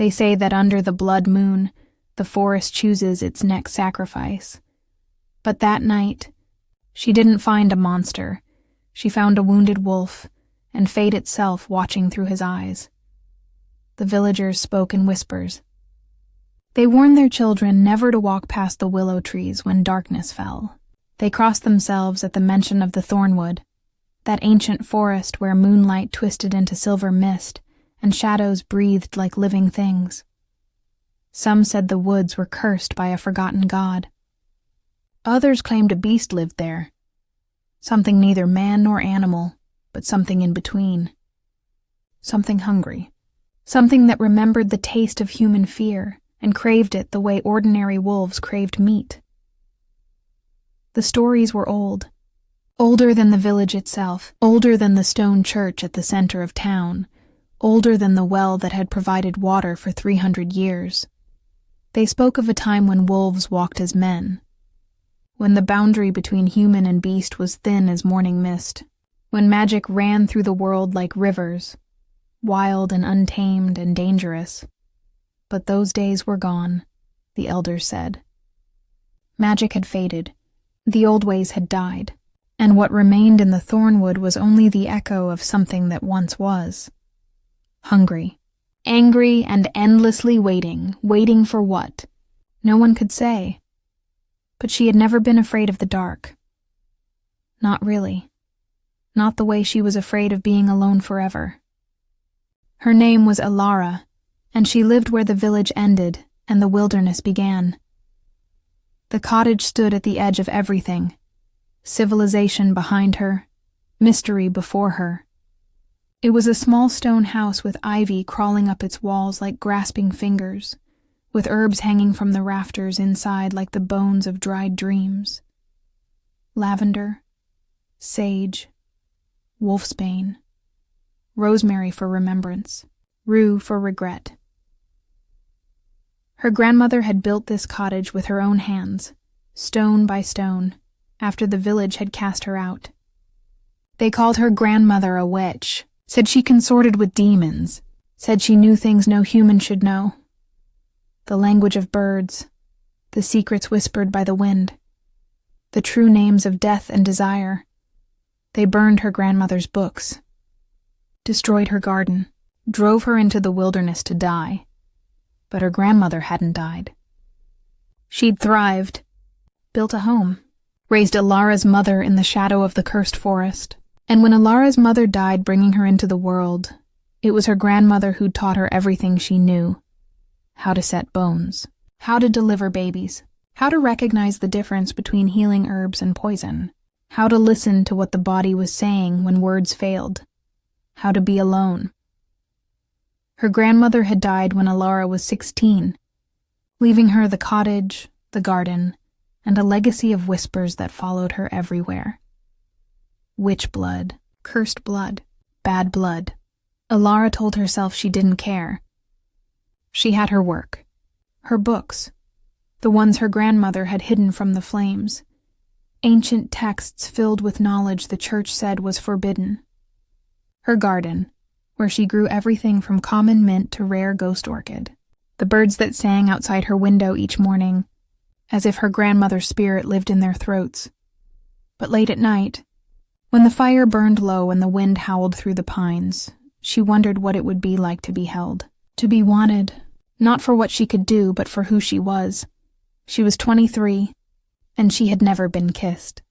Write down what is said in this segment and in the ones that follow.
They say that under the blood moon, the forest chooses its next sacrifice. But that night, she didn't find a monster. She found a wounded wolf, and fate itself watching through his eyes. The villagers spoke in whispers. They warned their children never to walk past the willow trees when darkness fell. They crossed themselves at the mention of the thornwood, that ancient forest where moonlight twisted into silver mist and shadows breathed like living things. Some said the woods were cursed by a forgotten god. Others claimed a beast lived there, something neither man nor animal, but something in between. Something hungry. Something that remembered the taste of human fear and craved it the way ordinary wolves craved meat. The stories were old. Older than the village itself, older than the stone church at the center of town, older than the well that had provided water for 300 years. They spoke of a time when wolves walked as men, when the boundary between human and beast was thin as morning mist, when magic ran through the world like rivers, wild and untamed and dangerous. But those days were gone, the elders said. Magic had faded, the old ways had died, and what remained in the thornwood was only the echo of something that once was. Hungry, angry, and endlessly waiting for what? No one could say. But she had never been afraid of the dark. Not really. Not the way she was afraid of being alone forever. Her name was Alara, and she lived where the village ended and the wilderness began. The cottage stood at the edge of everything, civilization behind her, mystery before her. It was a small stone house with ivy crawling up its walls like grasping fingers, with herbs hanging from the rafters inside like the bones of dried dreams. Lavender, sage, wolfsbane, rosemary for remembrance, rue for regret. Her grandmother had built this cottage with her own hands, stone by stone, after the village had cast her out. They called her grandmother a witch, said she consorted with demons, said she knew things no human should know. The language of birds, the secrets whispered by the wind, the true names of death and desire. They burned her grandmother's books, destroyed her garden, drove her into the wilderness to die. But her grandmother hadn't died. She'd thrived, built a home, raised Alara's mother in the shadow of the cursed forest. And when Alara's mother died bringing her into the world, it was her grandmother who taught her everything she knew. How to set bones, how to deliver babies, how to recognize the difference between healing herbs and poison, how to listen to what the body was saying when words failed, how to be alone. Her grandmother had died when Alara was 16, leaving her the cottage, the garden, and a legacy of whispers that followed her everywhere. Witch blood, cursed blood, bad blood. Alara told herself she didn't care. She had her work, her books, the ones her grandmother had hidden from the flames, ancient texts filled with knowledge the church said was forbidden. Her garden, where she grew everything from common mint to rare ghost orchid, the birds that sang outside her window each morning, as if her grandmother's spirit lived in their throats. But late at night, when the fire burned low and the wind howled through the pines, she wondered what it would be like to be held, to be wanted, not for what she could do, but for who she was. She was 23, and she had never been kissed.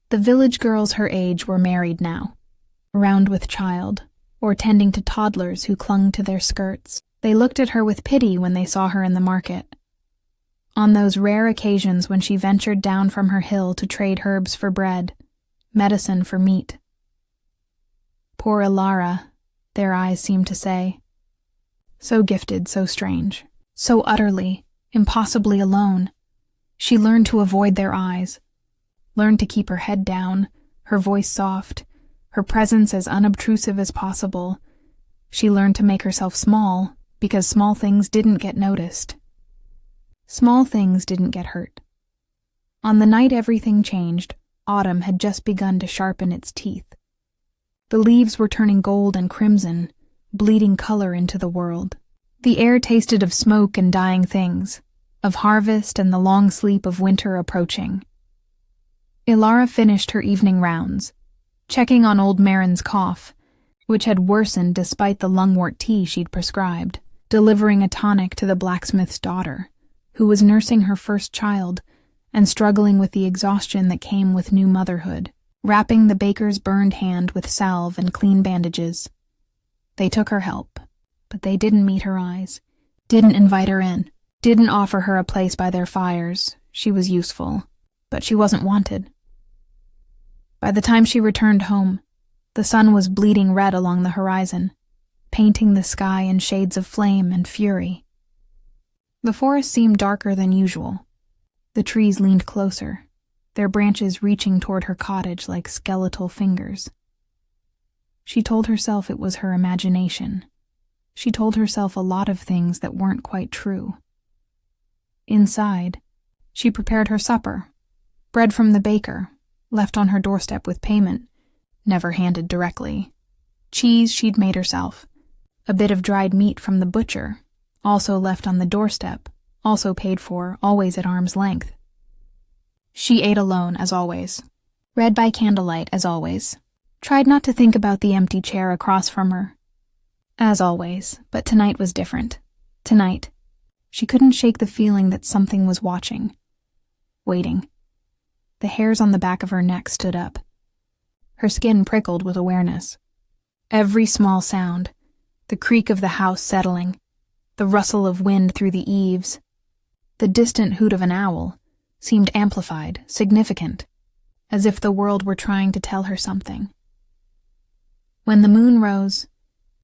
The village girls her age were married now, round with child, or tending to toddlers who clung to their skirts. They looked at her with pity when they saw her in the market. On those rare occasions when she ventured down from her hill to trade herbs for bread, medicine for meat. Poor Alara, their eyes seemed to say. So gifted, so strange, so utterly, impossibly alone. She learned to avoid their eyes, learned to keep her head down, her voice soft, her presence as unobtrusive as possible. She learned to make herself small, because small things didn't get noticed. Small things didn't get hurt. On the night everything changed, autumn had just begun to sharpen its teeth. The leaves were turning gold and crimson, bleeding color into the world. The air tasted of smoke and dying things, of harvest and the long sleep of winter approaching. Ilara finished her evening rounds, checking on old Marin's cough, which had worsened despite the lungwort tea she'd prescribed, delivering a tonic to the blacksmith's daughter, who was nursing her first child and struggling with the exhaustion that came with new motherhood, wrapping the baker's burned hand with salve and clean bandages. They took her help, but they didn't meet her eyes, didn't invite her in, didn't offer her a place by their fires. She was useful, but she wasn't wanted. By the time she returned home, the sun was bleeding red along the horizon, painting the sky in shades of flame and fury. The forest seemed darker than usual. The trees leaned closer, their branches reaching toward her cottage like skeletal fingers. She told herself it was her imagination. She told herself a lot of things that weren't quite true. Inside, she prepared her supper, bread from the baker, left on her doorstep with payment, never handed directly. Cheese she'd made herself, a bit of dried meat from the butcher, also left on the doorstep, also paid for, always at arm's length. She ate alone, as always. Read by candlelight, as always. Tried not to think about the empty chair across from her. As always, but tonight was different. Tonight, she couldn't shake the feeling that something was watching. Waiting. The hairs on the back of her neck stood up. Her skin prickled with awareness. Every small sound, the creak of the house settling, the rustle of wind through the eaves, the distant hoot of an owl, seemed amplified, significant, as if the world were trying to tell her something. When the moon rose,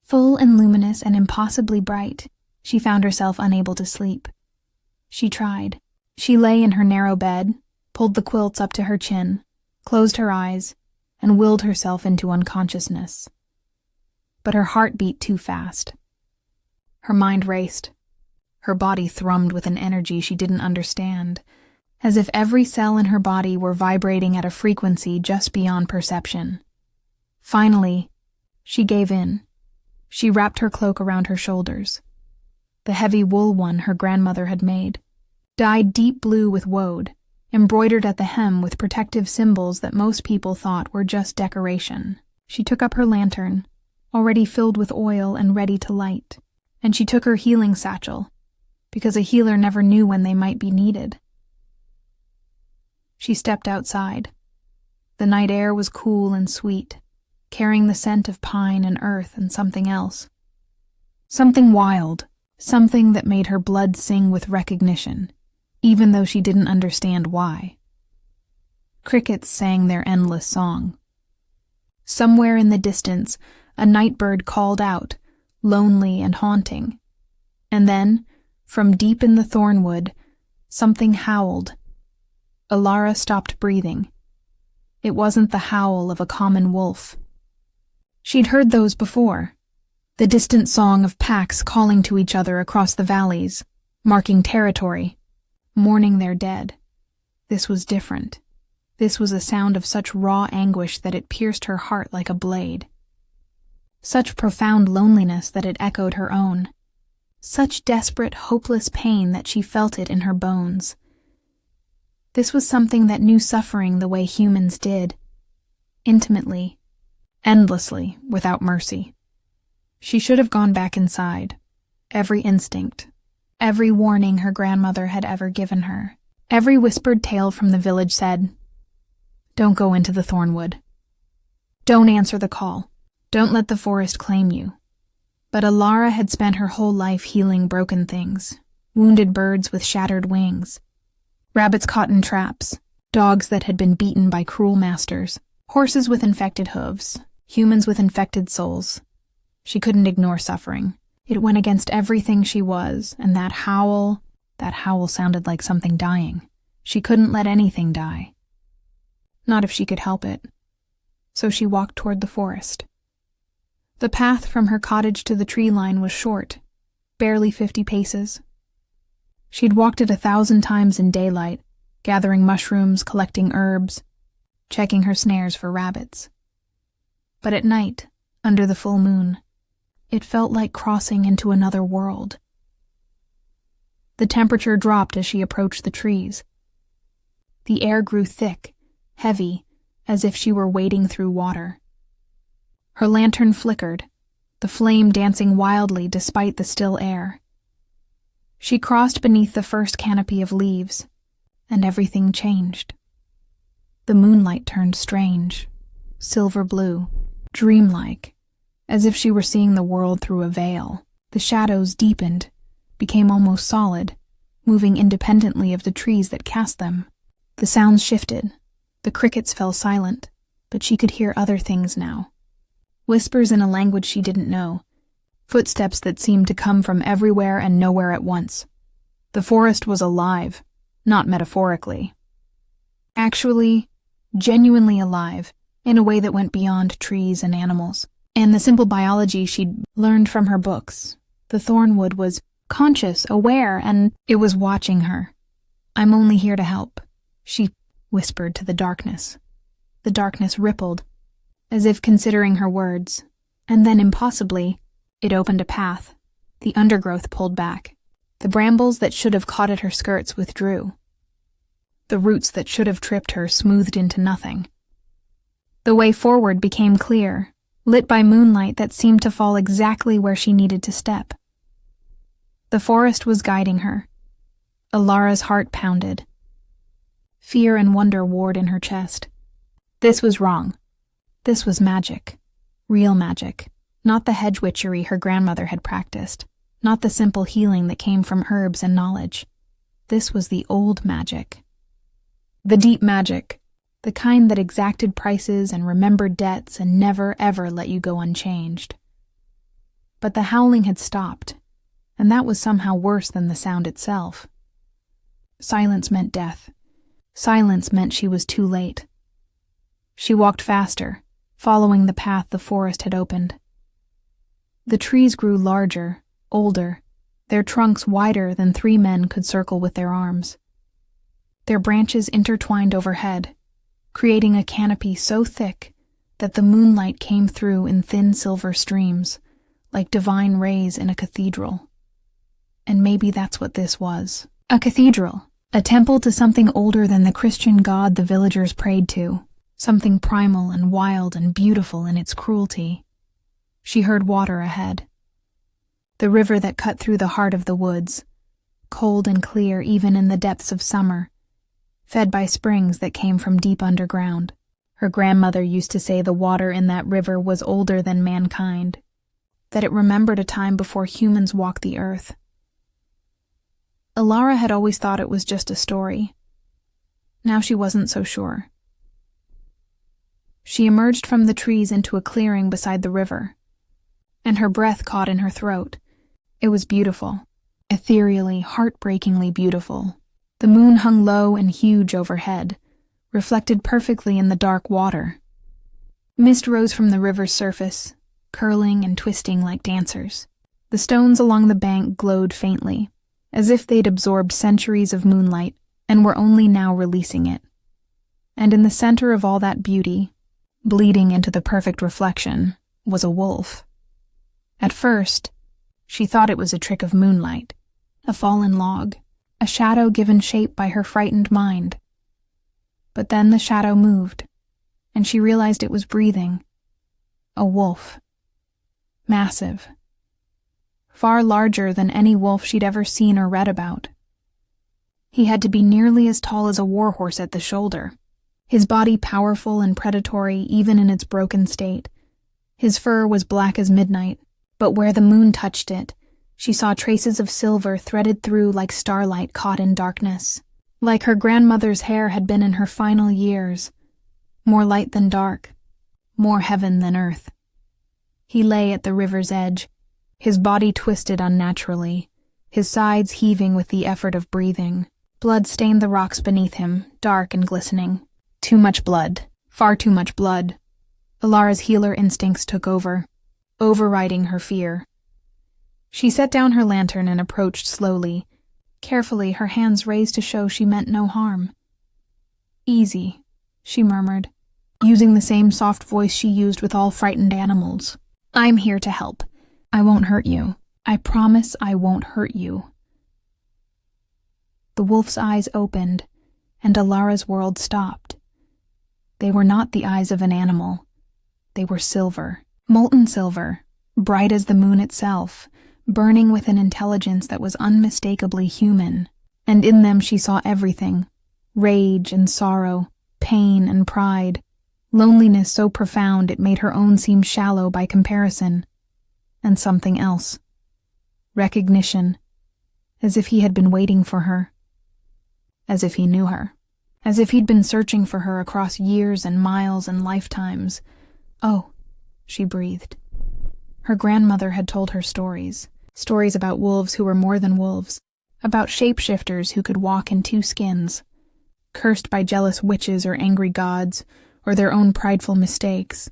full and luminous and impossibly bright, she found herself unable to sleep. She tried. She lay in her narrow bed, pulled the quilts up to her chin, closed her eyes, and willed herself into unconsciousness. But her heart beat too fast. Her mind raced. Her body thrummed with an energy she didn't understand, as if every cell in her body were vibrating at a frequency just beyond perception. Finally, she gave in. She wrapped her cloak around her shoulders, the heavy wool one her grandmother had made, dyed deep blue with woad, embroidered at the hem with protective symbols that most people thought were just decoration. She took up her lantern, already filled with oil and ready to light, and she took her healing satchel, because a healer never knew when they might be needed. She stepped outside. The night air was cool and sweet, carrying the scent of pine and earth and something else. Something wild, something that made her blood sing with recognition, even though she didn't understand why. Crickets sang their endless song. Somewhere in the distance, a night bird called out, lonely and haunting. And then, from deep in the thornwood, something howled. Ilara stopped breathing. It wasn't the howl of a common wolf. She'd heard those before. The distant song of packs calling to each other across the valleys, marking territory, mourning their dead. This was different. This was a sound of such raw anguish that it pierced her heart like a blade. Such profound loneliness that it echoed her own. Such desperate, hopeless pain that she felt it in her bones. This was something that knew suffering the way humans did. Intimately, endlessly, without mercy. She should have gone back inside. Every instinct, every warning her grandmother had ever given her, every whispered tale from the village said, "Don't go into the thornwood. Don't answer the call. Don't let the forest claim you." But Ilara had spent her whole life healing broken things, wounded birds with shattered wings, rabbits caught in traps, dogs that had been beaten by cruel masters, horses with infected hooves, humans with infected souls. She couldn't ignore suffering. It went against everything she was, and that howl sounded like something dying. She couldn't let anything die. Not if she could help it. So she walked toward the forest. The path from her cottage to the tree line was short, barely 50 paces. She'd walked it 1,000 times in daylight, gathering mushrooms, collecting herbs, checking her snares for rabbits. But at night, under the full moon, it felt like crossing into another world, The temperature dropped as she approached the trees. The air grew thick, heavy, as if she were wading through water. Her lantern flickered, the flame dancing wildly despite the still air. She crossed beneath the first canopy of leaves, and everything changed. The moonlight turned strange, silver blue, dreamlike, as if she were seeing the world through a veil. The shadows deepened, became almost solid, moving independently of the trees that cast them. The sounds shifted. The crickets fell silent, but she could hear other things now. Whispers in a language she didn't know. Footsteps that seemed to come from everywhere and nowhere at once. The forest was alive, not metaphorically. Actually, genuinely alive, in a way that went beyond trees and animals. And the simple biology she'd learned from her books. The thornwood was conscious, aware, and it was watching her. "I'm only here to help," she whispered to the darkness. The darkness rippled, as if considering her words, and then impossibly, it opened a path. The undergrowth pulled back. The brambles that should have caught at her skirts withdrew. The roots that should have tripped her smoothed into nothing. The way forward became clear, lit by moonlight that seemed to fall exactly where she needed to step. The forest was guiding her. Alara's heart pounded. Fear and wonder warred in her chest. This was wrong. This was magic. Real magic. Not the hedge witchery her grandmother had practiced. Not the simple healing that came from herbs and knowledge. This was the old magic. The deep magic. The kind that exacted prices and remembered debts and never, ever let you go unchanged. But the howling had stopped, and that was somehow worse than the sound itself. Silence meant death. Silence meant she was too late. She walked faster, following the path the forest had opened. The trees grew larger, older, their trunks wider than 3 men could circle with their arms. Their branches intertwined overhead, creating a canopy so thick that the moonlight came through in thin silver streams, like divine rays in a cathedral. And maybe that's what this was. A cathedral, a temple to something older than the Christian god the villagers prayed to, something primal and wild and beautiful in its cruelty. She heard water ahead. The river that cut through the heart of the woods, cold and clear even in the depths of summer, fed by springs that came from deep underground. Her grandmother used to say the water in that river was older than mankind, that it remembered a time before humans walked the earth. Alara had always thought it was just a story. Now she wasn't so sure. She emerged from the trees into a clearing beside the river, and her breath caught in her throat. It was beautiful, ethereally, heartbreakingly beautiful. The moon hung low and huge overhead, reflected perfectly in the dark water. Mist rose from the river's surface, curling and twisting like dancers. The stones along the bank glowed faintly, as if they'd absorbed centuries of moonlight and were only now releasing it. And in the center of all that beauty, bleeding into the perfect reflection, was a wolf. At first, she thought it was a trick of moonlight, a fallen log, a shadow given shape by her frightened mind. But then the shadow moved, and she realized it was breathing. A wolf. Massive. Far larger than any wolf she'd ever seen or read about. He had to be nearly as tall as a warhorse at the shoulder, his body powerful and predatory even in its broken state. His fur was black as midnight, but where the moon touched it, she saw traces of silver threaded through like starlight caught in darkness. Like her grandmother's hair had been in her final years. More light than dark. More heaven than earth. He lay at the river's edge, his body twisted unnaturally, his sides heaving with the effort of breathing. Blood stained the rocks beneath him, dark and glistening. Too much blood. Far too much blood. Alara's healer instincts took over, overriding her fear. She set down her lantern and approached slowly, carefully, her hands raised to show she meant no harm. "Easy," she murmured, using the same soft voice she used with all frightened animals. "I'm here to help. I won't hurt you. I promise I won't hurt you." The wolf's eyes opened, and Alara's world stopped. They were not the eyes of an animal. They were silver, molten silver, bright as the moon itself, burning with an intelligence that was unmistakably human. And in them she saw everything: rage and sorrow, pain and pride, loneliness so profound it made her own seem shallow by comparison, and something else. Recognition, as if he had been waiting for her, as if he knew her, as if he'd been searching for her across years and miles and lifetimes. "Oh," she breathed. Her grandmother had told her stories about wolves who were more than wolves, about shapeshifters who could walk in two skins, cursed by jealous witches or angry gods, or their own prideful mistakes.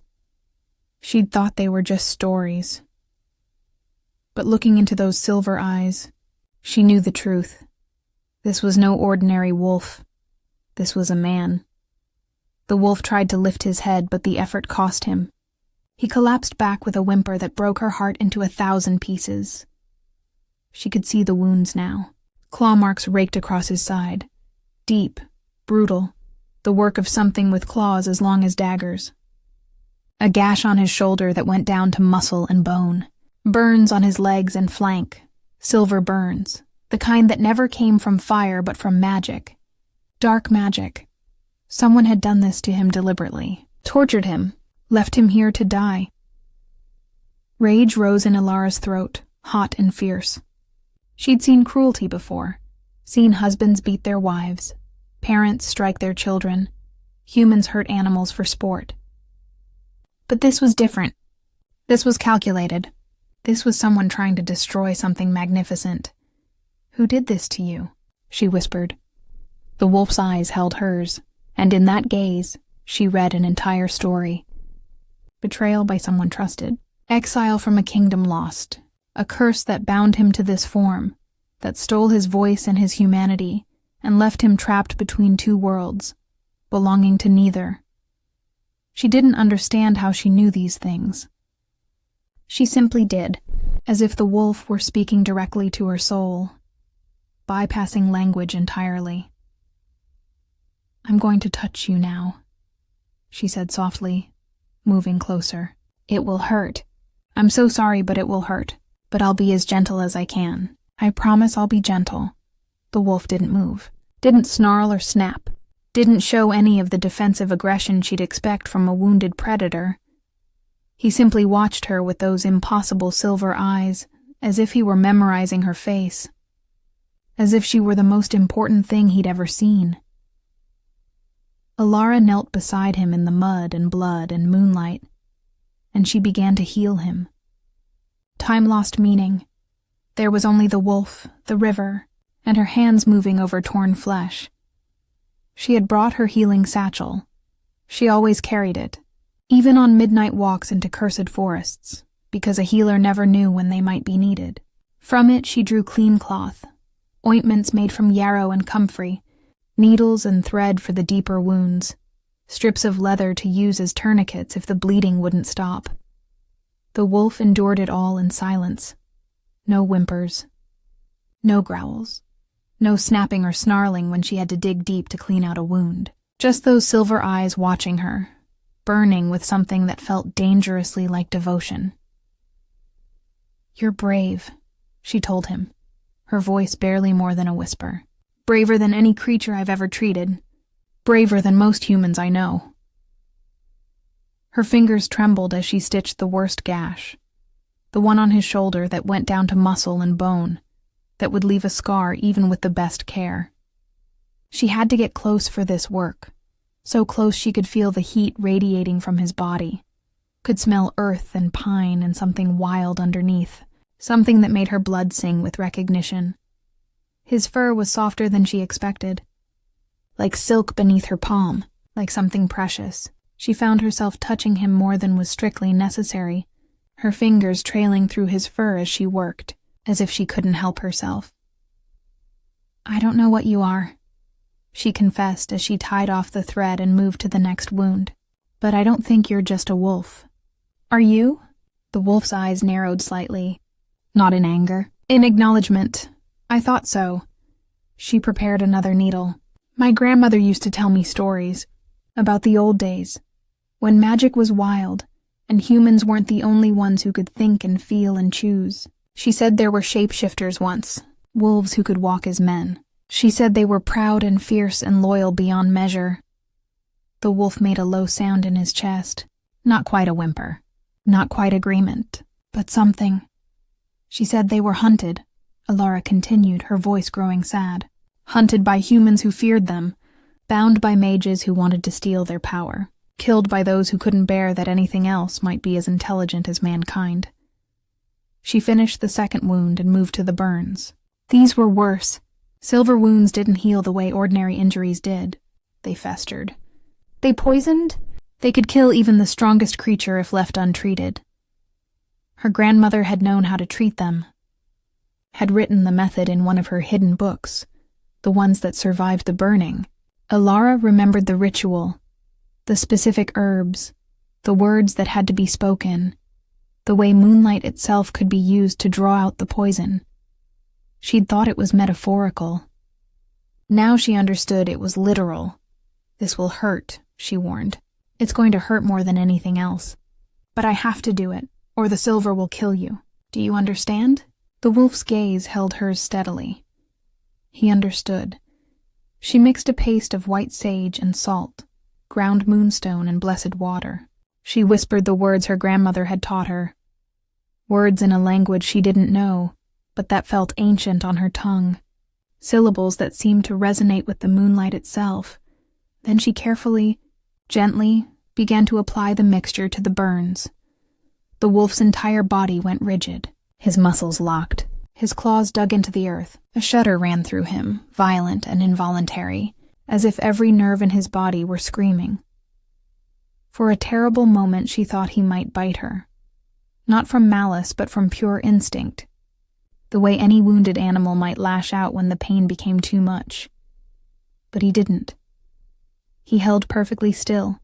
She'd thought they were just stories. But looking into those silver eyes, she knew the truth. This was no ordinary wolf. This was a man. The wolf tried to lift his head, but the effort cost him. He collapsed back with a whimper that broke her heart into 1,000 pieces. She could see the wounds now. Claw marks raked across his side. Deep, brutal, the work of something with claws as long as daggers. A gash on his shoulder that went down to muscle and bone. Burns on his legs and flank. Silver burns, the kind that never came from fire but from magic. Dark magic. Someone had done this to him deliberately, tortured him, left him here to die. Rage rose in Alara's throat, hot and fierce. She'd seen cruelty before, seen husbands beat their wives, parents strike their children, humans hurt animals for sport. But this was different. This was calculated. This was someone trying to destroy something magnificent. "Who did this to you?" she whispered. The wolf's eyes held hers, and in that gaze, she read an entire story. Betrayal by someone trusted, exile from a kingdom lost, a curse that bound him to this form, that stole his voice and his humanity, and left him trapped between two worlds, belonging to neither. She didn't understand how she knew these things. She simply did, as if the wolf were speaking directly to her soul, bypassing language entirely. "I'm going to touch you now," she said softly, moving closer. "It will hurt. I'm so sorry, but it will hurt. But I'll be as gentle as I can. I promise I'll be gentle." The wolf didn't move, didn't snarl or snap, didn't show any of the defensive aggression she'd expect from a wounded predator. He simply watched her with those impossible silver eyes, as if he were memorizing her face, as if she were the most important thing he'd ever seen. Alara knelt beside him in the mud and blood and moonlight, and she began to heal him. Time lost meaning. There was only the wolf, the river, and her hands moving over torn flesh. She had brought her healing satchel. She always carried it, even on midnight walks into cursed forests, because a healer never knew when they might be needed. From it she drew clean cloth, ointments made from yarrow and comfrey, needles and thread for the deeper wounds, strips of leather to use as tourniquets if the bleeding wouldn't stop. The wolf endured it all in silence. No whimpers, no growls, no snapping or snarling when she had to dig deep to clean out a wound. Just those silver eyes watching her, burning with something that felt dangerously like devotion. "You're brave," she told him, her voice barely more than a whisper. "Braver than any creature I've ever treated. Braver than most humans I know." Her fingers trembled as she stitched the worst gash, the one on his shoulder that went down to muscle and bone, that would leave a scar even with the best care. She had to get close for this work, so close she could feel the heat radiating from his body, could smell earth and pine and something wild underneath, something that made her blood sing with recognition. His fur was softer than she expected, like silk beneath her palm, like something precious. She found herself touching him more than was strictly necessary, her fingers trailing through his fur as she worked, as if she couldn't help herself. "I don't know what you are," she confessed as she tied off the thread and moved to the next wound. "But I don't think you're just a wolf." "Are you?" The wolf's eyes narrowed slightly, not in anger, in acknowledgement. "I thought so." She prepared another needle. My grandmother used to tell me stories about the old days, when magic was wild, and humans weren't the only ones who could think and feel and choose. She said there were shapeshifters once, wolves who could walk as men. She said they were proud and fierce and loyal beyond measure. The wolf made a low sound in his chest. Not quite a whimper, not quite agreement, but something. She said they were hunted, Alara continued, her voice growing sad. Hunted by humans who feared them, bound by mages who wanted to steal their power, killed by those who couldn't bear that anything else might be as intelligent as mankind. She finished the second wound and moved to the burns. These were worse. Silver wounds didn't heal the way ordinary injuries did. They festered. They poisoned? They could kill even the strongest creature if left untreated. Her grandmother had known how to treat them, had written the method in one of her hidden books, the ones that survived the burning. Alara remembered the ritual, the specific herbs, the words that had to be spoken, the way moonlight itself could be used to draw out the poison. She'd thought it was metaphorical. Now she understood it was literal. This will hurt, she warned. It's going to hurt more than anything else. But I have to do it, or the silver will kill you. Do you understand? The wolf's gaze held hers steadily. He understood. She mixed a paste of white sage and salt, ground moonstone and blessed water. She whispered the words her grandmother had taught her. Words in a language she didn't know, but that felt ancient on her tongue. Syllables that seemed to resonate with the moonlight itself. Then she carefully, gently, began to apply the mixture to the burns. The wolf's entire body went rigid. His muscles locked. His claws dug into the earth. A shudder ran through him, violent and involuntary, as if every nerve in his body were screaming. For a terrible moment she thought he might bite her. Not from malice, but from pure instinct. The way any wounded animal might lash out when the pain became too much. But he didn't. He held perfectly still,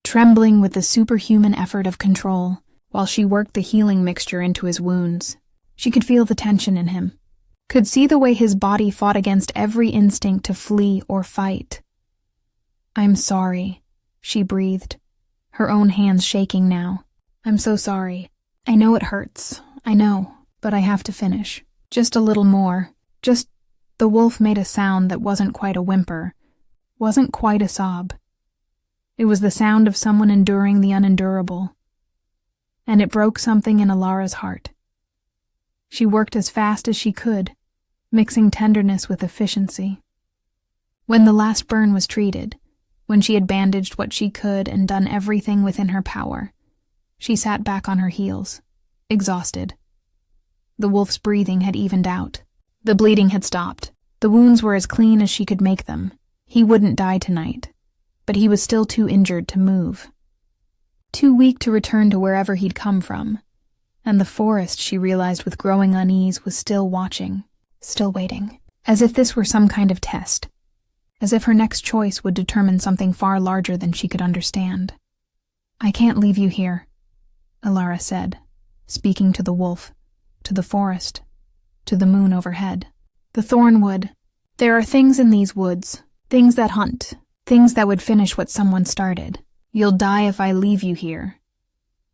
trembling with the superhuman effort of control, while she worked the healing mixture into his wounds. She could feel the tension in him, could see the way his body fought against every instinct to flee or fight. "I'm sorry," she breathed, her own hands shaking now. "I'm so sorry. I know it hurts. I know, but I have to finish. Just a little more. Just..." The wolf made a sound that wasn't quite a whimper, wasn't quite a sob. It was the sound of someone enduring the unendurable. And it broke something in Alara's heart. She worked as fast as she could, mixing tenderness with efficiency. When the last burn was treated, when she had bandaged what she could and done everything within her power, she sat back on her heels, exhausted. The wolf's breathing had evened out. The bleeding had stopped. The wounds were as clean as she could make them. He wouldn't die tonight, but he was still too injured to move. Too weak to return to wherever he'd come from. And the forest, she realized with growing unease, was still watching, still waiting, as if this were some kind of test, as if her next choice would determine something far larger than she could understand. "I can't leave you here," Alara said, speaking to the wolf, to the forest, to the moon overhead. "The thornwood. There are things in these woods, things that hunt, things that would finish what someone started. You'll die if I leave you here."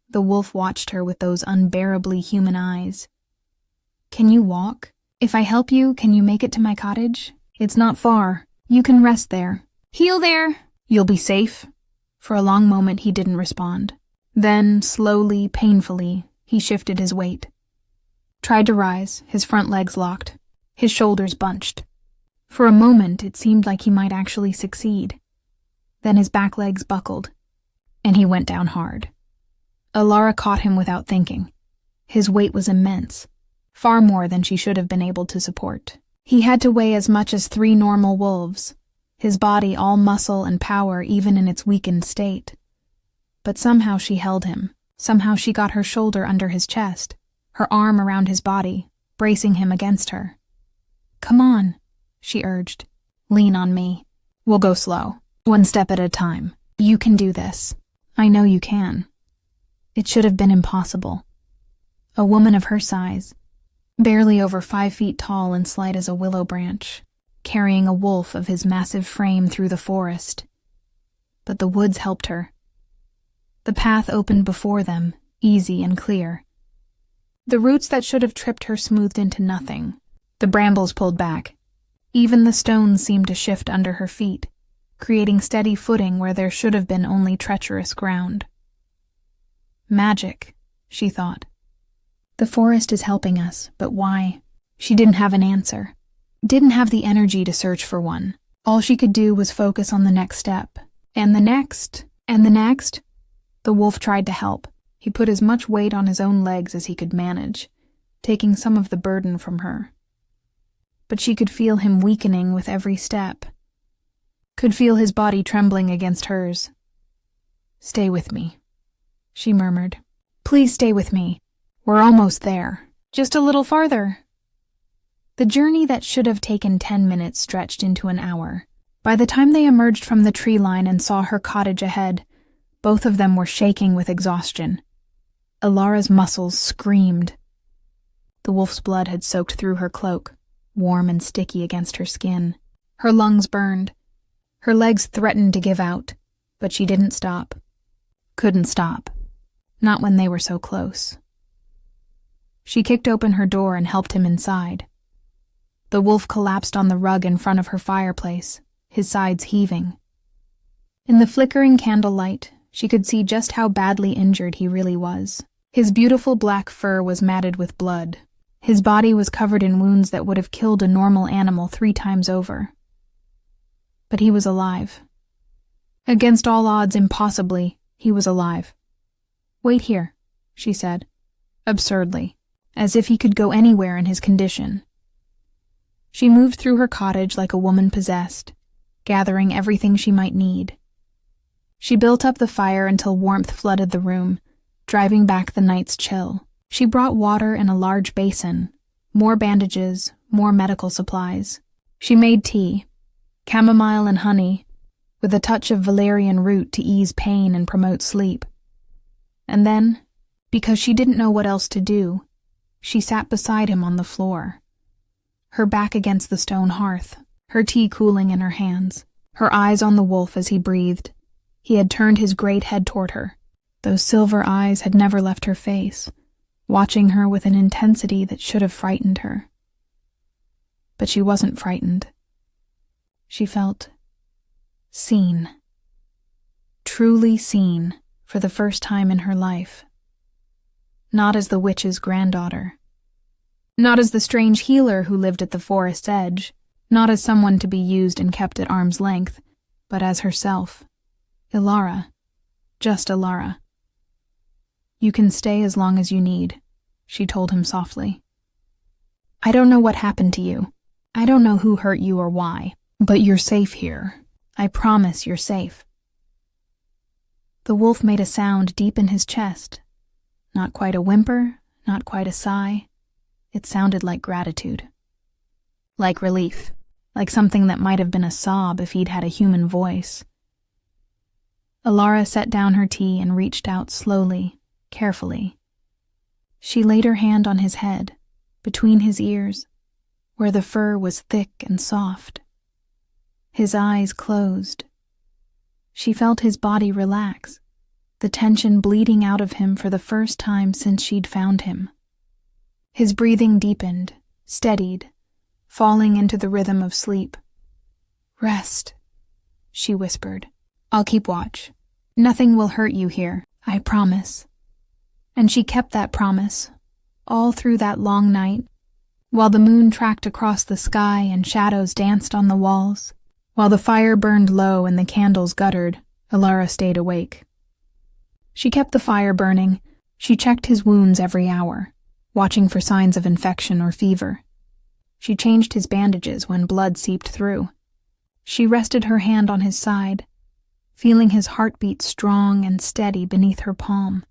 The wolf watched her with those unbearably human eyes. "Can you walk? If I help you, can you make it to my cottage? It's not far. You can rest there. Heal there. You'll be safe." For a long moment he didn't respond. Then, slowly, painfully, he shifted his weight. Tried to rise, his front legs locked, his shoulders bunched. For a moment it seemed like he might actually succeed. Then his back legs buckled, and he went down hard. Alara caught him without thinking. His weight was immense, far more than she should have been able to support. He had to weigh as much as 3 normal wolves, his body all muscle and power even in its weakened state. But somehow she held him. Somehow she got her shoulder under his chest, her arm around his body, bracing him against her. "Come on," she urged. "Lean on me. We'll go slow, one step at a time. You can do this. I know you can." It should have been impossible. A woman of her size, barely over 5 feet tall and slight as a willow branch, carrying a wolf of his massive frame through the forest. But the woods helped her. The path opened before them, easy and clear. The roots that should have tripped her smoothed into nothing. The brambles pulled back. Even the stones seemed to shift under her feet, creating steady footing where there should have been only treacherous ground. Magic, she thought. The forest is helping us, but why? She didn't have an answer. Didn't have the energy to search for one. All she could do was focus on the next step. And the next, and the next. The wolf tried to help. He put as much weight on his own legs as he could manage, taking some of the burden from her. But she could feel him weakening with every step. Could feel his body trembling against hers. "Stay with me," she murmured. "Please stay with me. We're almost there. Just a little farther." The journey that should have taken 10 minutes stretched into an hour. By the time they emerged from the tree line and saw her cottage ahead, both of them were shaking with exhaustion. Ilara's muscles screamed. The wolf's blood had soaked through her cloak, warm and sticky against her skin. Her lungs burned. Her legs threatened to give out, but she didn't stop. Couldn't stop. Not when they were so close. She kicked open her door and helped him inside. The wolf collapsed on the rug in front of her fireplace, his sides heaving. In the flickering candlelight, she could see just how badly injured he really was. His beautiful black fur was matted with blood. His body was covered in wounds that would have killed a normal animal 3 times over. But he was alive. Against all odds, impossibly, he was alive. "Wait here," she said, absurdly, as if he could go anywhere in his condition. She moved through her cottage like a woman possessed, gathering everything she might need. She built up the fire until warmth flooded the room, driving back the night's chill. She brought water in a large basin, more bandages, more medical supplies. She made tea, chamomile and honey, with a touch of valerian root to ease pain and promote sleep. And then, because she didn't know what else to do, she sat beside him on the floor, her back against the stone hearth, her tea cooling in her hands, her eyes on the wolf as he breathed. He had turned his great head toward her. Those silver eyes had never left her face, watching her with an intensity that should have frightened her. But she wasn't frightened. She felt seen. Truly seen for the first time in her life. Not as the witch's granddaughter. Not as the strange healer who lived at the forest's edge. Not as someone to be used and kept at arm's length, but as herself. Ilara. Just Ilara. "You can stay as long as you need," she told him softly. "I don't know what happened to you. I don't know who hurt you or why, but you're safe here. I promise you're safe." The wolf made a sound deep in his chest. Not quite a whimper, not quite a sigh. It sounded like gratitude. Like relief. Like something that might have been a sob if he'd had a human voice. Ilara set down her tea and reached out slowly, carefully. She laid her hand on his head, between his ears, where the fur was thick and soft. His eyes closed. She felt his body relax, the tension bleeding out of him for the first time since she'd found him. His breathing deepened, steadied, falling into the rhythm of sleep. "Rest," she whispered. "I'll keep watch. Nothing will hurt you here, I promise." And she kept that promise, all through that long night, while the moon tracked across the sky and shadows danced on the walls, while the fire burned low and the candles guttered. Ilara stayed awake. She kept the fire burning. She checked his wounds every hour, watching for signs of infection or fever. She changed his bandages when blood seeped through. She rested her hand on his side, feeling his heartbeat strong and steady beneath her palm.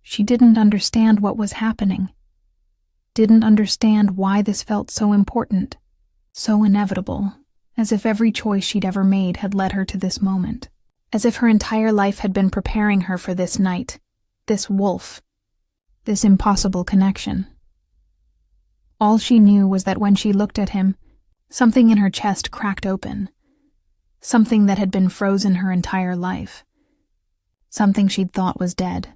She didn't understand what was happening. Didn't understand why this felt so important, so inevitable, as if every choice she'd ever made had led her to this moment. As if her entire life had been preparing her for this night, this wolf, this impossible connection. All she knew was that when she looked at him, Something in her chest cracked open. Something that had been frozen her entire life. Something she'd thought was dead.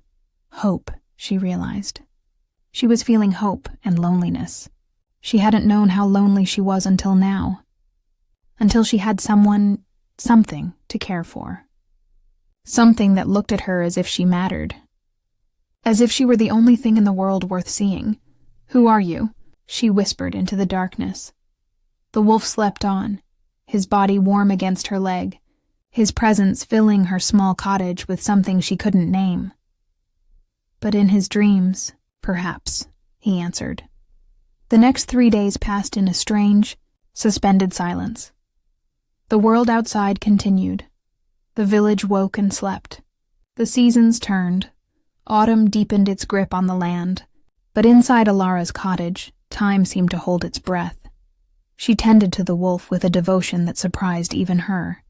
Hope, she realized. She was feeling hope and loneliness. She hadn't known how lonely she was until now. Until she had something to care for. Something that looked at her as if she mattered. As if she were the only thing in the world worth seeing. "Who are you?" she whispered into the darkness. The wolf slept on, his body warm against her leg, his presence filling her small cottage with something she couldn't name. But in his dreams, perhaps, he answered. The next 3 days passed in a strange, suspended silence. The world outside continued. The village woke and slept. The seasons turned. Autumn deepened its grip on the land. But inside Alara's cottage, time seemed to hold its breath. She tended to the wolf with a devotion that surprised even her.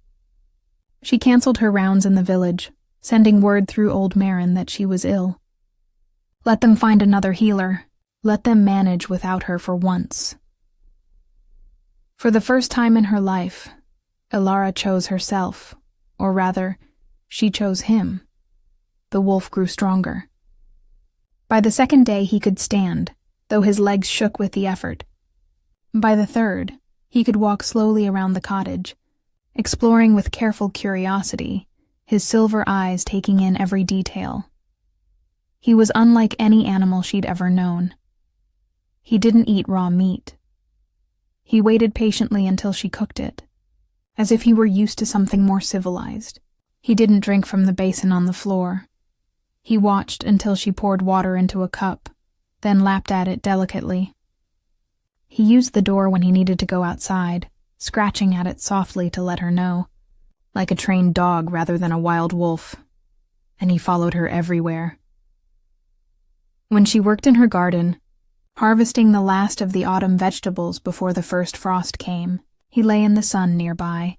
She canceled her rounds in the village, sending word through old Marin that she was ill. Let them find another healer. Let them manage without her for once. For the first time in her life, Alara chose herself, or rather, she chose him. The wolf grew stronger. By the second day he could stand, though his legs shook with the effort. By the third, he could walk slowly around the cottage, exploring with careful curiosity, his silver eyes taking in every detail. He was unlike any animal she'd ever known. He didn't eat raw meat. He waited patiently until she cooked it, as if he were used to something more civilized. He didn't drink from the basin on the floor. He watched until she poured water into a cup, then lapped at it delicately. He used the door when he needed to go outside, scratching at it softly to let her know, like a trained dog rather than a wild wolf, and he followed her everywhere. When she worked in her garden, harvesting the last of the autumn vegetables before the first frost came, he lay in the sun nearby,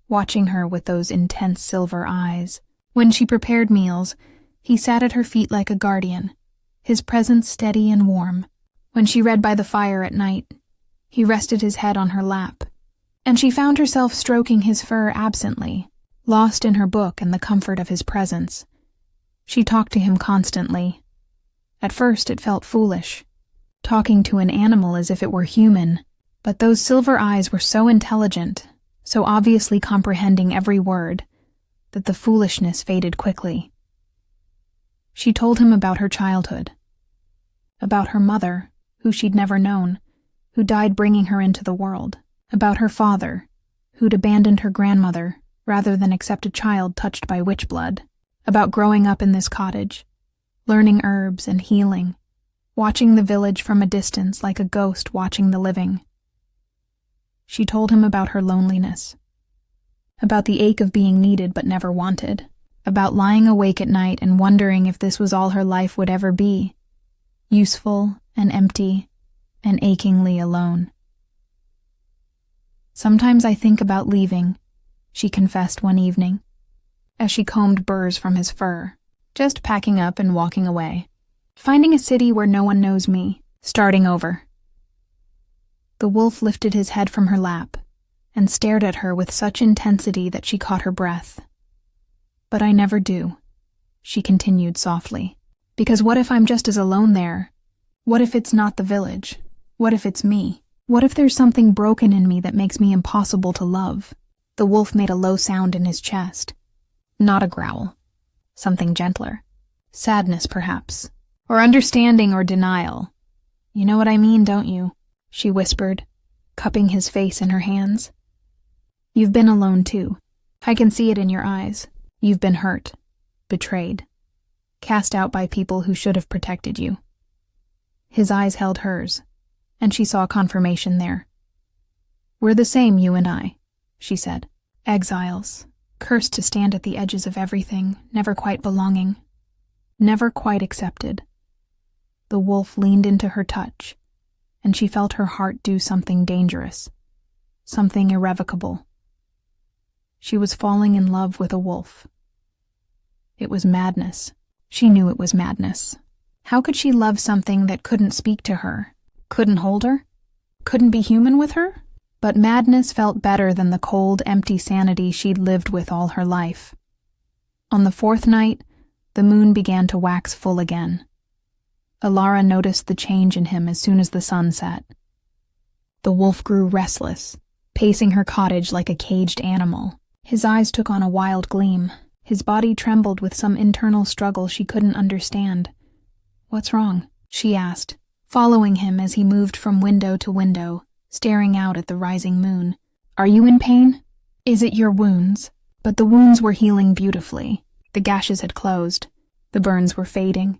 watching her with those intense silver eyes. When she prepared meals, he sat at her feet like a guardian, his presence steady and warm. When she read by the fire at night, he rested his head on her lap, and she found herself stroking his fur absently, lost in her book and the comfort of his presence. She talked to him constantly. At first it felt foolish, talking to an animal as if it were human, but those silver eyes were so intelligent, so obviously comprehending every word, that the foolishness faded quickly. She told him about her childhood, about her mother, who she'd never known, who died bringing her into the world, about her father, who'd abandoned her grandmother rather than accept a child touched by witch blood, about growing up in this cottage, learning herbs and healing, watching the village from a distance like a ghost watching the living. She told him about her loneliness, about the ache of being needed but never wanted, about lying awake at night and wondering if this was all her life would ever be, useful and empty and achingly alone. Sometimes I think about leaving, she confessed one evening, as she combed burrs from his fur, just packing up and walking away, finding a city where no one knows me, starting over. The wolf lifted his head from her lap and stared at her with such intensity that she caught her breath. But I never do, she continued softly, because what if I'm just as alone there? What if it's not the village? What if it's me? What if there's something broken in me that makes me impossible to love? The wolf made a low sound in his chest. Not a growl. Something gentler. Sadness, perhaps. Or understanding or denial. You know what I mean, don't you? She whispered, cupping his face in her hands. You've been alone too. I can see it in your eyes. You've been hurt, betrayed, cast out by people who should have protected you. His eyes held hers, and she saw confirmation there. We're the same, you and I, she said. Exiles, cursed to stand at the edges of everything, never quite belonging, never quite accepted. The wolf leaned into her touch, and she felt her heart do something dangerous, something irrevocable. She was falling in love with a wolf. It was madness. She knew it was madness. How could she love something that couldn't speak to her, couldn't hold her, couldn't be human with her? But madness felt better than the cold, empty sanity she'd lived with all her life. On the fourth night, the moon began to wax full again. Alara noticed the change in him as soon as the sun set. The wolf grew restless, pacing her cottage like a caged animal. His eyes took on a wild gleam. His body trembled with some internal struggle she couldn't understand. "What's wrong?" she asked, following him as he moved from window to window, staring out at the rising moon. "Are you in pain? Is it your wounds?" But the wounds were healing beautifully. The gashes had closed. The burns were fading.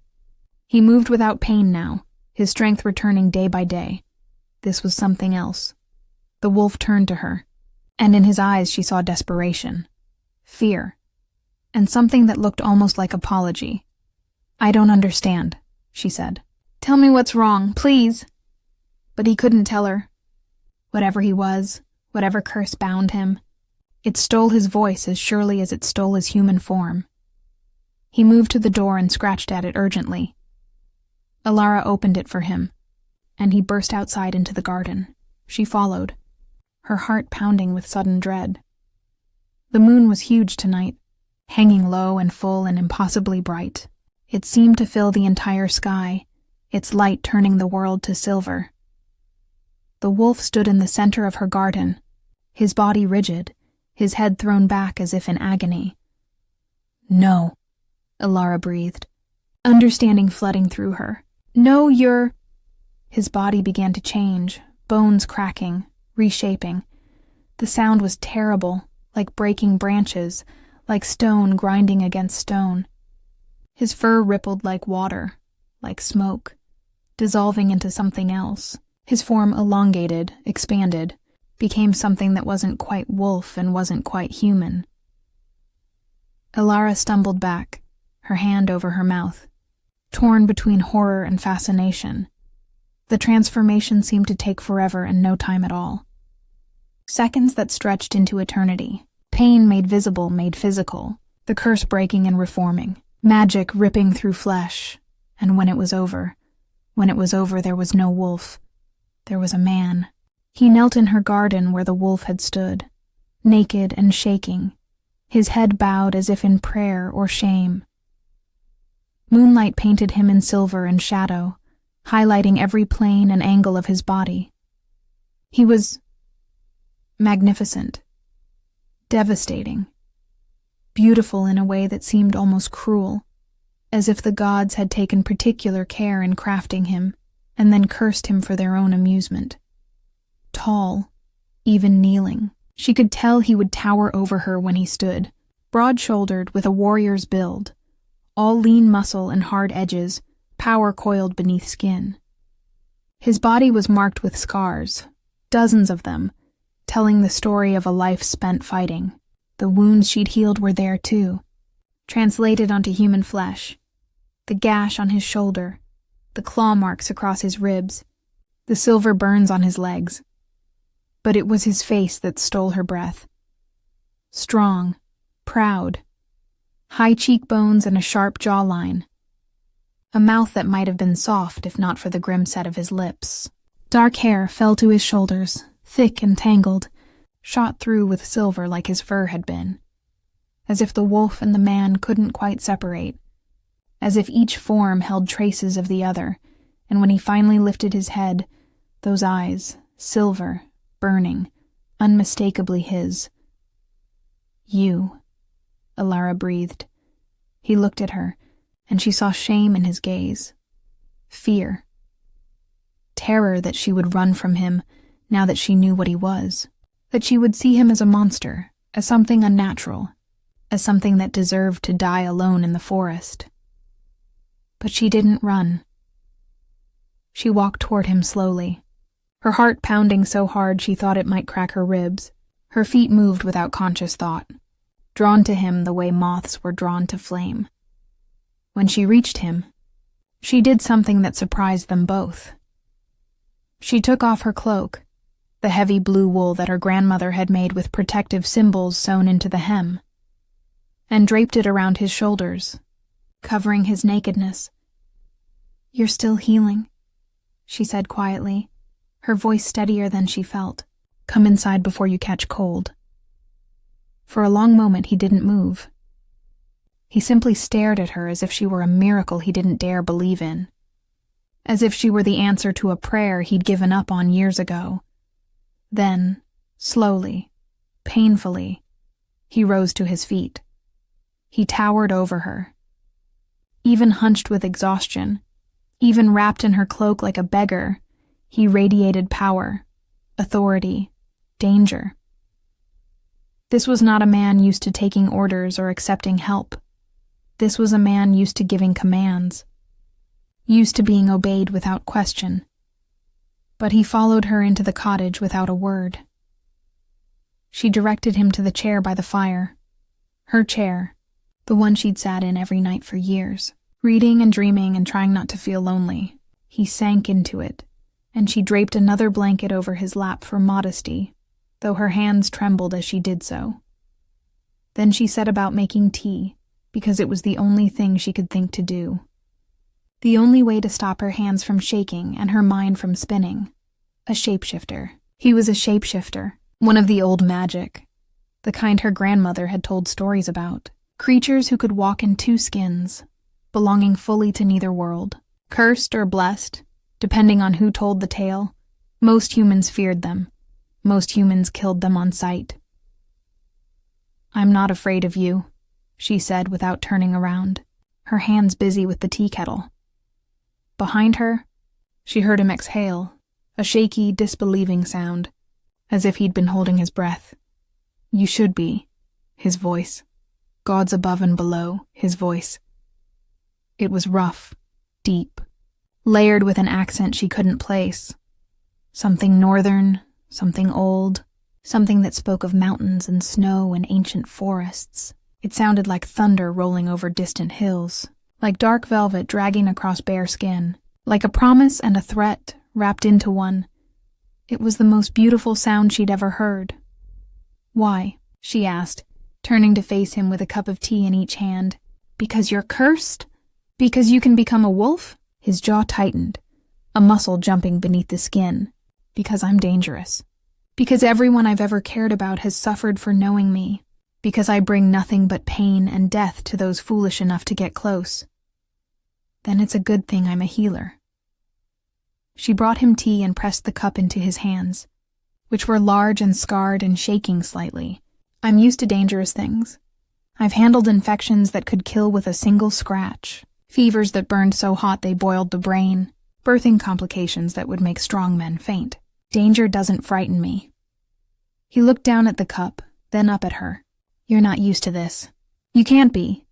He moved without pain now, his strength returning day by day. This was something else. The wolf turned to her, and in his eyes she saw desperation, fear, and something that looked almost like apology. "I don't understand," she said. "Tell me what's wrong, please." But he couldn't tell her. Whatever he was, whatever curse bound him, it stole his voice as surely as it stole his human form. He moved to the door and scratched at it urgently. Alara opened it for him, and he burst outside into the garden. She followed, her heart pounding with sudden dread. The moon was huge tonight, hanging low and full and impossibly bright. It seemed to fill the entire sky, its light turning the world to silver. The wolf stood in the center of her garden, his body rigid, his head thrown back as if in agony. "No," Alara breathed, understanding flooding through her. "No, you're—" His body began to change, bones cracking, reshaping. The sound was terrible, like breaking branches, like stone grinding against stone. His fur rippled like water, like smoke, dissolving into something else. His form elongated, expanded, became something that wasn't quite wolf and wasn't quite human. Alara stumbled back, her hand over her mouth, torn between horror and fascination. The transformation seemed to take forever and no time at all. Seconds that stretched into eternity. Pain made visible, made physical. The curse breaking and reforming. Magic ripping through flesh. And when it was over there was no wolf. There was a man. He knelt in her garden where the wolf had stood, naked and shaking, his head bowed as if in prayer or shame. Moonlight painted him in silver and shadow, highlighting every plane and angle of his body. He was magnificent, devastating, beautiful in a way that seemed almost cruel, as if the gods had taken particular care in crafting him and then cursed him for their own amusement. Tall, even kneeling, she could tell he would tower over her when he stood, broad-shouldered with a warrior's build, all lean muscle and hard edges, power coiled beneath skin. His body was marked with scars, dozens of them, telling the story of a life spent fighting. The wounds she'd healed were there too, translated onto human flesh. The gash on his shoulder, the claw marks across his ribs, the silver burns on his legs. But it was his face that stole her breath. Strong, proud, high cheekbones and a sharp jawline. A mouth that might have been soft if not for the grim set of his lips. Dark hair fell to his shoulders, thick and tangled, shot through with silver like his fur had been. As if the wolf and the man couldn't quite separate. As if each form held traces of the other, and when he finally lifted his head, those eyes, silver, burning, unmistakably his. "You," Alara breathed. He looked at her, and she saw shame in his gaze. Fear. Terror that she would run from him, now that she knew what he was. That she would see him as a monster, as something unnatural, as something that deserved to die alone in the forest. But she didn't run. She walked toward him slowly, her heart pounding so hard she thought it might crack her ribs. Her feet moved without conscious thought, drawn to him the way moths were drawn to flame. When she reached him, she did something that surprised them both. She took off her cloak, the heavy blue wool that her grandmother had made with protective symbols sewn into the hem, and draped it around his shoulders, covering his nakedness. "You're still healing," she said quietly, her voice steadier than she felt. Come inside before you catch cold." For a long moment he didn't move. He simply stared at her as if she were a miracle he didn't dare believe in. As if she were the answer to a prayer he'd given up on years ago. Then, slowly, painfully, he rose to his feet. He towered over her. Even hunched with exhaustion, even wrapped in her cloak like a beggar, he radiated power, authority, danger. This was not a man used to taking orders or accepting help. This was a man used to giving commands, used to being obeyed without question. But he followed her into the cottage without a word. She directed him to the chair by the fire, her chair, the one she'd sat in every night for years, reading and dreaming and trying not to feel lonely. He sank into it, and she draped another blanket over his lap for modesty, though her hands trembled as she did so. Then she set about making tea, because it was the only thing she could think to do. The only way to stop her hands from shaking and her mind from spinning. A shapeshifter. He was a shapeshifter, one of the old magic, the kind her grandmother had told stories about. Creatures who could walk in two skins, belonging fully to neither world. Cursed or blessed, depending on who told the tale. Most humans feared them. Most humans killed them on sight. "I'm not afraid of you," she said without turning around, her hands busy with the tea kettle. Behind her, she heard him exhale, a shaky, disbelieving sound, as if he'd been holding his breath. "You should be," his voice. "Gods above and below," his voice. It was rough, deep, layered with an accent she couldn't place. Something northern, something old, something that spoke of mountains and snow and ancient forests. It sounded like thunder rolling over distant hills, like dark velvet dragging across bare skin, like a promise and a threat wrapped into one. It was the most beautiful sound she'd ever heard. "Why?" she asked, turning to face him with a cup of tea in each hand. "Because you're cursed? Because you can become a wolf?" His jaw tightened, a muscle jumping beneath the skin. "Because I'm dangerous. Because everyone I've ever cared about has suffered for knowing me. Because I bring nothing but pain and death to those foolish enough to get close. Then it's a good thing I'm a healer." She brought him tea and pressed the cup into his hands, which were large and scarred and shaking slightly. "I'm used to dangerous things. I've handled infections that could kill with a single scratch, fevers that burned so hot they boiled the brain, birthing complications that would make strong men faint. Danger doesn't frighten me." He looked down at the cup, then up at her. "You're not used to this. You can't be."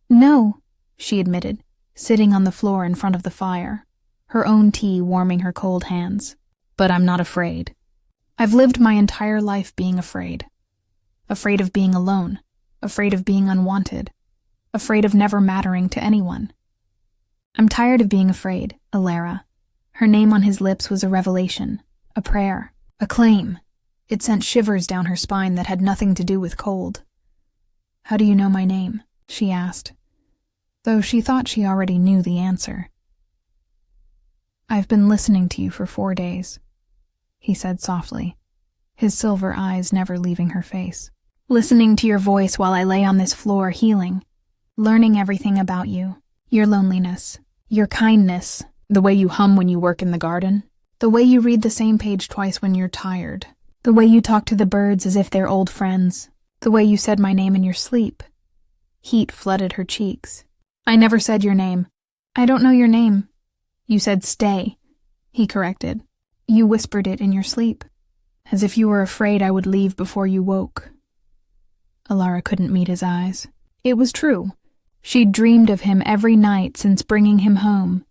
"No," she admitted, sitting on the floor in front of the fire, her own tea warming her cold hands. "But I'm not afraid. I've lived my entire life being afraid. Afraid of being alone, afraid of being unwanted, afraid of never mattering to anyone. I'm tired of being afraid, Alara." Her name on his lips was a revelation, a prayer, a claim. It sent shivers down her spine that had nothing to do with cold. "How do you know my name?" she asked, though she thought she already knew the answer. "I've been listening to you for 4 days," he said softly, his silver eyes never leaving her face. "Listening to your voice while I lay on this floor healing, learning everything about you, your loneliness, your kindness, the way you hum when you work in the garden, the way you read the same page twice when you're tired, the way you talk to the birds as if they're old friends, the way you said my name in your sleep." Heat flooded her cheeks. "I never said your name." "I don't know your name." "You said stay," he corrected. "You whispered it in your sleep, as if you were afraid I would leave before you woke." Alara couldn't meet his eyes. It was true. She'd dreamed of him every night since bringing him home.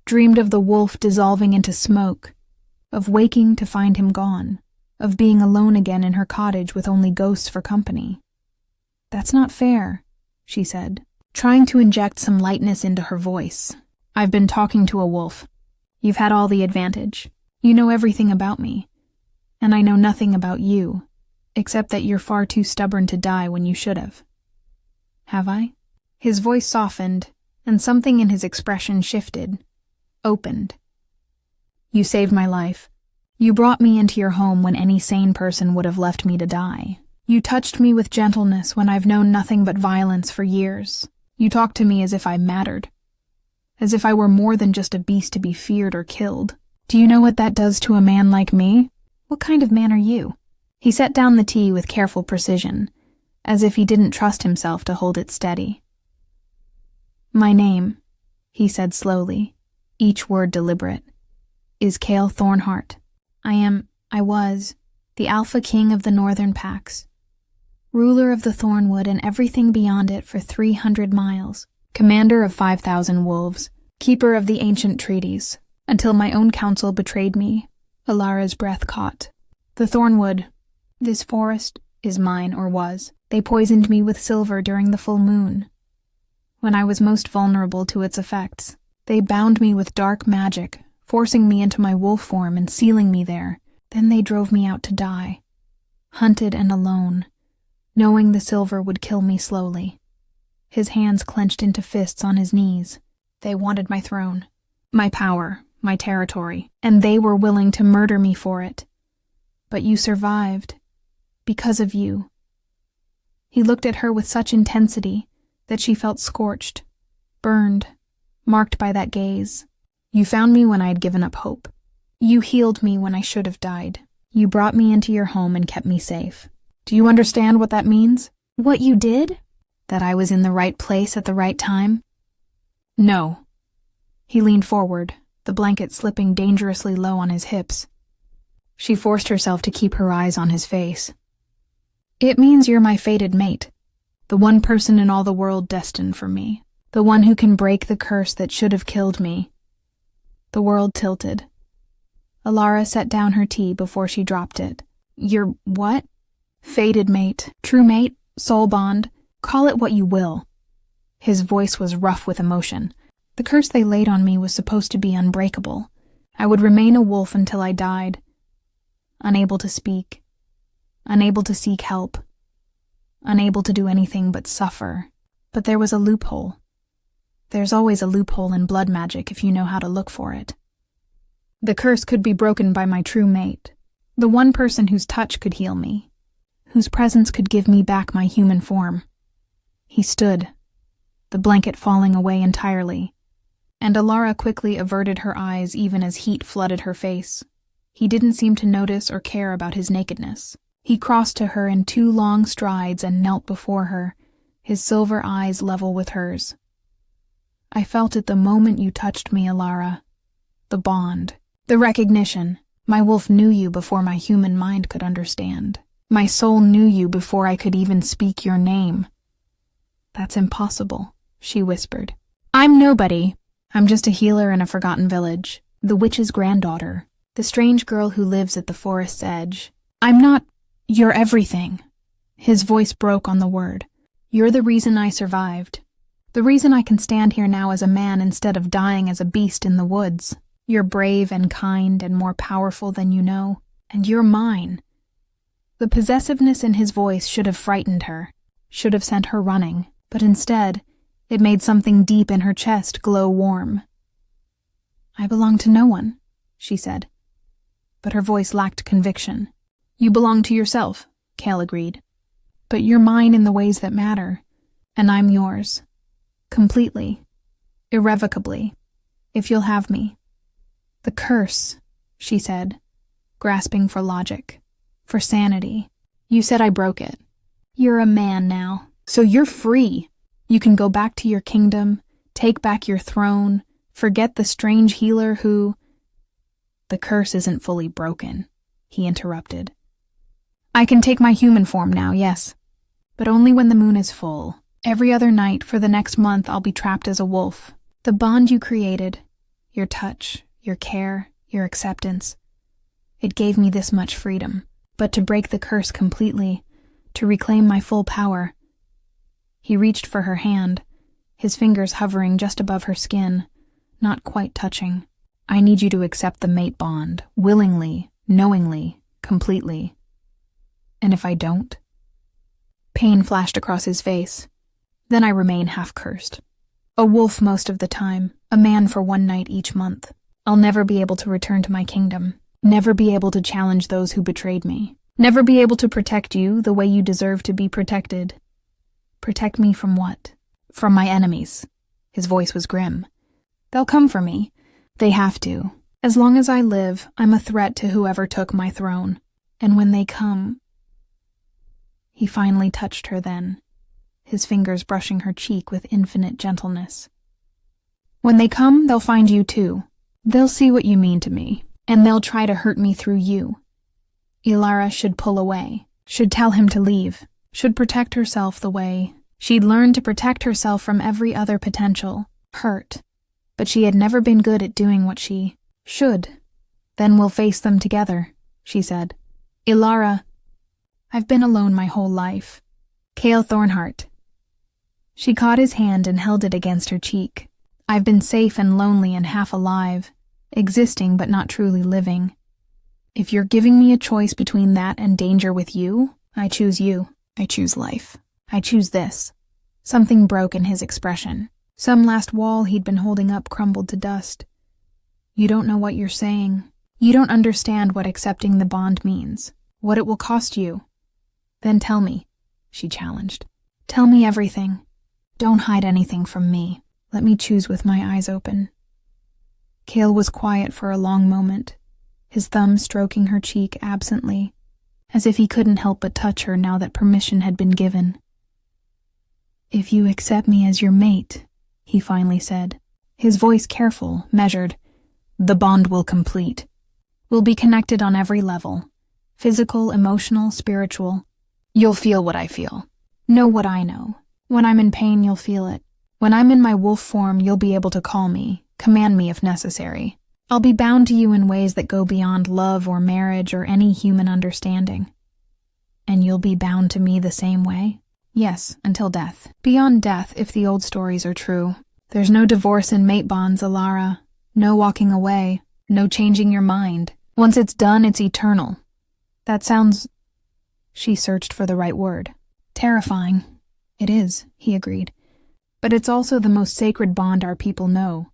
Dreamed of the wolf dissolving into smoke, of waking to find him gone, of being alone again in her cottage with only ghosts for company. "That's not fair," she said, trying to inject some lightness into her voice. "I've been talking to a wolf. You've had all the advantage. You know everything about me. And I know nothing about you, except that you're far too stubborn to die when you should have. Have I?" His voice softened, and something in his expression shifted, opened. "You saved my life. You brought me into your home when any sane person would have left me to die. You touched me with gentleness when I've known nothing but violence for years. You talked to me as if I mattered, as if I were more than just a beast to be feared or killed. Do you know what that does to a man like me? What kind of man are you? He set down the tea with careful precision, as if he didn't trust himself to hold it steady. My name, he said slowly, each word deliberate, is Cale Thornheart. I was, the Alpha King of the Northern Packs, ruler of the Thornwood and everything beyond it for 300 miles, commander of 5,000 wolves, keeper of the ancient treaties, until my own counsel betrayed me. Alara's breath caught. The Thornwood, this forest, is mine or was. They poisoned me with silver during the full moon, when I was most vulnerable to its effects. They bound me with dark magic, forcing me into my wolf form and sealing me there. Then they drove me out to die, hunted and alone, knowing the silver would kill me slowly. His hands clenched into fists on his knees. They wanted my throne, my power, my territory, and they were willing to murder me for it. But you survived, because of you. He looked at her with such intensity that she felt scorched, burned, marked by that gaze. You found me when I had given up hope. You healed me when I should have died. You brought me into your home and kept me safe. Do you understand what that means? What you did? That I was in the right place at the right time? No. He leaned forward, the blanket slipping dangerously low on his hips. She forced herself to keep her eyes on his face. It means you're my fated mate, the one person in all the world destined for me, the one who can break the curse that should have killed me. The world tilted. Alara set down her tea before she dropped it. Your what? Fated mate, true mate, soul bond, call it what you will. His voice was rough with emotion. The curse they laid on me was supposed to be unbreakable. I would remain a wolf until I died, unable to speak, unable to seek help, unable to do anything but suffer. But there was a loophole. There's always a loophole in blood magic if you know how to look for it. The curse could be broken by my true mate, the one person whose touch could heal me, whose presence could give me back my human form. He stood, the blanket falling away entirely, and Alara quickly averted her eyes even as heat flooded her face. He didn't seem to notice or care about his nakedness. He crossed to her in 2 long strides and knelt before her, his silver eyes level with hers. I felt it the moment you touched me, Alara. The bond. The recognition. My wolf knew you before my human mind could understand. My soul knew you before I could even speak your name. That's impossible, she whispered. I'm nobody. I'm just a healer in a forgotten village. The witch's granddaughter. The strange girl who lives at the forest's edge. I'm not... You're everything. His voice broke on the word. You're the reason I survived. The reason I can stand here now as a man instead of dying as a beast in the woods. You're brave and kind and more powerful than you know, and you're mine. The possessiveness in his voice should have frightened her, should have sent her running, but instead, it made something deep in her chest glow warm. I belong to no one, she said, but her voice lacked conviction. You belong to yourself, Cale agreed, but you're mine in the ways that matter, and I'm yours, completely, irrevocably, if you'll have me. The curse, she said, grasping for logic, for sanity. You said I broke it. You're a man now, so you're free. You can go back to your kingdom, take back your throne, forget the strange healer who... The curse isn't fully broken, he interrupted. I can take my human form now, yes, but only when the moon is full. Every other night for the next month I'll be trapped as a wolf. The bond you created, your touch, your care, your acceptance, it gave me this much freedom. But to break the curse completely, to reclaim my full power... He reached for her hand, his fingers hovering just above her skin, not quite touching. I need you to accept the mate bond, willingly, knowingly, completely. And if I don't? Pain flashed across his face. Then I remain half-cursed. A wolf most of the time, a man for 1 night each month. I'll never be able to return to my kingdom. Never be able to challenge those who betrayed me. Never be able to protect you the way you deserve to be protected. Protect me from what? From my enemies. His voice was grim. They'll come for me. They have to. As long as I live, I'm a threat to whoever took my throne. And when they come... He finally touched her then, his fingers brushing her cheek with infinite gentleness. When they come, they'll find you too. They'll see what you mean to me, and they'll try to hurt me through you. Ilara should pull away, should tell him to leave, should protect herself the way she'd learned to protect herself from every other potential hurt. But she had never been good at doing what she should. Then we'll face them together, she said. Ilara, I've been alone my whole life. Cale Thornhart. She caught his hand and held it against her cheek. I've been safe and lonely and half alive, existing but not truly living. If you're giving me a choice between that and danger with you, I choose you. I choose life. I choose this. Something broke in his expression. Some last wall he'd been holding up crumbled to dust. You don't know what you're saying. You don't understand what accepting the bond means, what it will cost you. Then tell me, she challenged. Tell me everything. Don't hide anything from me. Let me choose with my eyes open. Cale was quiet for a long moment, his thumb stroking her cheek absently, as if he couldn't help but touch her now that permission had been given. If you accept me as your mate, he finally said, his voice careful, measured, the bond will complete. We'll be connected on every level, physical, emotional, spiritual. You'll feel what I feel. Know what I know. When I'm in pain, you'll feel it. When I'm in my wolf form, you'll be able to call me, command me if necessary. I'll be bound to you in ways that go beyond love or marriage or any human understanding. And you'll be bound to me the same way? Yes, until death. Beyond death, if the old stories are true. There's no divorce in mate bonds, Ilara. No walking away. No changing your mind. Once it's done, it's eternal. That sounds... She searched for the right word. Terrifying. It is, he agreed. But it's also the most sacred bond our people know.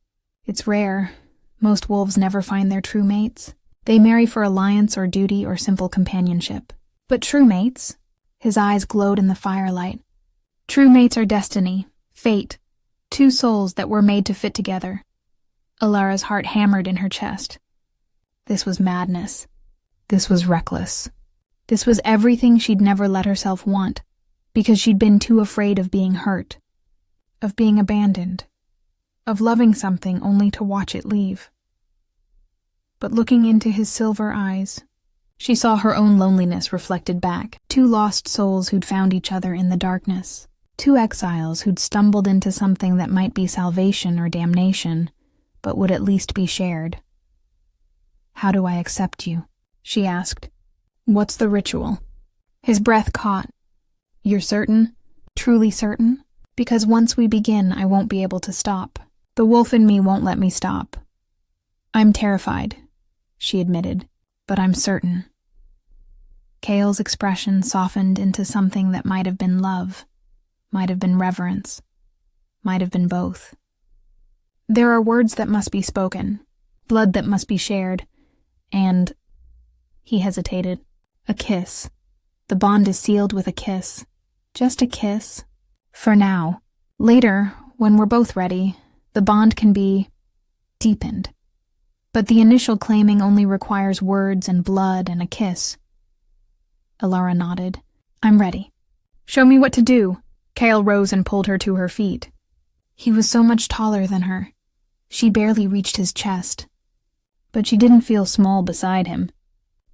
It's rare. Most wolves never find their true mates. They marry for alliance or duty or simple companionship. But true mates? His eyes glowed in the firelight. True mates are destiny, fate, two souls that were made to fit together. Ilara's heart hammered in her chest. This was madness. This was reckless. This was everything she'd never let herself want, because she'd been too afraid of being hurt, of being abandoned, of loving something only to watch it leave. But looking into his silver eyes, she saw her own loneliness reflected back, two lost souls who'd found each other in the darkness, two exiles who'd stumbled into something that might be salvation or damnation, but would at least be shared. How do I accept you? She asked. What's the ritual? His breath caught. You're certain? Truly certain? Because once we begin, I won't be able to stop. The wolf in me won't let me stop. I'm terrified, she admitted, but I'm certain. Cale's expression softened into something that might have been love, might have been reverence, might have been both. There are words that must be spoken, blood that must be shared, and... He hesitated. A kiss. The bond is sealed with a kiss. Just a kiss. For now. Later, when we're both ready, the bond can be deepened. But the initial claiming only requires words and blood and a kiss. Ilara nodded. I'm ready. Show me what to do. Cale rose and pulled her to her feet. He was so much taller than her. She barely reached his chest. But she didn't feel small beside him.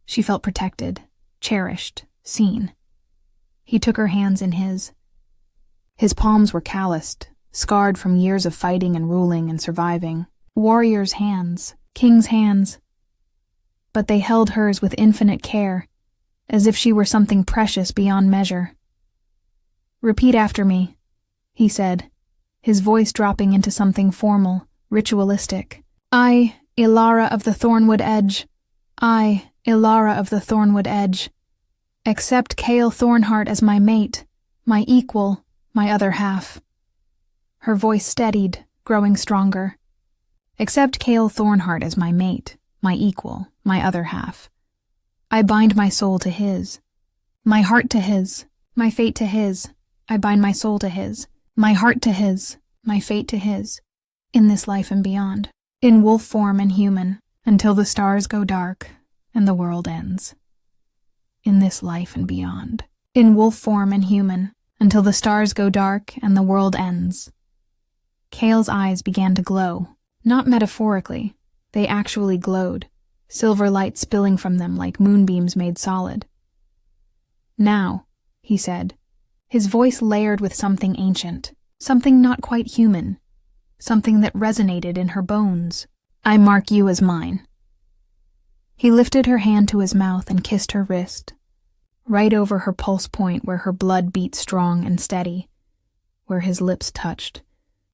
She felt protected, cherished, seen. He took her hands in his. His palms were calloused, scarred from years of fighting and ruling and surviving. Warrior's hands, king's hands. But they held hers with infinite care, as if she were something precious beyond measure. Repeat after me, he said, his voice dropping into something formal, ritualistic. I, Ilara of the Thornwood Edge. I, Ilara of the Thornwood Edge. Accept Cale Thornhart as my mate, my equal, my other half. Her voice steadied, growing stronger. Accept Cale Thornhart as my mate, my equal, my other half. I bind my soul to his, my heart to his, my fate to his. I bind my soul to his, my heart to his, my fate to his, in this life and beyond, in wolf form and human, until the stars go dark and the world ends. In this life and beyond, in wolf form and human, until the stars go dark and the world ends. Kale's eyes began to glow, not metaphorically. They actually glowed, silver light spilling from them like moonbeams made solid. Now, he said, his voice layered with something ancient, something not quite human, something that resonated in her bones. I mark you as mine. He lifted her hand to his mouth and kissed her wrist, right over her pulse point where her blood beat strong and steady, where his lips touched.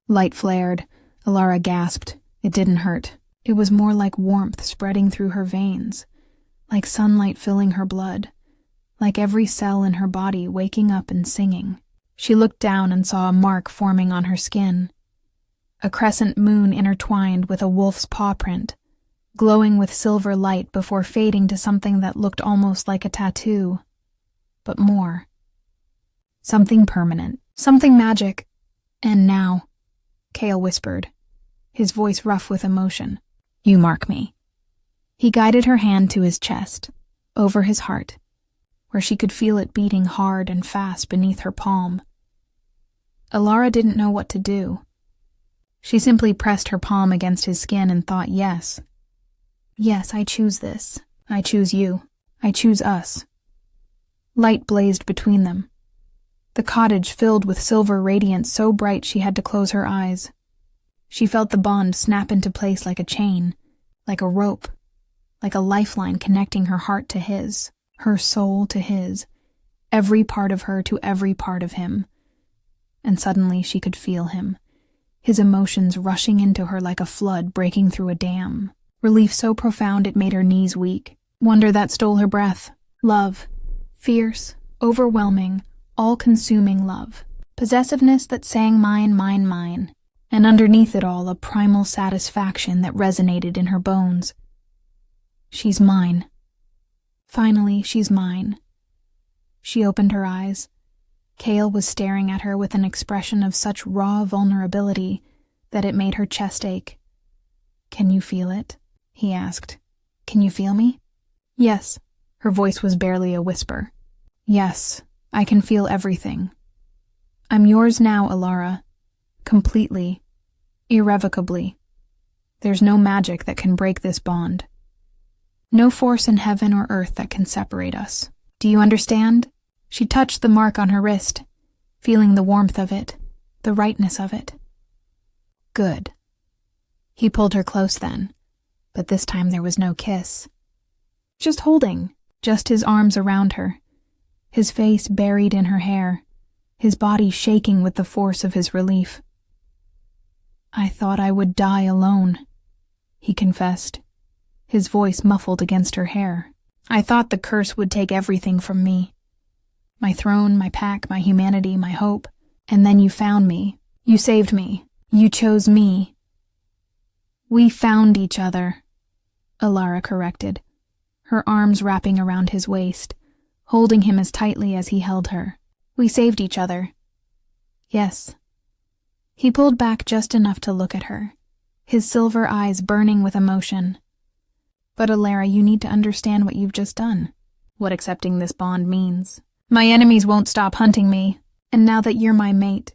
Light flared. Alara gasped. It didn't hurt. It was more like warmth spreading through her veins, like sunlight filling her blood, like every cell in her body waking up and singing. She looked down and saw a mark forming on her skin, a crescent moon intertwined with a wolf's paw print, glowing with silver light before fading to something that looked almost like a tattoo, but more. Something permanent, something magic. And now, Kale whispered, his voice rough with emotion, you mark me. He guided her hand to his chest, over his heart, where she could feel it beating hard and fast beneath her palm. Alara didn't know what to do. She simply pressed her palm against his skin and thought, yes. Yes, I choose this. I choose you. I choose us. Light blazed between them. The cottage filled with silver radiance so bright she had to close her eyes. She felt the bond snap into place like a chain, like a rope, like a lifeline connecting her heart to his, her soul to his, every part of her to every part of him. And suddenly she could feel him, his emotions rushing into her like a flood breaking through a dam. Relief so profound it made her knees weak. Wonder that stole her breath. Love. Fierce, overwhelming, all-consuming love. Possessiveness that sang mine, mine, mine. And underneath it all, a primal satisfaction that resonated in her bones. She's mine. Finally, she's mine. She opened her eyes. Kale was staring at her with an expression of such raw vulnerability that it made her chest ache. Can you feel it? He asked. Can you feel me? Yes. Her voice was barely a whisper. Yes, I can feel everything. I'm yours now, Alara. Completely. Irrevocably. There's no magic that can break this bond. No force in heaven or earth that can separate us. Do you understand? She touched the mark on her wrist, feeling the warmth of it, the rightness of it. Good. He pulled her close then, but this time there was no kiss. Just holding, just his arms around her, his face buried in her hair, his body shaking with the force of his relief. I thought I would die alone, he confessed, his voice muffled against her hair. I thought the curse would take everything from me. My throne, my pack, my humanity, my hope. And then you found me. You saved me. You chose me. We found each other, Alara corrected, her arms wrapping around his waist, holding him as tightly as he held her. We saved each other. Yes. He pulled back just enough to look at her, his silver eyes burning with emotion. But Alara, you need to understand what you've just done, what accepting this bond means. My enemies won't stop hunting me, and now that you're my mate,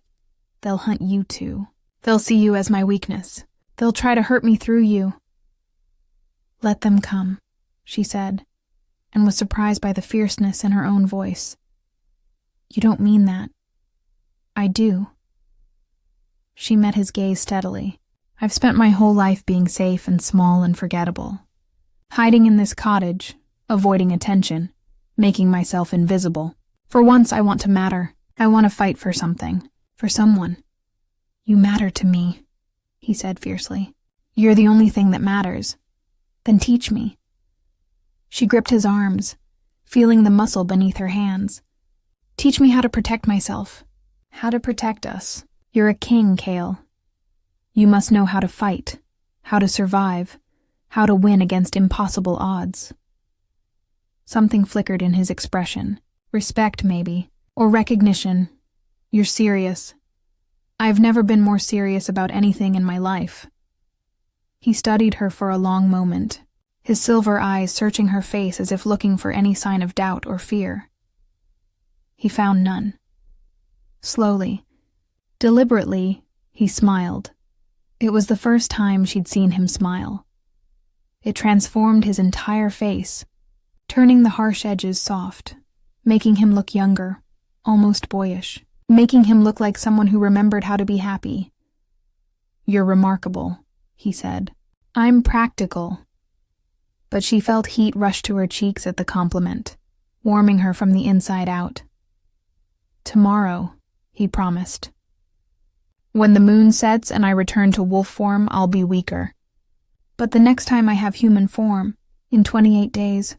they'll hunt you too. They'll see you as my weakness. They'll try to hurt me through you. Let them come, she said, and was surprised by the fierceness in her own voice. You don't mean that. I do. She met his gaze steadily. I've spent my whole life being safe and small and forgettable. Hiding in this cottage, avoiding attention, making myself invisible. For once I want to matter. I want to fight for something, for someone. You matter to me, he said fiercely. You're the only thing that matters. Then teach me. She gripped his arms, feeling the muscle beneath her hands. Teach me how to protect myself, how to protect us. You're a king, Kale. You must know how to fight, how to survive, how to win against impossible odds. Something flickered in his expression. Respect, maybe, or recognition. You're serious. I've never been more serious about anything in my life. He studied her for a long moment, his silver eyes searching her face as if looking for any sign of doubt or fear. He found none. Slowly, deliberately, he smiled. It was the first time she'd seen him smile. It transformed his entire face, turning the harsh edges soft, making him look younger, almost boyish, making him look like someone who remembered how to be happy. "You're remarkable," he said. "I'm practical." But she felt heat rush to her cheeks at the compliment, warming her from the inside out. "Tomorrow," he promised. "When the moon sets and I return to wolf form, I'll be weaker. But the next time I have human form, in 28 days,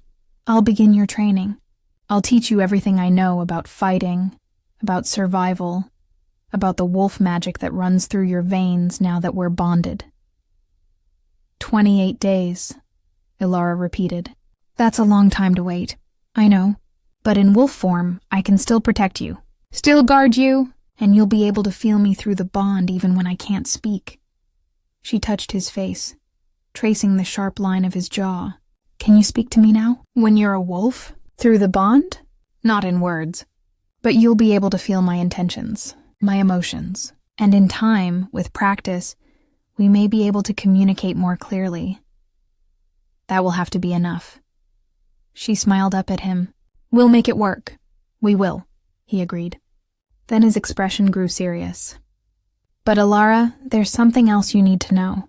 I'll begin your training. I'll teach you everything I know about fighting, about survival, about the wolf magic that runs through your veins now that we're bonded." 28 days, Ilara repeated. "That's a long time to wait. I know. But in wolf form, I can still protect you, still guard you, and you'll be able to feel me through the bond even when I can't speak." She touched his face, tracing the sharp line of his jaw. "Can you speak to me now? When you're a wolf? Through the bond? Not in words. But you'll be able to feel my intentions, my emotions. And in time, with practice, we may be able to communicate more clearly. That will have to be enough." She smiled up at him. "We'll make it work. We will," he agreed. Then his expression grew serious. "But Ilara, there's something else you need to know.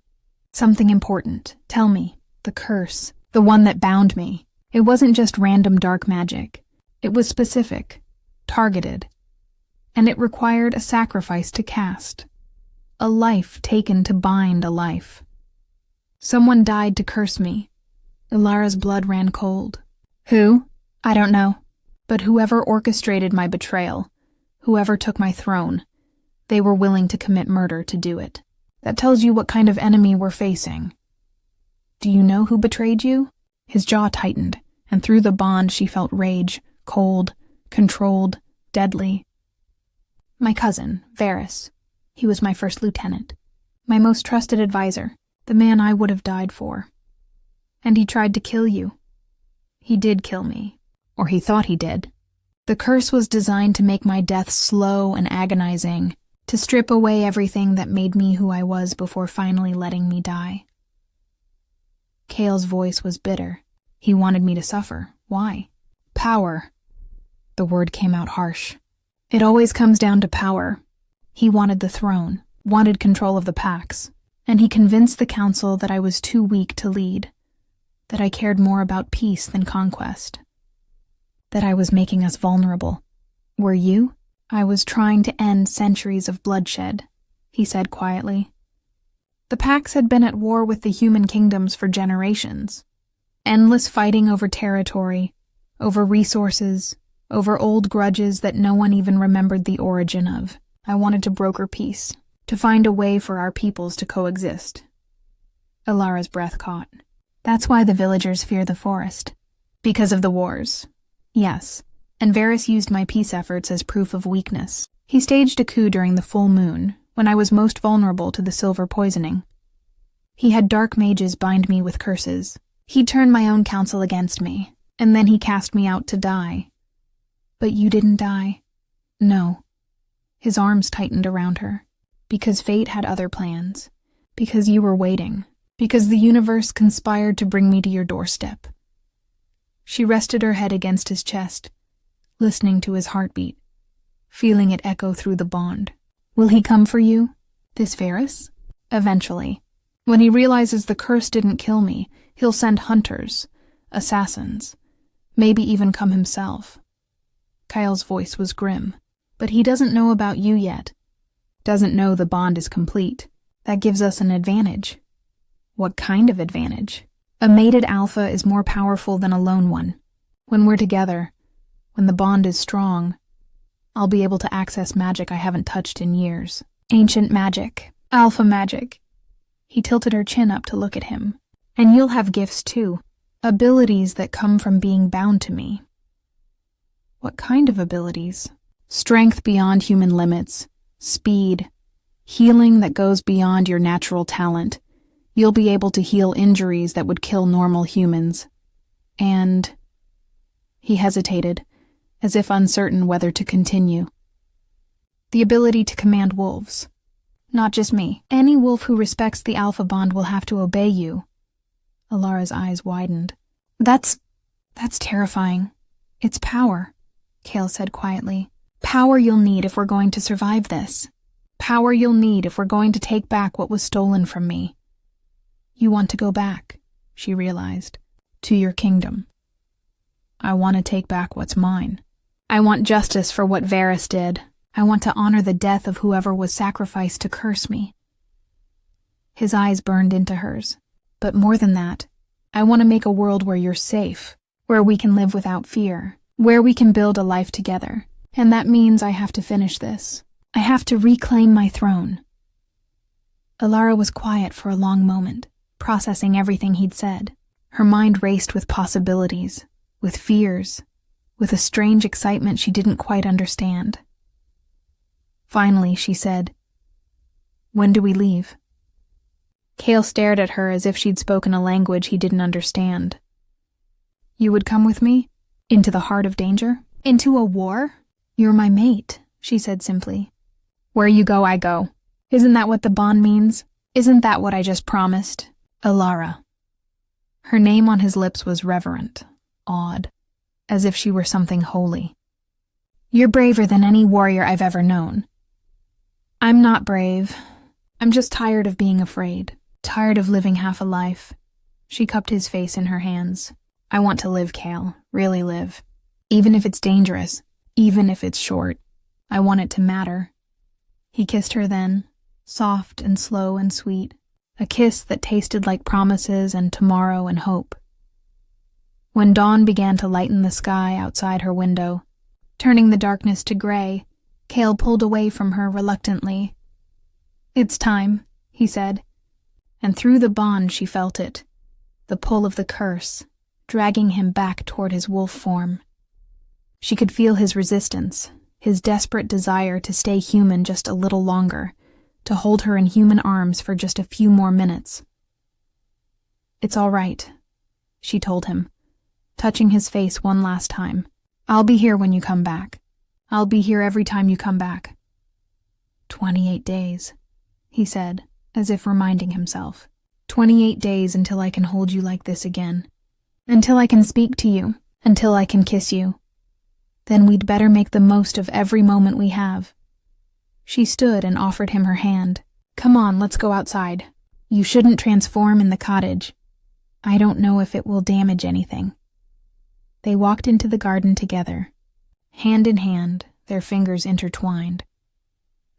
Something important. Tell me. The curse. The one that bound me. It wasn't just random dark magic. It was specific, targeted. And it required a sacrifice to cast. A life taken to bind a life. Someone died to curse me." Ilara's blood ran cold. "Who? I don't know. But whoever orchestrated my betrayal, whoever took my throne, they were willing to commit murder to do it. That tells you what kind of enemy we're facing. Do you know who betrayed you?" His jaw tightened, and through the bond she felt rage, cold, controlled, deadly. "My cousin, Varys. He was my first lieutenant. My most trusted advisor, the man I would have died for. And he tried to kill you. He did kill me. Or he thought he did. The curse was designed to make my death slow and agonizing, to strip away everything that made me who I was before finally letting me die." Cale's voice was bitter. He wanted me to suffer. Why? Power. The word came out harsh. It always comes down to power. He wanted the throne, wanted control of the packs, and he convinced the council that I was too weak to lead, that I cared more about peace than conquest, that I was making us vulnerable. "Were you?" "I was trying to end centuries of bloodshed," he said quietly. The packs had been at war with the human kingdoms for generations. Endless fighting over territory, over resources, over old grudges that no one even remembered the origin of. I wanted to broker peace, to find a way for our peoples to coexist. Ilara's breath caught. "That's why the villagers fear the forest. Because of the wars. Yes, and Varys used my peace efforts as proof of weakness. He staged a coup during the full moon, when I was most vulnerable to the silver poisoning. He had dark mages bind me with curses. He turned my own council against me, and then he cast me out to die. But you didn't die." "No." His arms tightened around her. "Because fate had other plans. Because you were waiting. Because the universe conspired to bring me to your doorstep." She rested her head against his chest, listening to his heartbeat, feeling it echo through the bond. "Will he come for you? This Varys?" "Eventually. When he realizes the curse didn't kill me, he'll send hunters, assassins, maybe even come himself." Kyle's voice was grim. "But he doesn't know about you yet. Doesn't know the bond is complete. That gives us an advantage." "What kind of advantage?" "A mated alpha is more powerful than a lone one. When we're together, when the bond is strong, I'll be able to access magic I haven't touched in years. Ancient magic. Alpha magic." He tilted her chin up to look at him, And you'll have gifts too, abilities that come from being bound to me. What kind of abilities? Strength beyond human limits, speed, healing that goes beyond your natural talent. You'll be able to heal injuries that would kill normal humans. And... He hesitated, as if uncertain whether to continue. The ability to command wolves. Not just me. Any wolf who respects the Alpha Bond will have to obey you. Alara's eyes widened. That's terrifying. It's power, Kale said quietly. Power you'll need if we're going to survive this. Power you'll need if we're going to take back what was stolen from me. You want to go back, she realized, to your kingdom. I want to take back what's mine. I want justice for what Varys did. I want to honor the death of whoever was sacrificed to curse me. His eyes burned into hers. But more than that, I want to make a world where you're safe, where we can live without fear, where we can build a life together. And that means I have to finish this. I have to reclaim my throne. Alara was quiet for a long moment, processing everything he'd said. Her mind raced with possibilities, with fears, with a strange excitement she didn't quite understand. Finally, she said, "When do we leave?" Kale stared at her as if she'd spoken a language he didn't understand. "You would come with me? Into the heart of danger? Into a war? You're my mate," she said simply. "Where you go, I go. Isn't that what the bond means? Isn't that what I just promised? Alara." Her name on his lips was reverent, awed, as if she were something holy. "You're braver than any warrior I've ever known." "I'm not brave. I'm just tired of being afraid, tired of living half a life." She cupped his face in her hands. "I want to live, Kale, really live. Even if it's dangerous, even if it's short. I want it to matter." He kissed her then, soft and slow and sweet, a kiss that tasted like promises and tomorrow and hope. When dawn began to lighten the sky outside her window, turning the darkness to gray, Kale pulled away from her reluctantly. "It's time," he said, and through the bond she felt it, the pull of the curse, dragging him back toward his wolf form. She could feel his resistance, his desperate desire to stay human just a little longer, to hold her in human arms for just a few more minutes. "It's all right," she told him, touching his face one last time. "I'll be here when you come back. I'll be here every time you come back." 28 days, he said, as if reminding himself. 28 days until I can hold you like this again. Until I can speak to you. Until I can kiss you. Then we'd better make the most of every moment we have. She stood and offered him her hand. "Come on, let's go outside. You shouldn't transform in the cottage. I don't know if it will damage anything." They walked into the garden together, hand in hand, their fingers intertwined.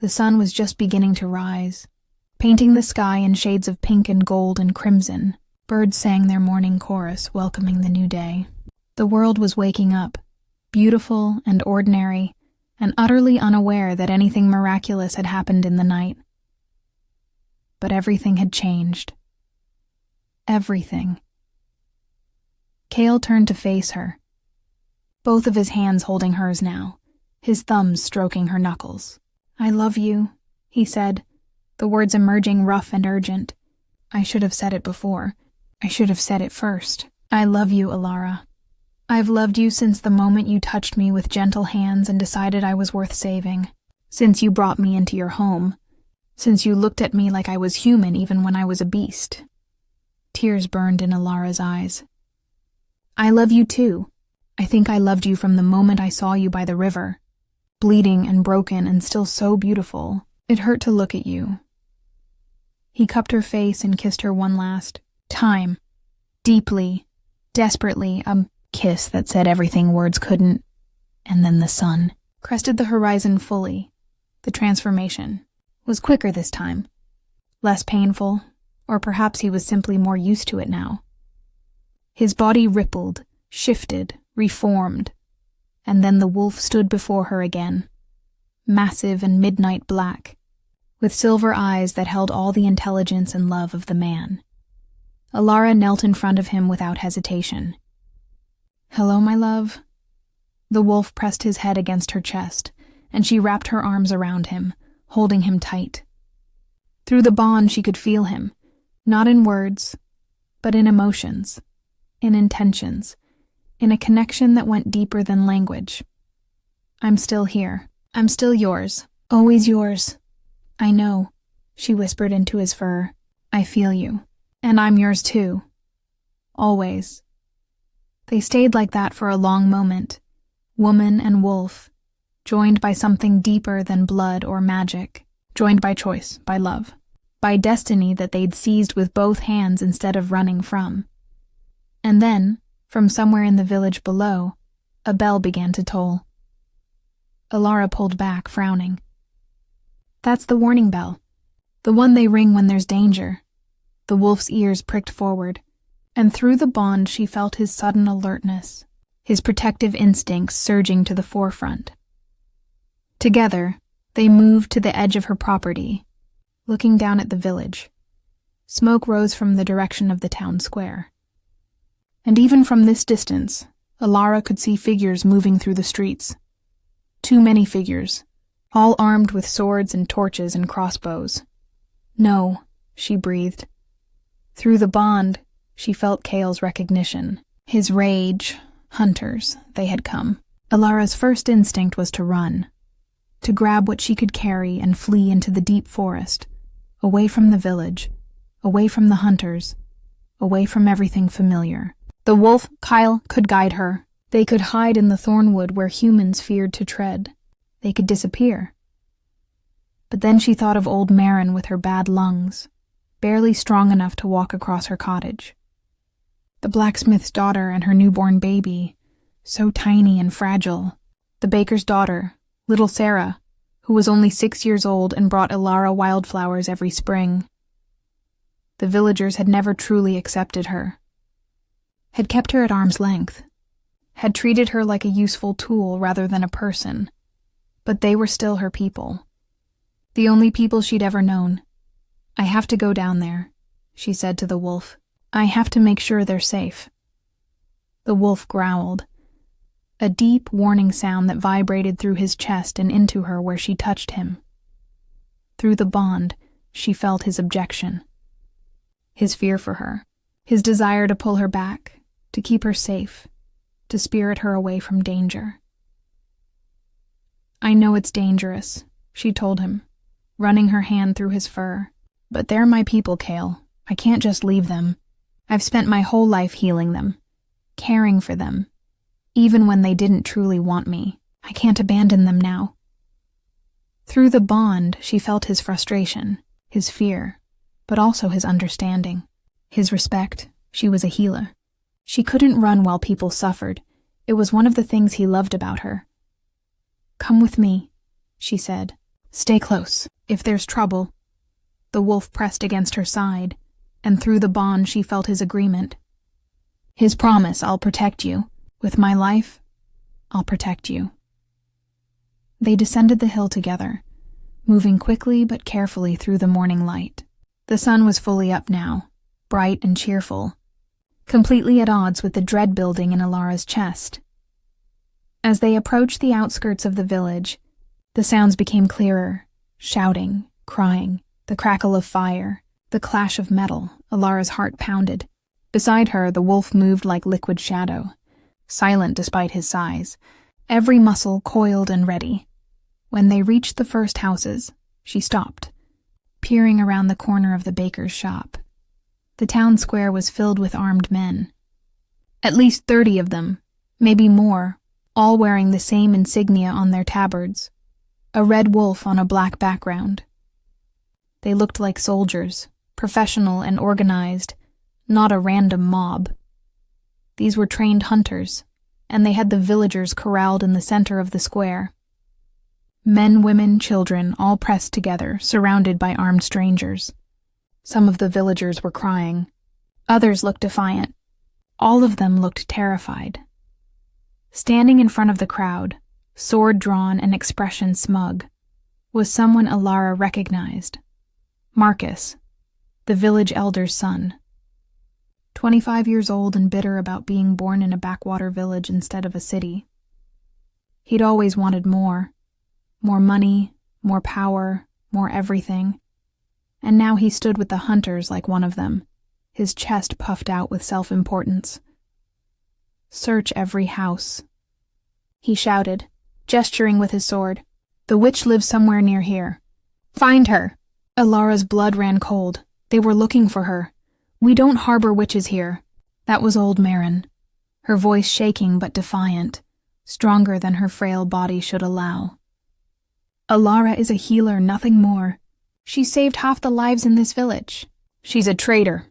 The sun was just beginning to rise, painting the sky in shades of pink and gold and crimson. Birds sang their morning chorus, welcoming the new day. The world was waking up, beautiful and ordinary, and utterly unaware that anything miraculous had happened in the night. But everything had changed. Everything. Kale turned to face her, both of his hands holding hers now, his thumbs stroking her knuckles. "I love you," he said, the words emerging rough and urgent. "I should have said it before. I should have said it first. I love you, Alara. I've loved you since the moment you touched me with gentle hands and decided I was worth saving. Since you brought me into your home. Since you looked at me like I was human even when I was a beast." Tears burned in Alara's eyes. "I love you too. I think I loved you from the moment I saw you by the river. Bleeding and broken and still so beautiful. It hurt to look at you." He cupped her face and kissed her one last time. Deeply, desperately, a kiss that said everything words couldn't. And then the sun crested the horizon fully. The transformation was quicker this time. Less painful, or perhaps he was simply more used to it now. His body rippled, shifted, reformed, and then the wolf stood before her again, massive and midnight black, with silver eyes that held all the intelligence and love of the man. Alara knelt in front of him without hesitation. "Hello, my love." The wolf pressed his head against her chest, and she wrapped her arms around him, holding him tight. Through the bond she could feel him, not in words, but in emotions, in intentions, in a connection that went deeper than language. "I'm still here. I'm still yours. Always yours." "I know," she whispered into his fur. "I feel you. And I'm yours too. Always." They stayed like that for a long moment, woman and wolf, joined by something deeper than blood or magic, joined by choice, by love, by destiny that they'd seized with both hands instead of running from. And then, from somewhere in the village below, a bell began to toll. Alara pulled back, frowning. "That's the warning bell, the one they ring when there's danger." The wolf's ears pricked forward, and through the bond she felt his sudden alertness, his protective instincts surging to the forefront. Together, they moved to the edge of her property, looking down at the village. Smoke rose from the direction of the town square. And even from this distance, Alara could see figures moving through the streets. Too many figures, all armed with swords and torches and crossbows. "No," she breathed. Through the bond, she felt Kale's recognition. His rage, hunters, they had come. Alara's first instinct was to run, to grab what she could carry and flee into the deep forest, away from the village, away from the hunters, away from everything familiar. The wolf, Kyle, could guide her. They could hide in the thornwood where humans feared to tread. They could disappear. But then she thought of old Marin with her bad lungs, barely strong enough to walk across her cottage. The blacksmith's daughter and her newborn baby, so tiny and fragile. The baker's daughter, little Sarah, who was only 6 years old and brought Alara wildflowers every spring. The villagers had never truly accepted her, had kept her at arm's length, had treated her like a useful tool rather than a person. But they were still her people, the only people she'd ever known. "I have to go down there," she said to the wolf. "I have to make sure they're safe." The wolf growled, a deep, warning sound that vibrated through his chest and into her where she touched him. Through the bond, she felt his objection, his fear for her, his desire to pull her back, to keep her safe, to spirit her away from danger. "I know it's dangerous," she told him, running her hand through his fur. "But they're my people, Kale. I can't just leave them. I've spent my whole life healing them, caring for them, even when they didn't truly want me. I can't abandon them now." Through the bond, she felt his frustration, his fear, but also his understanding, his respect. She was a healer. She couldn't run while people suffered. It was one of the things he loved about her. "Come with me," she said. "Stay close. If there's trouble." The wolf pressed against her side, and through the bond she felt his agreement. His promise, "I'll protect you. With my life, I'll protect you." They descended the hill together, moving quickly but carefully through the morning light. The sun was fully up now, bright and cheerful, completely at odds with the dread building in Alara's chest. As they approached the outskirts of the village, the sounds became clearer: shouting, crying, the crackle of fire, the clash of metal. Alara's heart pounded. Beside her, the wolf moved like liquid shadow, silent despite his size, every muscle coiled and ready. When they reached the first houses, she stopped, peering around the corner of the baker's shop. The town square was filled with armed men. At least 30 of them, maybe more, all wearing the same insignia on their tabards, a red wolf on a black background. They looked like soldiers, professional and organized, not a random mob. These were trained hunters, and they had the villagers corralled in the center of the square. Men, women, children, all pressed together, surrounded by armed strangers. Some of the villagers were crying. Others looked defiant. All of them looked terrified. Standing in front of the crowd, sword drawn and expression smug, was someone Alara recognized. Marcus, the village elder's son. 25 years old and bitter about being born in a backwater village instead of a city. He'd always wanted more. More money, more power, more everything. And now he stood with the hunters like one of them, his chest puffed out with self-importance. "Search every house," he shouted, gesturing with his sword. "The witch lives somewhere near here. Find her!" Alara's blood ran cold. They were looking for her. "We don't harbor witches here." That was old Marin, her voice shaking but defiant, stronger than her frail body should allow. "Alara is a healer, nothing more. She saved half the lives in this village." "She's a traitor,"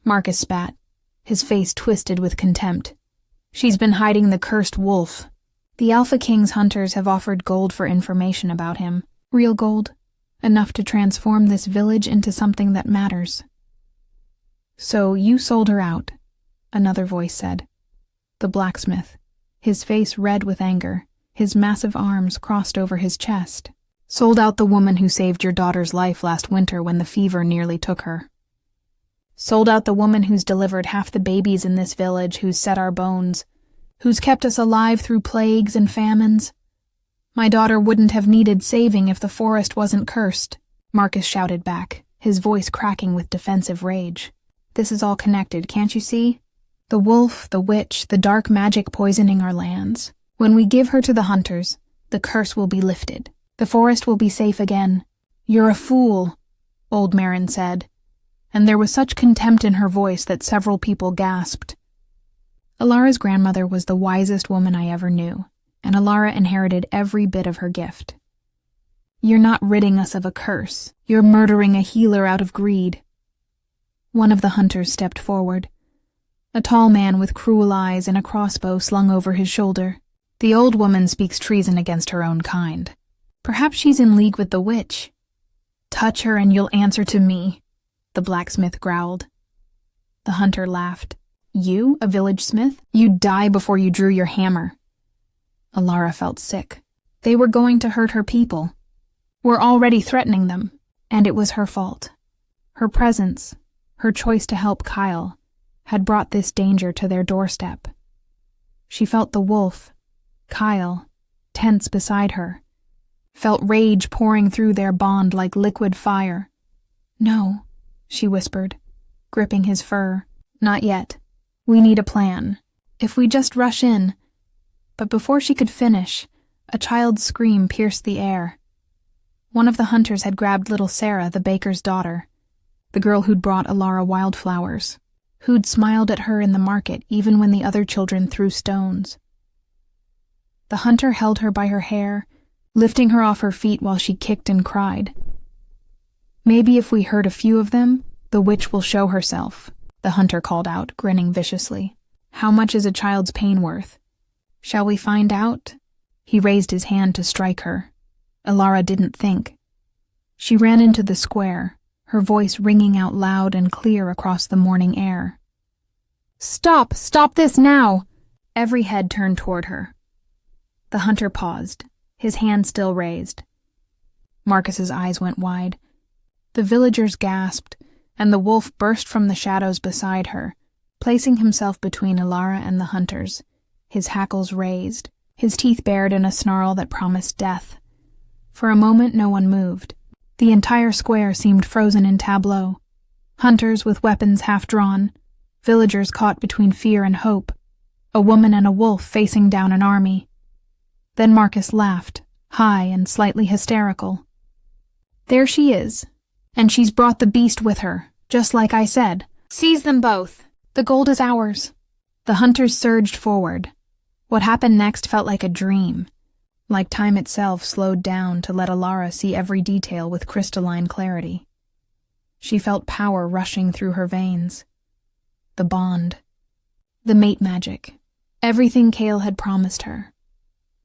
Marcus spat, his face twisted with contempt. "She's been hiding the cursed wolf." "The Alpha King's hunters have offered gold for information about him. Real gold, enough to transform this village into something that matters." "So you sold her out," another voice said. The blacksmith, his face red with anger, his massive arms crossed over his chest. "Sold out the woman who saved your daughter's life last winter when the fever nearly took her. Sold out the woman who's delivered half the babies in this village, who's set our bones, who's kept us alive through plagues and famines. My daughter wouldn't have needed saving if the forest wasn't cursed," Marcus shouted back, his voice cracking with defensive rage. "This is all connected, can't you see? The wolf, the witch, the dark magic poisoning our lands. When we give her to the hunters, the curse will be lifted. The forest will be safe again." "You're a fool," old Marin said, and there was such contempt in her voice that several people gasped. Alara's grandmother was the wisest woman I ever knew, and Alara inherited every bit of her gift. "You're not ridding us of a curse. You're murdering a healer out of greed." One of the hunters stepped forward, a tall man with cruel eyes and a crossbow slung over his shoulder. "The old woman speaks treason against her own kind. Perhaps she's in league with the witch." "Touch her and you'll answer to me," the blacksmith growled. The hunter laughed. "You, a village smith? You'd die before you drew your hammer." Alara felt sick. They were going to hurt her people. Were already threatening them, and it was her fault. Her presence, her choice to help Kyle, had brought this danger to their doorstep. She felt the wolf, Kyle, tense beside her, felt rage pouring through their bond like liquid fire. "No," she whispered, gripping his fur. "Not yet. We need a plan. If we just rush in." But before she could finish, a child's scream pierced the air. One of the hunters had grabbed little Sarah, the baker's daughter, the girl who'd brought Alara wildflowers, who'd smiled at her in the market even when the other children threw stones. The hunter held her by her hair, lifting her off her feet while she kicked and cried. "Maybe if we hurt a few of them, the witch will show herself," the hunter called out, grinning viciously. "How much is a child's pain worth? Shall we find out?" He raised his hand to strike her. Alara didn't think. She ran into the square, her voice ringing out loud and clear across the morning air. "Stop! Stop this now!" Every head turned toward her. The hunter paused, his hand still raised. Marcus's eyes went wide. The villagers gasped, and the wolf burst from the shadows beside her, placing himself between Alara and the hunters, his hackles raised, his teeth bared in a snarl that promised death. For a moment no one moved. The entire square seemed frozen in tableau. Hunters with weapons half drawn, villagers caught between fear and hope, a woman and a wolf facing down an army. Then Marcus laughed, high and slightly hysterical. "There she is, and she's brought the beast with her, just like I said. Seize them both. The gold is ours." The hunters surged forward. What happened next felt like a dream, like time itself slowed down to let Alara see every detail with crystalline clarity. She felt power rushing through her veins. The bond. The mate magic. Everything Kale had promised her.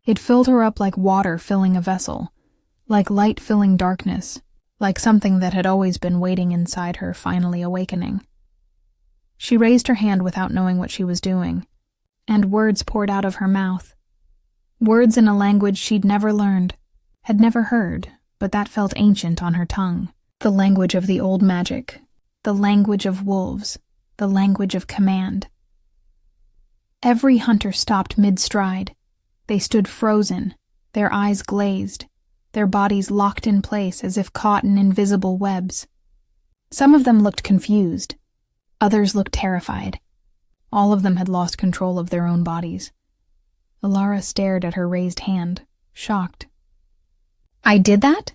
It filled her up like water filling a vessel, like light filling darkness, like something that had always been waiting inside her finally awakening. She raised her hand without knowing what she was doing, and words poured out of her mouth. Words in a language she'd never learned, had never heard, but that felt ancient on her tongue. The language of the old magic, the language of wolves, the language of command. Every hunter stopped mid-stride. They stood frozen, their eyes glazed, their bodies locked in place as if caught in invisible webs. Some of them looked confused. Others looked terrified. All of them had lost control of their own bodies. Alara stared at her raised hand, shocked. "I did that?"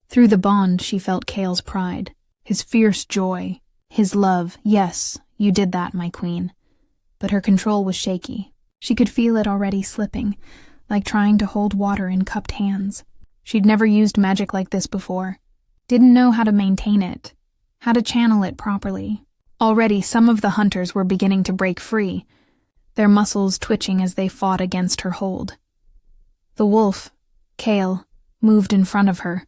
Through the bond she felt Cale's pride, his fierce joy, his love. "Yes, you did that, my queen." But her control was shaky. She could feel it already slipping, like trying to hold water in cupped hands. She'd never used magic like this before, didn't know how to maintain it, how to channel it properly. Already some of the hunters were beginning to break free, their muscles twitching as they fought against her hold. The wolf, Cale, moved in front of her,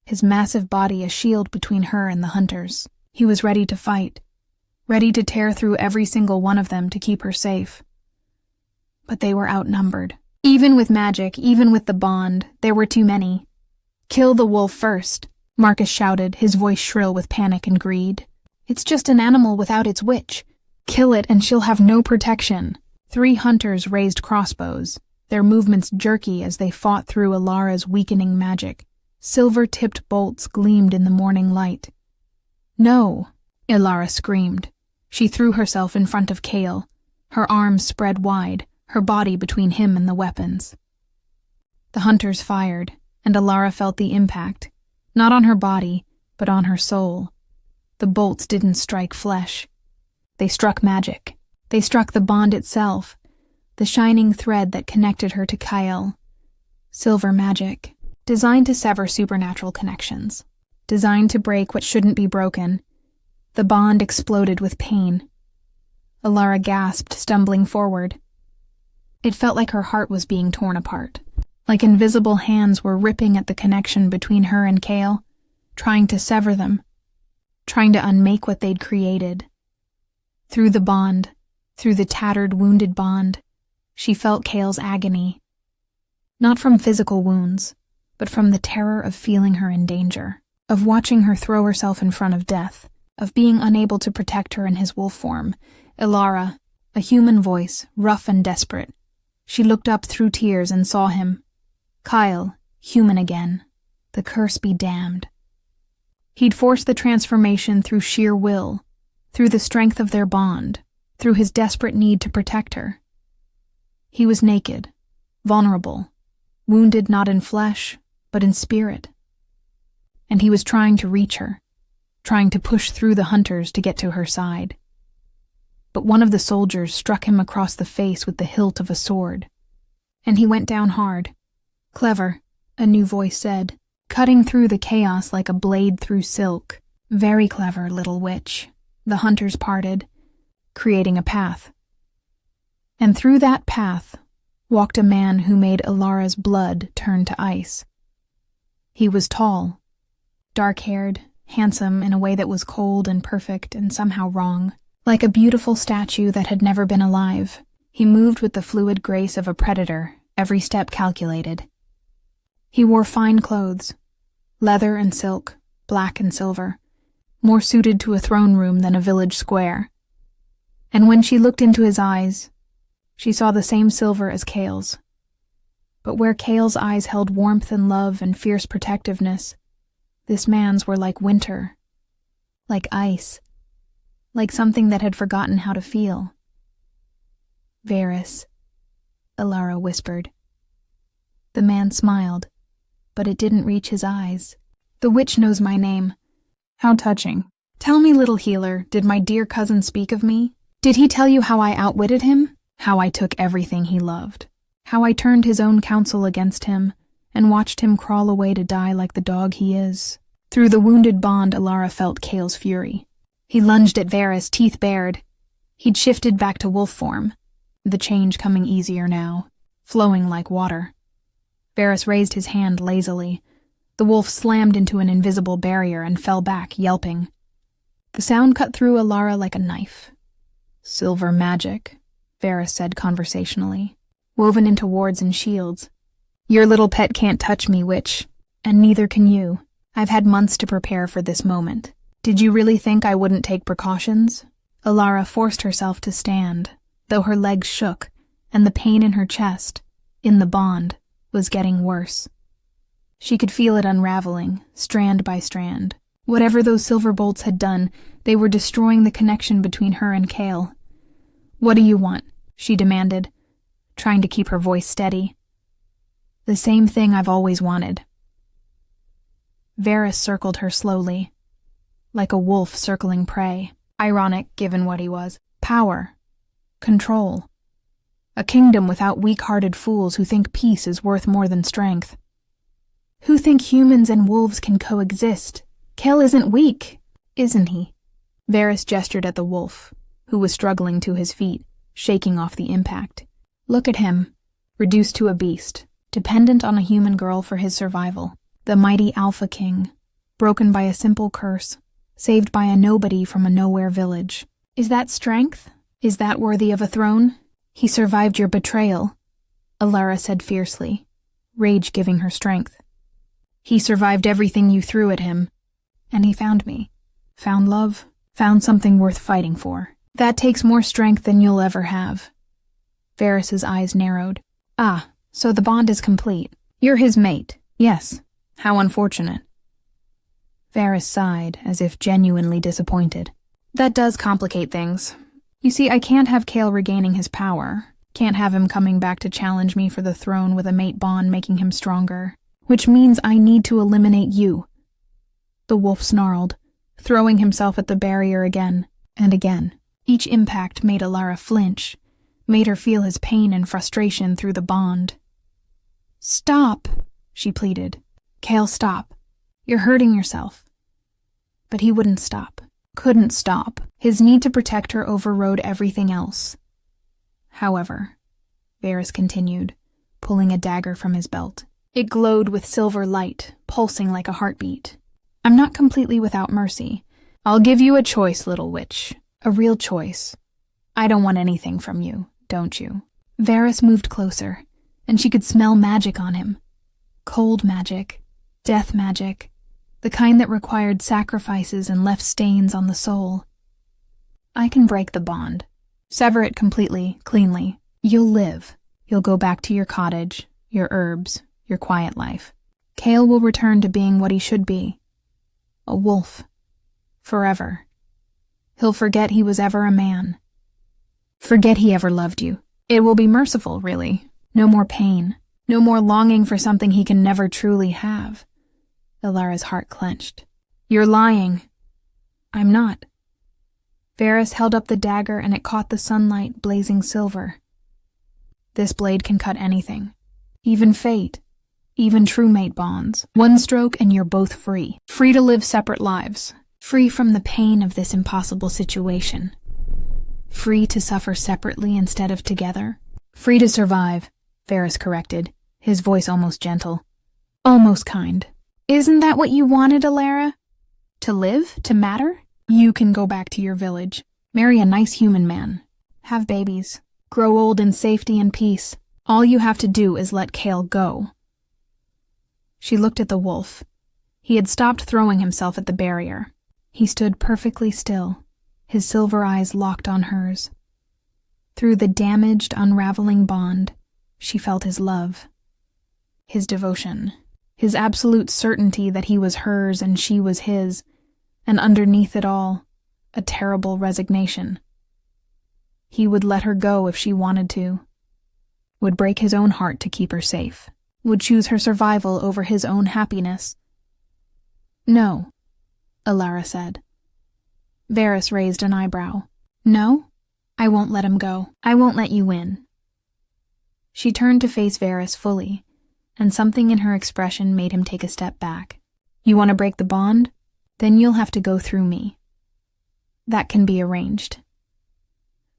his massive body a shield between her and the hunters. He was ready to fight, ready to tear through every single one of them to keep her safe. But they were outnumbered. Even with magic, even with the bond, there were too many. "Kill the wolf first," Marcus shouted, his voice shrill with panic and greed. "It's just an animal without its witch. Kill it and she'll have no protection." 3 hunters raised crossbows, their movements jerky as they fought through Alara's weakening magic. Silver-tipped bolts gleamed in the morning light. "No!" Alara screamed. She threw herself in front of Cale, her arms spread wide, her body between him and the weapons. The hunters fired, and Alara felt the impact, not on her body, but on her soul. The bolts didn't strike flesh. They struck magic. They struck the bond itself, the shining thread that connected her to Cale. Silver magic, designed to sever supernatural connections, designed to break what shouldn't be broken. The bond exploded with pain. Alara gasped, stumbling forward. It felt like her heart was being torn apart, like invisible hands were ripping at the connection between her and Cale, trying to sever them, trying to unmake what they'd created. Through the bond, through the tattered, wounded bond, she felt Cale's agony. Not from physical wounds, but from the terror of feeling her in danger, of watching her throw herself in front of death, of being unable to protect her in his wolf form. Alara, a human voice, rough and desperate. She looked up through tears and saw him. Kyle, human again. The curse be damned. He'd forced the transformation through sheer will, through the strength of their bond, through his desperate need to protect her. He was naked, vulnerable, wounded not in flesh, but in spirit. And he was trying to reach her, trying to push through the hunters to get to her side. But one of the soldiers struck him across the face with the hilt of a sword, and he went down hard. "Clever," a new voice said, cutting through the chaos like a blade through silk. "Very clever, little witch." The hunters parted, creating a path. And through that path walked a man who made Alara's blood turn to ice. He was tall, dark-haired, handsome in a way that was cold and perfect and somehow wrong. Like a beautiful statue that had never been alive, he moved with the fluid grace of a predator, every step calculated. He wore fine clothes, leather and silk, black and silver, more suited to a throne room than a village square. And when she looked into his eyes, she saw the same silver as Cale's. But where Cale's eyes held warmth and love and fierce protectiveness, this man's were like winter, like ice, like something that had forgotten how to feel. "Varys," Alara whispered. The man smiled, but it didn't reach his eyes. "The witch knows my name." "How touching. Tell me, little healer, did my dear cousin speak of me? Did he tell you how I outwitted him? How I took everything he loved? How I turned his own counsel against him and watched him crawl away to die like the dog he is?" Through the wounded bond, Alara felt Cale's fury. He lunged at Varys, teeth bared. He'd shifted back to wolf form, the change coming easier now, flowing like water. Varys raised his hand lazily. The wolf slammed into an invisible barrier and fell back, yelping. The sound cut through Alara like a knife. "Silver magic," Varys said conversationally, woven into wards and shields. "Your little pet can't touch me, witch, and neither can you. I've had months to prepare for this moment. Did you really think I wouldn't take precautions? Alara forced herself to stand, though her legs shook, and the pain in her chest, in the bond, was getting worse. She could feel it unraveling, strand by strand. Whatever those silver bolts had done, they were destroying the connection between her and Cale. "What do you want?" she demanded, trying to keep her voice steady. "The same thing I've always wanted." Varys circled her slowly, like a wolf circling prey, ironic given what he was. Power. Control. A kingdom without weak-hearted fools who think peace is worth more than strength. Who think humans and wolves can coexist. Cale isn't weak, isn't he? Varys gestured at the wolf, who was struggling to his feet, shaking off the impact. Look at him, reduced to a beast, dependent on a human girl for his survival. The mighty Alpha King, broken by a simple curse, saved by a nobody from a nowhere village. Is that strength? Is that worthy of a throne? He survived your betrayal, Alara said fiercely, rage giving her strength. He survived everything you threw at him, and he found me. Found love, found something worth fighting for. That takes more strength than you'll ever have. Varys's eyes narrowed. Ah, so the bond is complete. You're his mate. Yes. How unfortunate. Varys sighed, as if genuinely disappointed. That does complicate things. You see, I can't have Cale regaining his power. Can't have him coming back to challenge me for the throne with a mate bond making him stronger. Which means I need to eliminate you. The wolf snarled, throwing himself at the barrier again and again. Each impact made Alara flinch, made her feel his pain and frustration through the bond. Stop, she pleaded. Cale, stop. You're hurting yourself. But he wouldn't stop. Couldn't stop. His need to protect her overrode everything else. However, Varys continued, pulling a dagger from his belt. It glowed with silver light, pulsing like a heartbeat. I'm not completely without mercy. I'll give you a choice, little witch. A real choice. I don't want anything from you, don't you? Varys moved closer, and she could smell magic on him. Cold magic, death magic, the kind that required sacrifices and left stains on the soul. I can break the bond. Sever it completely, cleanly. You'll live. You'll go back to your cottage, your herbs, your quiet life. Cale will return to being what he should be. A wolf. Forever. He'll forget he was ever a man. Forget he ever loved you. It will be merciful, really. No more pain. No more longing for something he can never truly have. Alara's heart clenched. You're lying. I'm not. Varys held up the dagger and it caught the sunlight, blazing silver. This blade can cut anything. Even fate. Even true mate bonds. One stroke and you're both free. Free to live separate lives. Free from the pain of this impossible situation. Free to suffer separately instead of together. Free to survive, Varys corrected, his voice almost gentle. Almost kind. Isn't that what you wanted, Alara? To live? To matter? You can go back to your village. Marry a nice human man. Have babies. Grow old in safety and peace. All you have to do is let Cale go. She looked at the wolf. He had stopped throwing himself at the barrier. He stood perfectly still, his silver eyes locked on hers. Through the damaged, unraveling bond, she felt his love, his devotion, his absolute certainty that he was hers and she was his, and underneath it all, a terrible resignation. He would let her go if she wanted to, would break his own heart to keep her safe, would choose her survival over his own happiness. No, Alara said. Varys raised an eyebrow. No? I won't let him go. I won't let you win. She turned to face Varys fully, and something in her expression made him take a step back. You want to break the bond? Then you'll have to go through me. That can be arranged.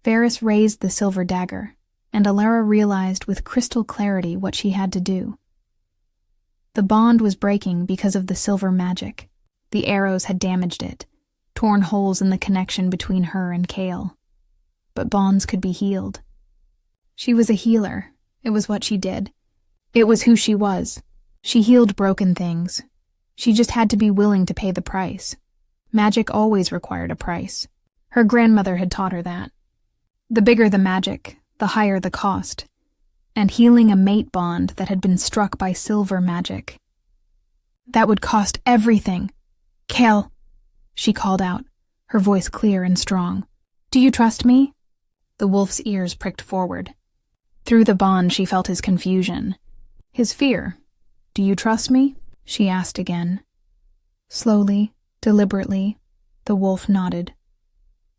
Varys raised the silver dagger, and Alara realized with crystal clarity what she had to do. The bond was breaking because of the silver magic. The arrows had damaged it, torn holes in the connection between her and Cale. But bonds could be healed. She was a healer. It was what she did. It was who she was. She healed broken things. She just had to be willing to pay the price. Magic always required a price. Her grandmother had taught her that. The bigger the magic, the higher the cost. And healing a mate bond that had been struck by silver magic. That would cost everything. Cale, she called out, her voice clear and strong. Do you trust me? The wolf's ears pricked forward. Through the bond she felt his confusion. His fear. Do you trust me? She asked again. Slowly, deliberately, the wolf nodded.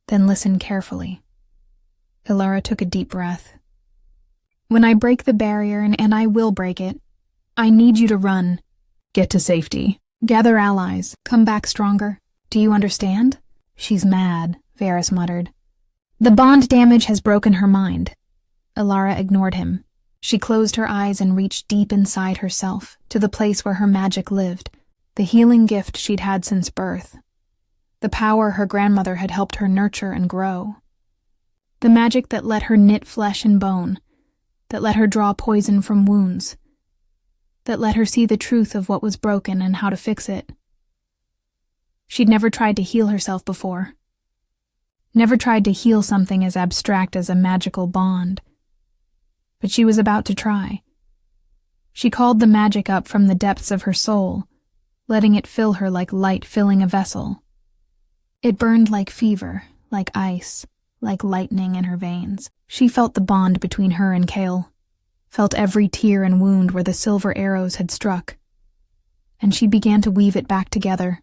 Then listened carefully. Ilara took a deep breath. When I break the barrier, and I will break it, I need you to run. Get to safety. Gather allies. Come back stronger. Do you understand? She's mad, Varys muttered. The bond damage has broken her mind. Ilara ignored him. She closed her eyes and reached deep inside herself, to the place where her magic lived, the healing gift she'd had since birth. The power her grandmother had helped her nurture and grow. The magic that let her knit flesh and bone, that let her draw poison from wounds, that let her see the truth of what was broken and how to fix it. She'd never tried to heal herself before. Never tried to heal something as abstract as a magical bond. But she was about to try. She called the magic up from the depths of her soul, letting it fill her like light filling a vessel. It burned like fever, like ice, like lightning in her veins. She felt the bond between her and Cale, felt every tear and wound where the silver arrows had struck. And she began to weave it back together.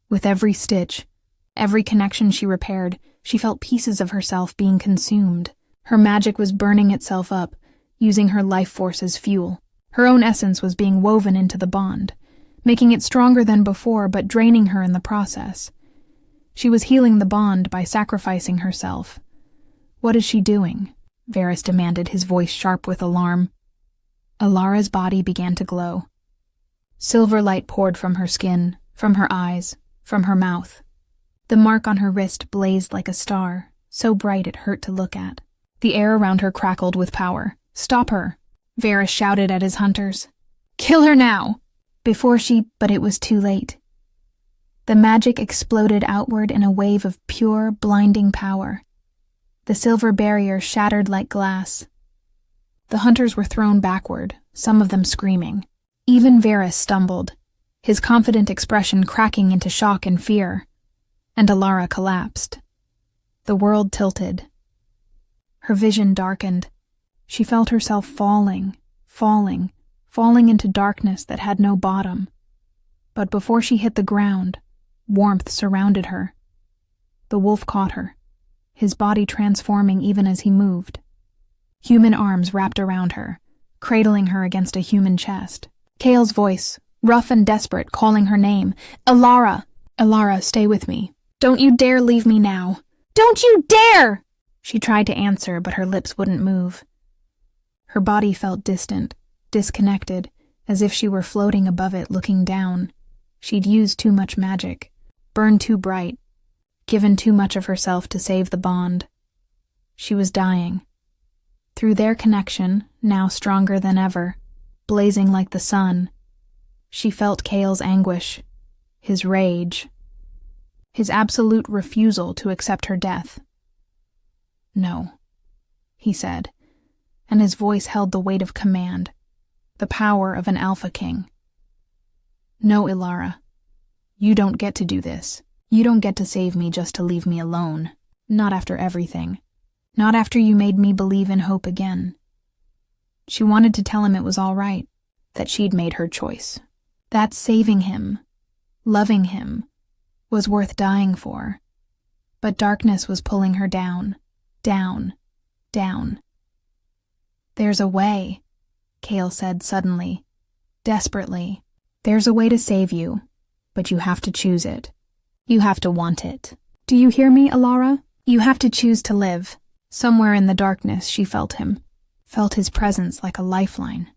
With every stitch, every connection she repaired, she felt pieces of herself being consumed. Her magic was burning itself up, using her life force as fuel. Her own essence was being woven into the bond, making it stronger than before but draining her in the process. She was healing the bond by sacrificing herself. What is she doing? Varys demanded, his voice sharp with alarm. Ilara's body began to glow. Silver light poured from her skin, from her eyes, from her mouth. The mark on her wrist blazed like a star, so bright it hurt to look at. The air around her crackled with power. Stop her, Varys shouted at his hunters. Kill her now! But it was too late. The magic exploded outward in a wave of pure, blinding power. The silver barrier shattered like glass. The hunters were thrown backward, some of them screaming. Even Varys stumbled, his confident expression cracking into shock and fear. And Ilara collapsed. The world tilted. Her vision darkened. She felt herself falling into darkness that had no bottom. But before she hit the ground, warmth surrounded her. The wolf caught her, his body transforming even as he moved. Human arms wrapped around her, cradling her against a human chest. Cale's voice, rough and desperate, calling her name. Ilara! Ilara, stay with me. Don't you dare leave me now. Don't you dare! She tried to answer, but her lips wouldn't move. Her body felt distant, disconnected, as if she were floating above it looking down. She'd used too much magic, burned too bright, given too much of herself to save the bond. She was dying. Through their connection, now stronger than ever, blazing like the sun, she felt Cale's anguish, his rage, his absolute refusal to accept her death. No, he said, and his voice held the weight of command, the power of an alpha king. No, Ilara, you don't get to do this. You don't get to save me just to leave me alone. Not after everything. Not after you made me believe in hope again. She wanted to tell him it was all right, that she'd made her choice. That saving him, loving him, was worth dying for. But darkness was pulling her down, down, down. There's a way, Cale said suddenly, desperately. There's a way to save you, but you have to choose it. You have to want it. Do you hear me, Ilara? You have to choose to live. Somewhere in the darkness she felt him, felt his presence like a lifeline.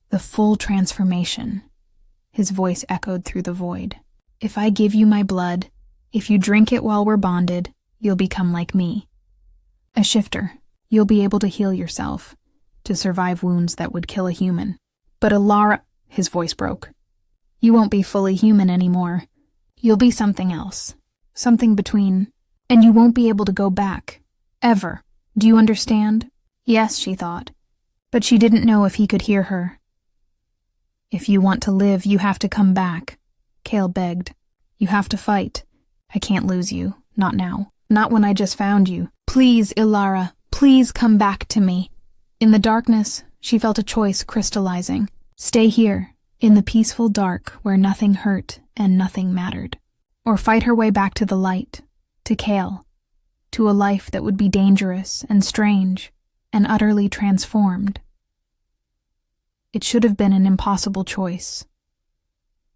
The full transformation. His voice echoed through the void. If I give you my blood, if you drink it while we're bonded, you'll become like me. A shifter. You'll be able to heal yourself, to survive wounds that would kill a human. But Ilara, his voice broke. You won't be fully human anymore. You'll be something else. Something between And you won't be able to go back. Ever. Do you understand? Yes, she thought. But she didn't know if he could hear her. If you want to live, you have to come back, Cale begged. You have to fight. I can't lose you. Not now. Not when I just found you. Please, Ilara, please come back to me. In the darkness, she felt a choice crystallizing. Stay here, in the peaceful dark where nothing hurt and nothing mattered. Or fight her way back to the light, to Cale, to a life that would be dangerous and strange and utterly transformed. It should have been an impossible choice,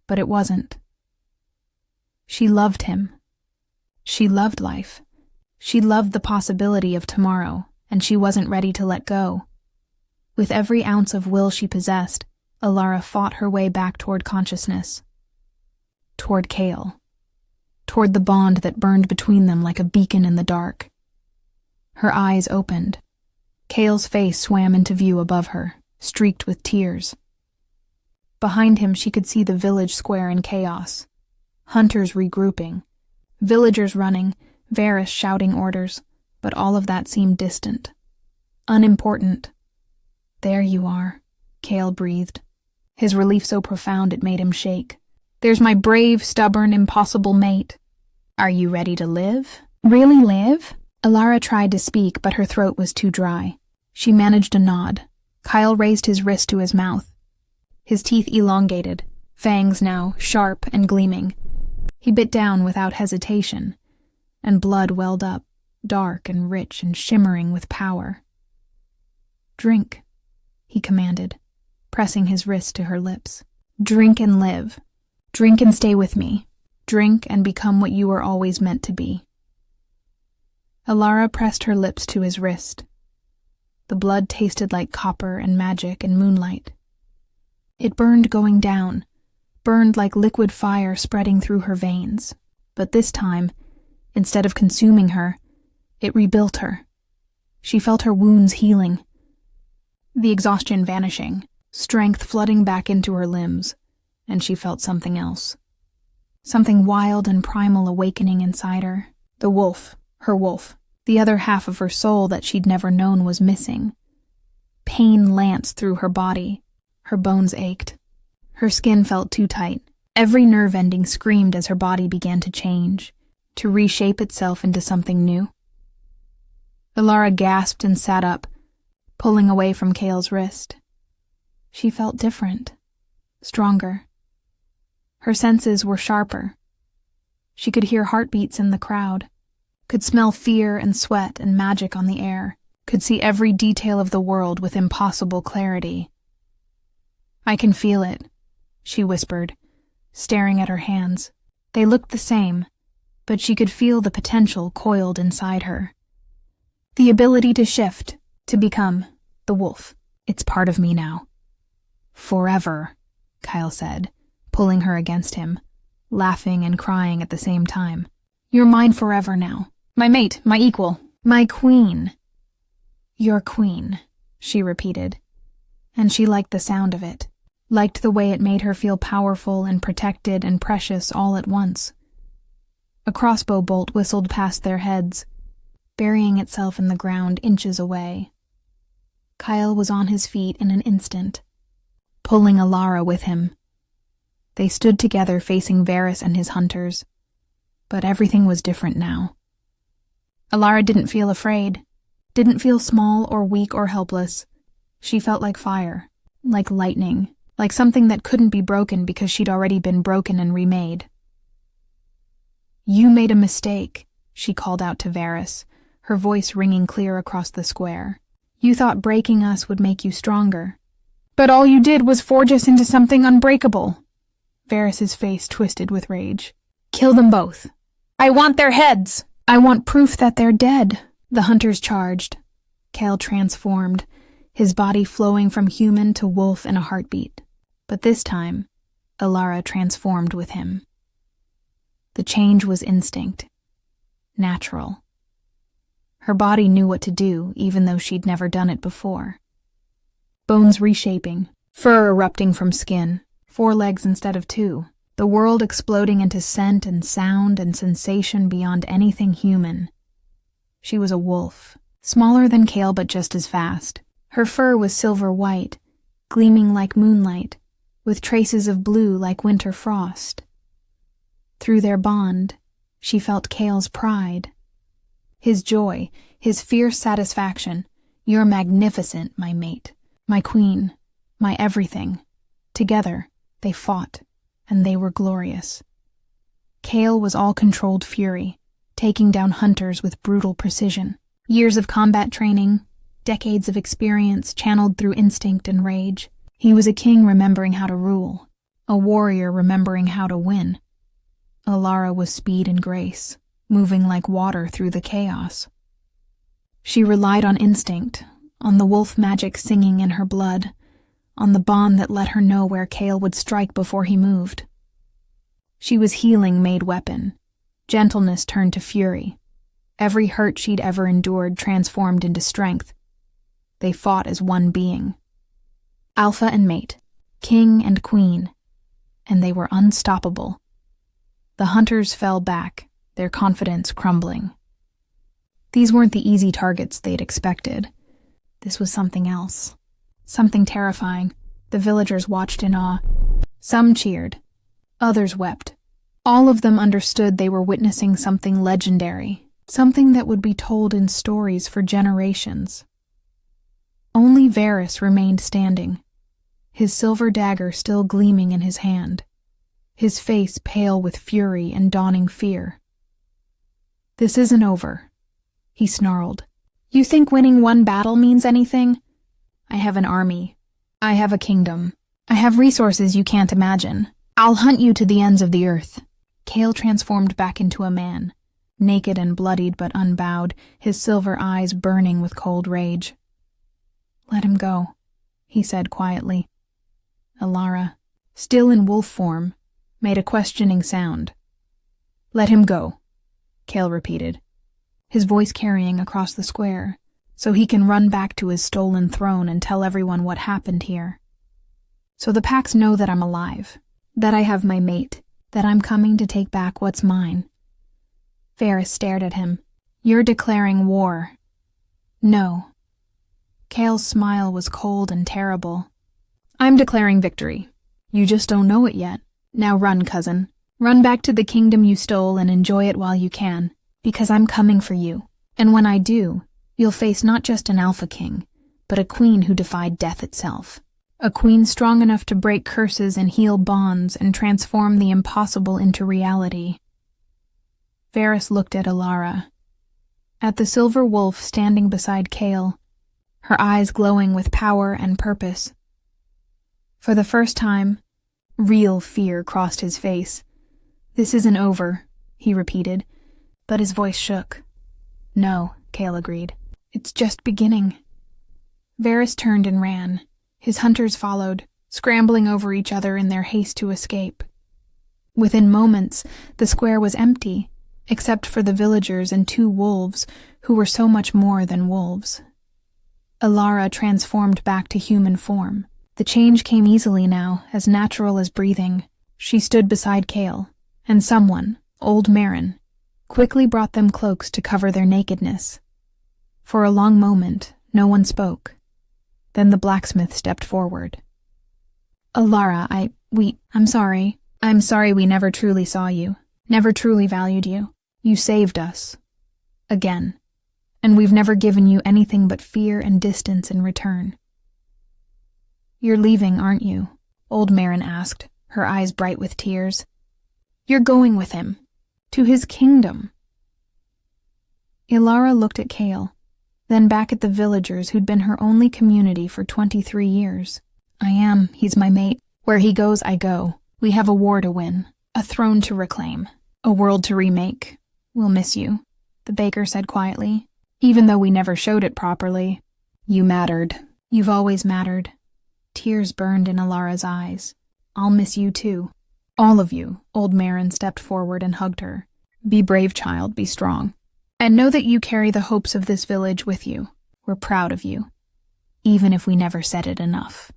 but it wasn't. She loved him. She loved life. She loved the possibility of tomorrow, and she wasn't ready to let go. With every ounce of will she possessed, Ilara fought her way back toward consciousness. Toward Cale. Toward the bond that burned between them like a beacon in the dark. Her eyes opened. Cale's face swam into view above her, streaked with tears. Behind him she could see the village square in chaos. Hunters regrouping. Villagers running, Varys shouting orders, but all of that seemed distant. Unimportant. There you are, Cale breathed, his relief so profound it made him shake. There's my brave, stubborn, impossible mate. Are you ready to live? Really live? Ilara tried to speak, but her throat was too dry. She managed a nod. Kyle raised his wrist to his mouth. His teeth elongated, fangs now sharp and gleaming. He bit down without hesitation, and blood welled up, dark and rich and shimmering with power. Drink, he commanded, pressing his wrist to her lips. Drink and live. Drink and stay with me. Drink and become what you were always meant to be. Ilara pressed her lips to his wrist. The blood tasted like copper and magic and moonlight. It burned going down, burned like liquid fire spreading through her veins. But this time, instead of consuming her, it rebuilt her. She felt her wounds healing, the exhaustion vanishing, strength flooding back into her limbs, and she felt something else. Something wild and primal awakening inside her. The wolf, her wolf, the other half of her soul that she'd never known was missing. Pain lanced through her body. Her bones ached. Her skin felt too tight. Every nerve ending screamed as her body began to change, to reshape itself into something new. Ilara gasped and sat up, pulling away from Cale's wrist. She felt different, stronger. Her senses were sharper. She could hear heartbeats in the crowd, could smell fear and sweat and magic on the air, could see every detail of the world with impossible clarity. I can feel it, she whispered, staring at her hands. They looked the same, but she could feel the potential coiled inside her. The ability to shift, to become the wolf. It's part of me now. Forever, Kyle said, pulling her against him, laughing and crying at the same time. You're mine forever now. My mate, my equal, my queen. Your queen, she repeated, and she liked the sound of it, liked the way it made her feel powerful and protected and precious all at once. A crossbow bolt whistled past their heads, burying itself in the ground inches away. Kyle was on his feet in an instant, pulling Ilara with him. They stood together facing Varys and his hunters, but everything was different now. Ilara didn't feel afraid, didn't feel small or weak or helpless. She felt like fire, like lightning, like something that couldn't be broken because she'd already been broken and remade. You made a mistake, she called out to Varys, her voice ringing clear across the square. You thought breaking us would make you stronger. But all you did was forge us into something unbreakable. Varys's face twisted with rage. Kill them both. I want their heads. I want proof that they're dead. The hunters charged. Cale transformed, his body flowing from human to wolf in a heartbeat. But this time, Ilara transformed with him. The change was instinct. Natural. Her body knew what to do, even though she'd never done it before. Bones reshaping, fur erupting from skin, 4 legs instead of 2. the world exploding into scent and sound and sensation beyond anything human. She was a wolf, smaller than Kale but just as fast. Her fur was silver white, gleaming like moonlight, with traces of blue like winter frost. Through their bond, she felt Kale's pride. His joy, his fierce satisfaction. "You're magnificent, my mate, my queen, my everything." Together, they fought, and they were glorious. Kale was all controlled fury, taking down hunters with brutal precision. Years of combat training, decades of experience channeled through instinct and rage. He was a king remembering how to rule, a warrior remembering how to win. Alara was speed and grace, moving like water through the chaos. She relied on instinct, on the wolf magic singing in her blood, on the bond that let her know where Kale would strike before he moved. She was healing made weapon, gentleness turned to fury. Every hurt she'd ever endured transformed into strength. They fought as one being. Alpha and mate, king and queen, and they were unstoppable. The hunters fell back, their confidence crumbling. These weren't the easy targets they'd expected. This was something else. Something terrifying. The villagers watched in awe. Some cheered. Others wept. All of them understood they were witnessing something legendary, something that would be told in stories for generations. Only Varys remained standing, his silver dagger still gleaming in his hand, his face pale with fury and dawning fear. "This isn't over," he snarled. "You think winning one battle means anything? I have an army. I have a kingdom. I have resources you can't imagine. I'll hunt you to the ends of the earth." Kale transformed back into a man, naked and bloodied but unbowed, his silver eyes burning with cold rage. "Let him go," he said quietly. Alara, still in wolf form, made a questioning sound. "Let him go," Kale repeated, his voice carrying across the square, so he can run back to his stolen throne and tell everyone what happened here. "So the packs know that I'm alive, that I have my mate, that I'm coming to take back what's mine." Varys stared at him. "You're declaring war." "No." Kale's smile was cold and terrible. "I'm declaring victory. You just don't know it yet. Now run, cousin. Run back to the kingdom you stole and enjoy it while you can, because I'm coming for you. And when I do, you'll face not just an alpha king, but a queen who defied death itself. A queen strong enough to break curses and heal bonds and transform the impossible into reality." Varys looked at Alara, at the silver wolf standing beside Kale, her eyes glowing with power and purpose. For the first time, real fear crossed his face. "This isn't over," he repeated, but his voice shook. "No," Kale agreed. "It's just beginning." Varys turned and ran. His hunters followed, scrambling over each other in their haste to escape. Within moments, the square was empty, except for the villagers and 2 wolves who were so much more than wolves. Alara transformed back to human form. The change came easily now, as natural as breathing. She stood beside Kale, and someone, old Meryn, quickly brought them cloaks to cover their nakedness. For a long moment, no one spoke. Then the blacksmith stepped forward. "Alara, I'm sorry. I'm sorry we never truly saw you, never truly valued you. You saved us. Again. And we've never given you anything but fear and distance in return." "You're leaving, aren't you?" Old Meryn asked, her eyes bright with tears. "You're going with him. To his kingdom." Alara looked at Kale, then back at the villagers who'd been her only community for 23 years. "I am. He's my mate. Where he goes, I go. We have a war to win, a throne to reclaim, a world to remake. We'll miss you," the baker said quietly, "even though we never showed it properly. You mattered. You've always mattered." Tears burned in Alara's eyes. "I'll miss you too. All of you." Old Meryn stepped forward and hugged her. "Be brave, child, be strong. And know that you carry the hopes of this village with you. We're proud of you, even if we never said it enough."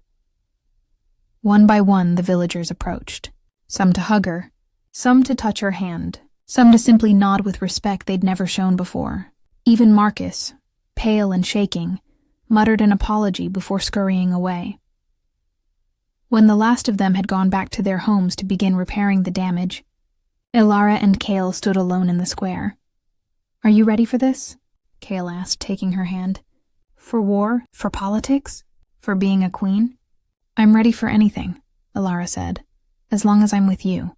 One by one, the villagers approached. some to hug her, some to touch her hand, some to simply nod with respect they'd never shown before. Even Marcus, pale and shaking, muttered an apology before scurrying away. When the last of them had gone back to their homes to begin repairing the damage, Ilara and Cale stood alone in the square. "Are you ready for this?" Cale asked, taking her hand. "For war? For politics? For being a queen?" "I'm ready for anything," Ilara said, "as long as I'm with you."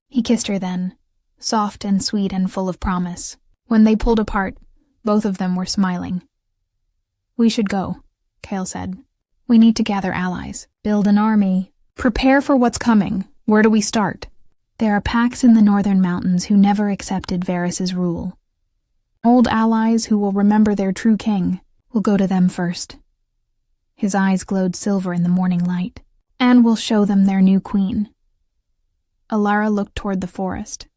He kissed her then, soft and sweet and full of promise. When they pulled apart, both of them were smiling. "We should go," Cale said. "We need to gather allies, build an army, prepare for what's coming. Where do we start?" "There are packs in the northern mountains who never accepted Varys's rule. Old allies who will remember their true king. We'll go to them first." His eyes glowed silver in the morning light. "And we'll show them their new queen." Ilara looked toward the forest,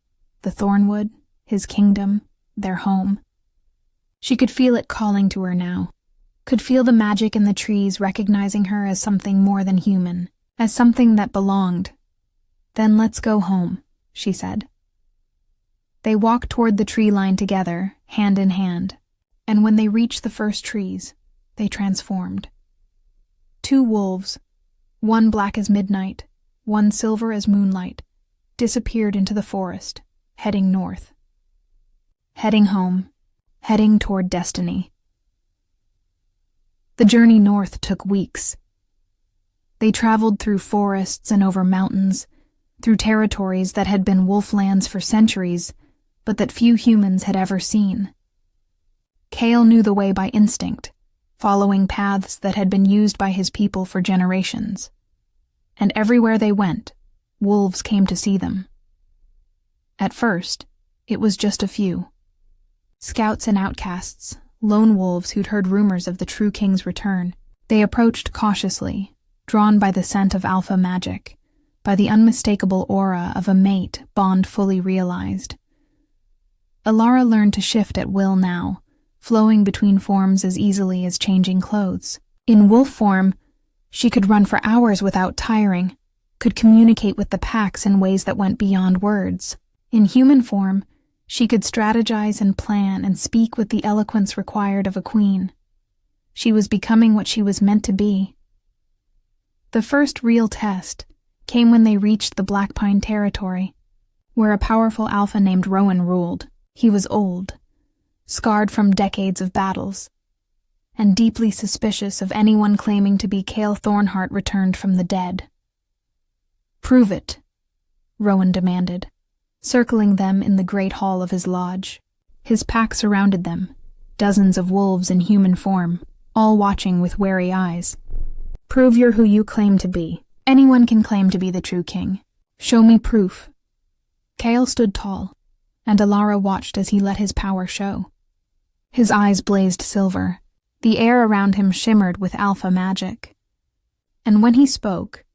the thornwood, his kingdom, their home. She could feel it calling to her now, could feel the magic in the trees recognizing her as something more than human, as something that belonged. "Then let's go home," she said. They walked toward the tree line together, hand in hand, and when they reached the first trees, they transformed. 2 wolves, one black as midnight, one silver as moonlight, disappeared into the forest, heading north. Heading home, heading toward destiny. The journey north took weeks. They traveled through forests and over mountains, through territories that had been wolflands for centuries, but that few humans had ever seen. Cale knew the way by instinct, following paths that had been used by his people for generations. And everywhere they went, wolves came to see them. At first, it was just a few. Scouts and outcasts, lone wolves who'd heard rumors of the true king's return. They approached cautiously, drawn by the scent of alpha magic, by the unmistakable aura of a mate bond fully realized. Ilara learned to shift at will now, flowing between forms as easily as changing clothes. In wolf form, she could run for hours without tiring, could communicate with the packs in ways that went beyond words. In human form, she could strategize and plan and speak with the eloquence required of a queen. She was becoming what she was meant to be. The first real test came when they reached the Black Pine territory, where a powerful alpha named Rowan ruled. He was old, scarred from decades of battles, and deeply suspicious of anyone claiming to be Cale Thornheart returned from the dead. "Prove it," Rowan demanded, circling them in the great hall of his lodge. His pack surrounded them, dozens of wolves in human form, all watching with wary eyes. "Prove you're who you claim to be. Anyone can claim to be the true king. Show me proof." Cale stood tall, and Ilara watched as he let his power show. His eyes blazed silver. The air around him shimmered with alpha magic. And when he spoke,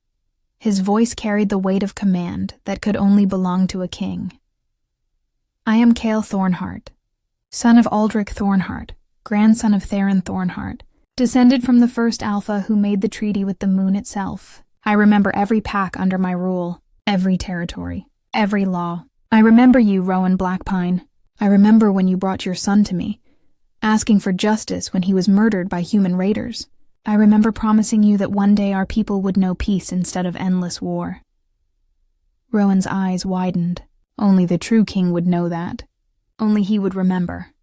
his voice carried the weight of command that could only belong to a king. "I am Cale Thornheart, son of Aldrich Thornheart, grandson of Theron Thornheart, descended from the first alpha who made the treaty with the moon itself. I remember every pack under my rule, every territory, every law. I remember you, Rowan Blackpine. I remember when you brought your son to me, asking for justice when he was murdered by human raiders. I remember promising you that one day our people would know peace instead of endless war." Rowan's eyes widened. Only the true king would know that. Only he would remember.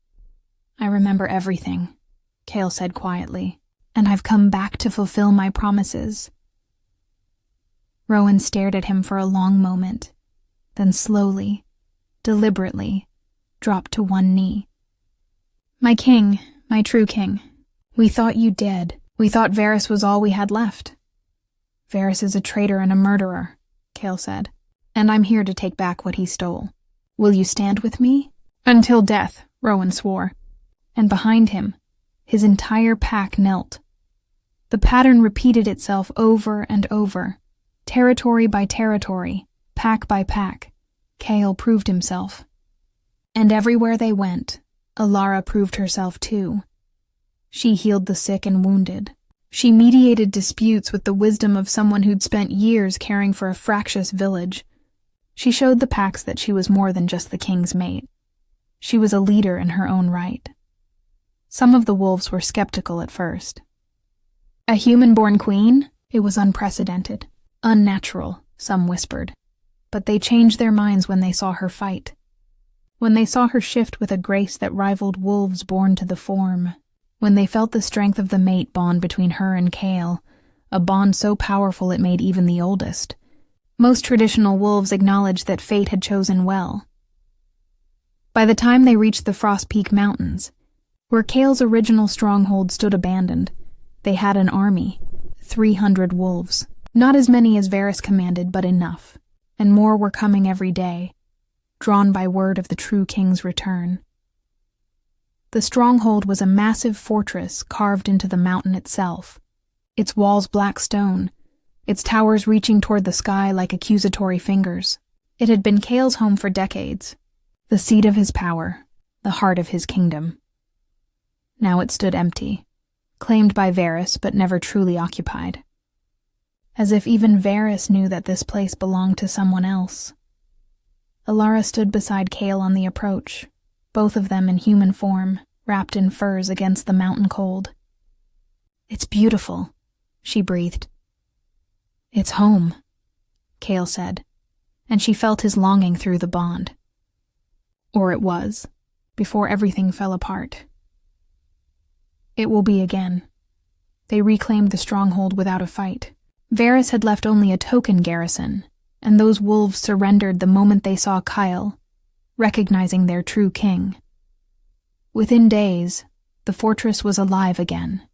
"I remember everything," Cale said quietly, "and I've come back to fulfill my promises." Rowan stared at him for a long moment, then slowly, deliberately, dropped to one knee. "My king, my true king, we thought you dead. We thought Varys was all we had left." "Varys is a traitor and a murderer," Cale said, "and I'm here to take back what he stole. Will you stand with me?" "Until death," Rowan swore. And behind him, his entire pack knelt. The pattern repeated itself over and over, territory by territory, pack by pack. Cale proved himself. And everywhere they went, Ilara proved herself too. She healed the sick and wounded, She mediated disputes with the wisdom of someone who'd spent years caring for a fractious village. She showed the packs that she was more than just the king's mate. She was a leader in her own right. Some of the wolves were skeptical at first. A human-born queen? It was unprecedented. Unnatural, some whispered. But they changed their minds when they saw her fight. When they saw her shift with a grace that rivaled wolves born to the form. When they felt the strength of the mate bond between her and Kale, a bond so powerful it made even the oldest. Most traditional wolves acknowledged that fate had chosen well. By the time they reached the Frost Peak Mountains, where Kale's original stronghold stood abandoned, they had an army, 300 wolves. Not as many as Varys commanded, but enough. And more were coming every day, drawn by word of the true king's return. The stronghold was a massive fortress carved into the mountain itself, its walls black stone, its towers reaching toward the sky like accusatory fingers. It had been Kale's home for decades, the seat of his power, the heart of his kingdom. Now it stood empty, claimed by Varys but never truly occupied. As if even Varys knew that this place belonged to someone else. Alara stood beside Kale on the approach, both of them in human form, wrapped in furs against the mountain cold. "It's beautiful," she breathed. "It's home," Kale said, and she felt his longing through the bond. Or it was, before everything fell apart. It will be again. They reclaimed the stronghold without a fight. Varys had left only a token garrison, and those wolves surrendered the moment they saw Kyle, recognizing their true king. Within days, the fortress was alive again.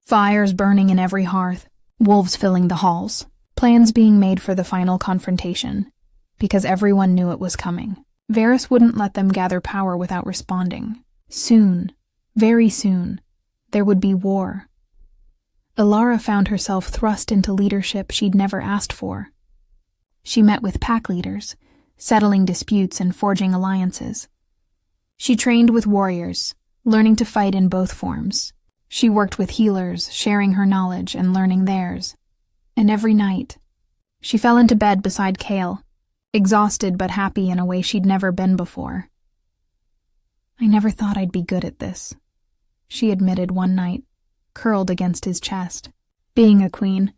Fires burning in every hearth, wolves filling the halls, plans being made for the final confrontation, because everyone knew it was coming. Varys wouldn't let them gather power without responding. Soon, very soon, there would be war. Alara found herself thrust into leadership she'd never asked for. She met with pack leaders, settling disputes and forging alliances. She trained with warriors, learning to fight in both forms. She worked with healers, sharing her knowledge and learning theirs. And every night, she fell into bed beside Kale, exhausted but happy in a way she'd never been before. "I never thought I'd be good at this," she admitted one night, curled against his chest. "Being a queen,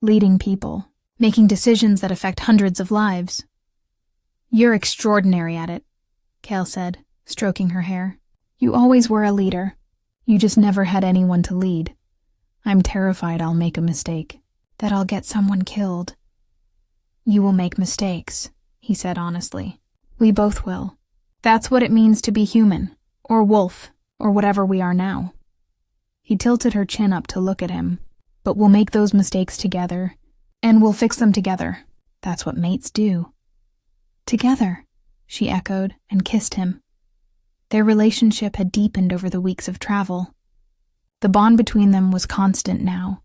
leading people, making decisions that affect hundreds of lives." "You're extraordinary at it," Kale said, stroking her hair. "You always were a leader. You just never had anyone to lead. I'm terrified I'll make a mistake, that I'll get someone killed." "You will make mistakes," he said honestly. "We both will. That's what it means to be human, or wolf, or whatever we are now." He tilted her chin up to look at him. "But we'll make those mistakes together, and we'll fix them together. That's what mates do." "Together," she echoed and kissed him. Their relationship had deepened over the weeks of travel. The bond between them was constant now,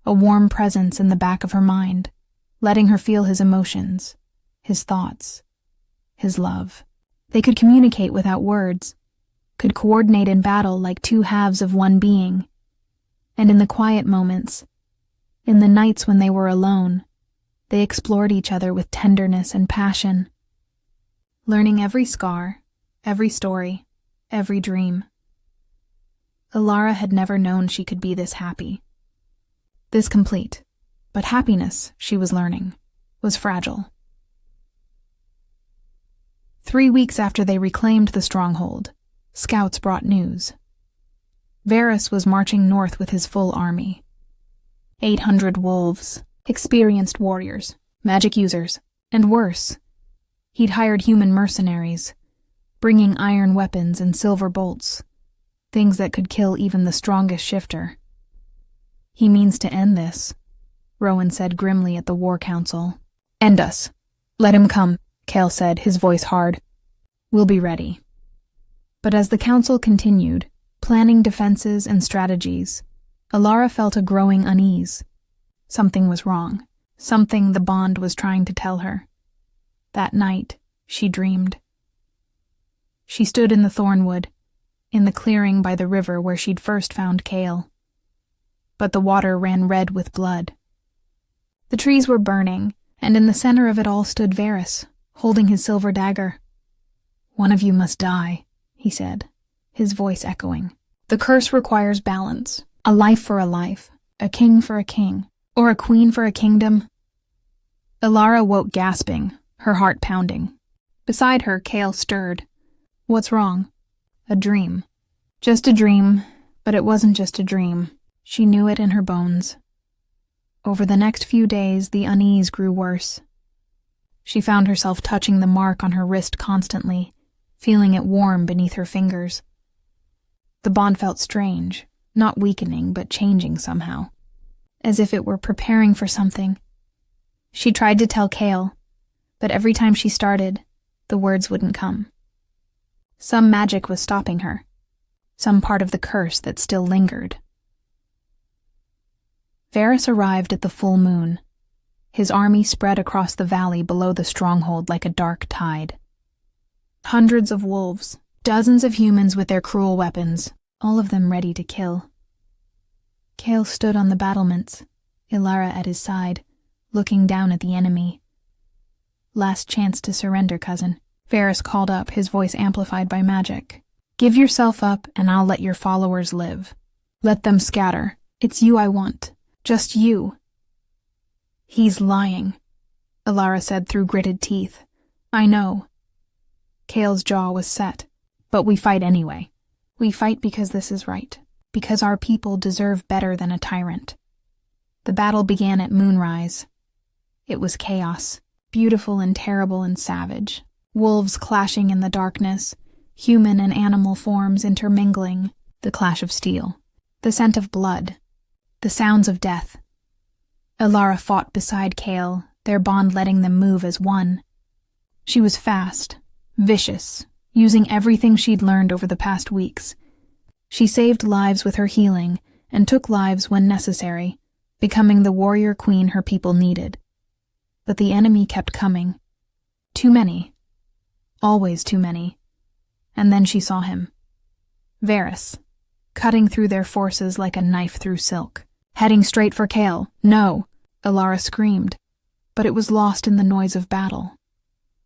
a warm presence in the back of her mind, letting her feel his emotions, his thoughts, his love. They could communicate without words, could coordinate in battle like two halves of one being. And in the quiet moments, in the nights when they were alone, they explored each other with tenderness and passion, learning every scar, every story, every dream. Alara had never known she could be this happy, this complete, but happiness, she was learning, was fragile. 3 weeks after they reclaimed the stronghold, scouts brought news. Varys was marching north with his full army. 800 wolves, experienced warriors, magic users, and worse. He'd hired human mercenaries, bringing iron weapons and silver bolts, things that could kill even the strongest shifter. "He means to end this," Rowan said grimly at the war council. "End us. Let him come," Kale said, his voice hard. "We'll be ready." But as the council continued, planning defenses and strategies, Alara felt a growing unease. Something was wrong. Something the bond was trying to tell her. That night, she dreamed. She stood in the thornwood, in the clearing by the river where she'd first found Kale. but the water ran red with blood. The trees were burning, and in the center of it all stood Varys, holding his silver dagger. "One of you must die," he said, his voice echoing. "The curse requires balance, a life for a life, a king for a king, or a queen for a kingdom." Elara woke gasping, her heart pounding. Beside her, Kale stirred. "What's wrong?" "A dream." Just a dream, but it wasn't just a dream. She knew it in her bones. Over the next few days, the unease grew worse. She found herself touching the mark on her wrist constantly, feeling it warm beneath her fingers. The bond felt strange, not weakening, but changing somehow, as if it were preparing for something. She tried to tell Kale, but every time she started, the words wouldn't come. Some magic was stopping her, some part of the curse that still lingered. Varys arrived at the full moon. His army spread across the valley below the stronghold like a dark tide. Hundreds of wolves, dozens of humans with their cruel weapons, all of them ready to kill. Kale stood on the battlements, Elara at his side, looking down at the enemy. "Last chance to surrender, cousin," Varys called up, his voice amplified by magic. "Give yourself up, and I'll let your followers live. Let them scatter. It's you I want. Just you." "He's lying," Elara said through gritted teeth. "I know." Kale's jaw was set. "But we fight anyway. We fight because this is right, because our people deserve better than a tyrant." The battle began at moonrise. It was chaos, beautiful and terrible and savage. Wolves clashing in the darkness, human and animal forms intermingling, the clash of steel, the scent of blood, the sounds of death. Elara fought beside Kale, their bond letting them move as one. She was fast, vicious, using everything she'd learned over the past weeks. She saved lives with her healing and took lives when necessary, becoming the warrior queen her people needed. But the enemy kept coming. Too many. Always too many. And then she saw him. Varys, cutting through their forces like a knife through silk. Heading straight for Kale. "No!" Elara screamed, but it was lost in the noise of battle.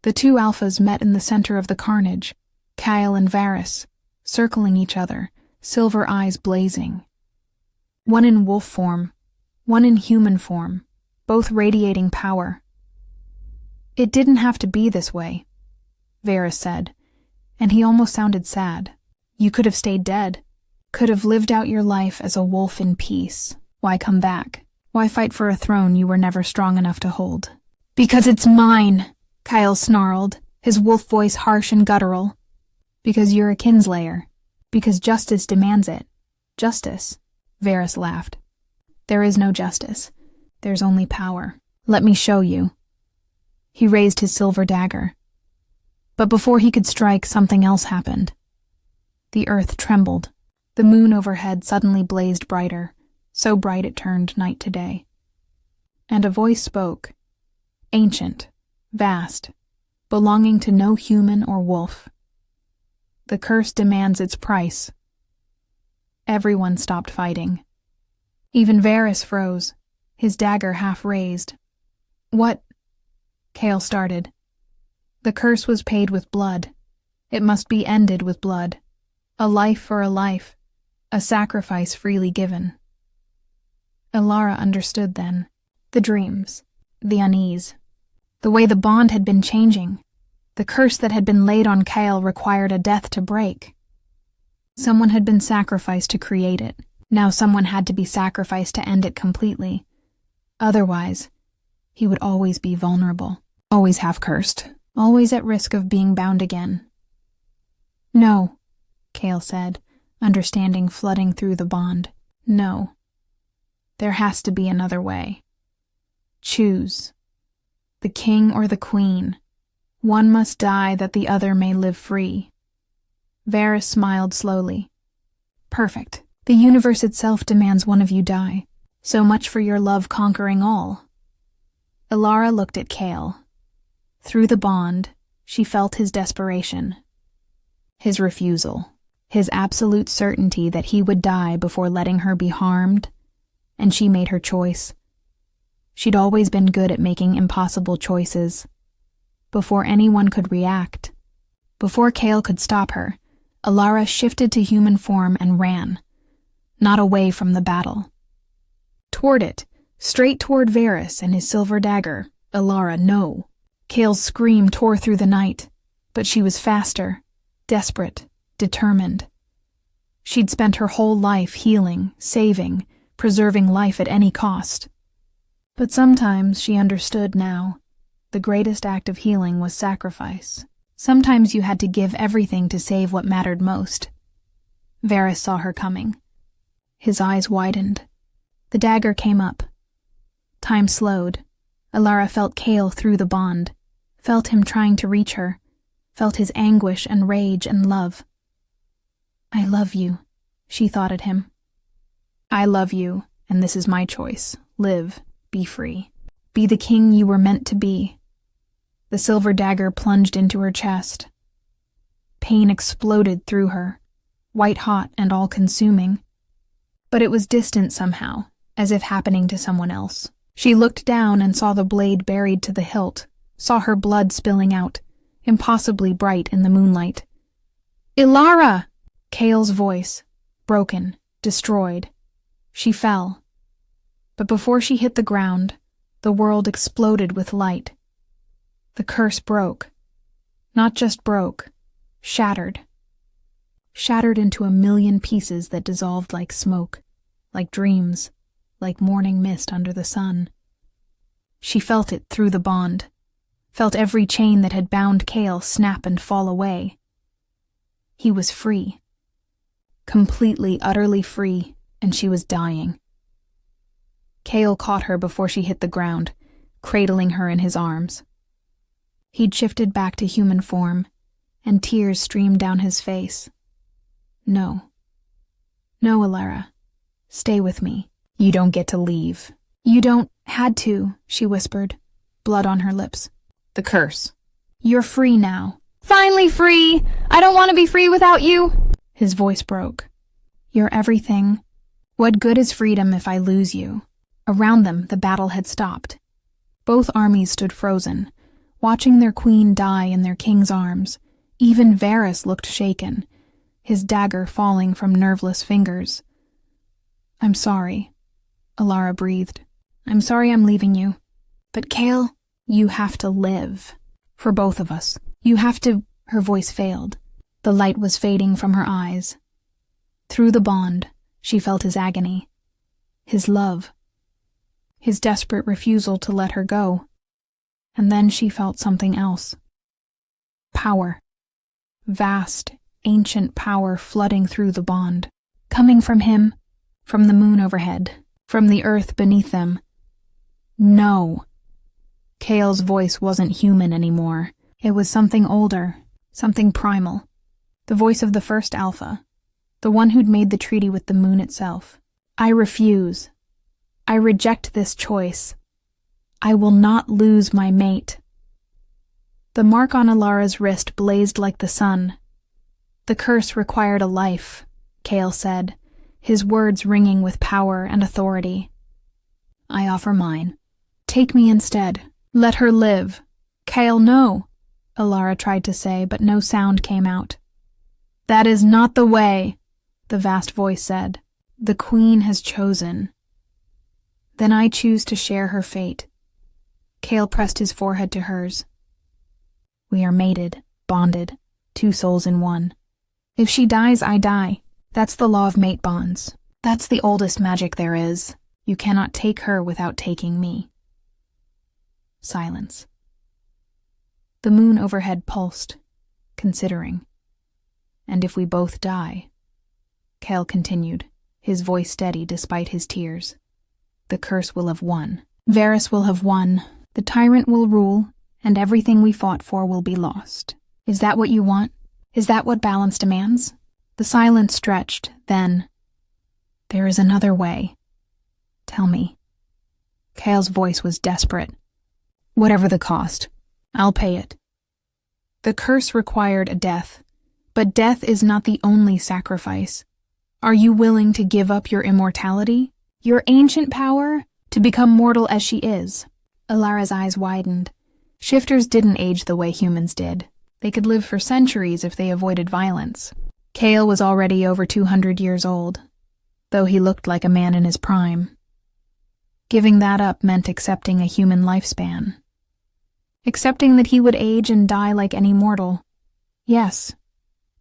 The two alphas met in the center of the carnage, Kyle and Varys, circling each other, silver eyes blazing. One in wolf form, one in human form, both radiating power. "It didn't have to be this way," Varys said, and he almost sounded sad. "You could have stayed dead, could have lived out your life as a wolf in peace. Why come back? Why fight for a throne you were never strong enough to hold?" "Because it's mine," Kyle snarled, his wolf voice harsh and guttural. "Because you're a kinslayer. Because justice demands it." "Justice?" Varys laughed. "There is no justice. There's only power. Let me show you." He raised his silver dagger. But before he could strike, something else happened. The earth trembled. The moon overhead suddenly blazed brighter, so bright it turned night to day. And a voice spoke, ancient, vast, belonging to no human or wolf. "The curse demands its price." Everyone stopped fighting. Even Varys froze, his dagger half raised. "What?" Kale started. "The curse was paid with blood. It must be ended with blood. A life for a life, a sacrifice freely given." Elara understood then. The dreams, the unease, the way the bond had been changing. The curse that had been laid on Kale required a death to break. Someone had been sacrificed to create it. Now someone had to be sacrificed to end it completely. Otherwise, he would always be vulnerable, always half-cursed, always at risk of being bound again. "No," Kale said, understanding flooding through the bond. "No. There has to be another way. Choose. The king or the queen. One must die that the other may live free." Varys smiled slowly. "Perfect. The universe itself demands one of you die. So much for your love conquering all." Elara looked at Kale. Through the bond, she felt his desperation. His refusal. His absolute certainty that he would die before letting her be harmed, and she made her choice. She'd always been good at making impossible choices. Before anyone could react, before Cale could stop her, Alara shifted to human form and ran, not away from the battle. Toward it, straight toward Varys and his silver dagger. Alara, no. Cale's scream tore through the night, but she was faster, desperate, determined. She'd spent her whole life healing, saving, preserving life at any cost. But sometimes she understood now. The greatest act of healing was sacrifice. Sometimes you had to give everything to save what mattered most. Varys saw her coming. His eyes widened. The dagger came up. Time slowed. Alara felt Cale through the bond, felt him trying to reach her, felt his anguish and rage and love. I love you, she thought at him. I love you, and this is my choice. Live, be free. Be the king you were meant to be. The silver dagger plunged into her chest. Pain exploded through her, white-hot and all-consuming. But it was distant somehow, as if happening to someone else. She looked down and saw the blade buried to the hilt, saw her blood spilling out, impossibly bright in the moonlight. Ilara! Cale's voice, broken, destroyed. She fell. But before she hit the ground, the world exploded with light. The curse broke. Not just broke, shattered. Shattered into a million pieces that dissolved like smoke, like dreams, like morning mist under the sun. She felt it through the bond, felt every chain that had bound Cale snap and fall away. He was free. Completely, utterly free, and she was dying. Cale caught her before she hit the ground, cradling her in his arms. He'd shifted back to human form, and tears streamed down his face. No. No, Alara. Stay with me. You don't get to leave. You don't had to, she whispered, blood on her lips. The curse. You're free now. Finally free! I don't want to be free without you! His voice broke. You're everything. What good is freedom if I lose you? Around them, the battle had stopped. Both armies stood frozen, watching their queen die in their king's arms. Even Varys looked shaken, his dagger falling from nerveless fingers. I'm sorry, Alara breathed. I'm sorry I'm leaving you. But Cale, you have to live. For both of us. You have to... Her voice failed. The light was fading from her eyes. Through the bond, she felt his agony, his love, his desperate refusal to let her go. And then she felt something else. Power. Vast, ancient power flooding through the bond. Coming from him, from the moon overhead, from the earth beneath them. No. Cale's voice wasn't human anymore. It was something older, something primal. The voice of the first Alpha, the one who'd made the treaty with the moon itself. I refuse. I reject this choice. I will not lose my mate. The mark on Alara's wrist blazed like the sun. The curse required a life, Cale said, his words ringing with power and authority. I offer mine. Take me instead. Let her live. Cale, no, Alara tried to say, but no sound came out. That is not the way, the vast voice said. The queen has chosen. Then I choose to share her fate. Cale pressed his forehead to hers. We are mated, bonded, two souls in one. If she dies, I die. That's the law of mate bonds. That's the oldest magic there is. You cannot take her without taking me. Silence. The moon overhead pulsed, considering. And if we both die, Cale continued, his voice steady despite his tears, the curse will have won. Varys will have won. The tyrant will rule, and everything we fought for will be lost. Is that what you want? Is that what balance demands? The silence stretched, then, there is another way. Tell me. Cale's voice was desperate. Whatever the cost, I'll pay it. The curse required a death, but death is not the only sacrifice. Are you willing to give up your immortality? Your ancient power to become mortal as she is. Alara's eyes widened. Shifters didn't age the way humans did. They could live for centuries if they avoided violence. Kale was already over 200 years old, though he looked like a man in his prime. Giving that up meant accepting a human lifespan. Accepting that he would age and die like any mortal. Yes,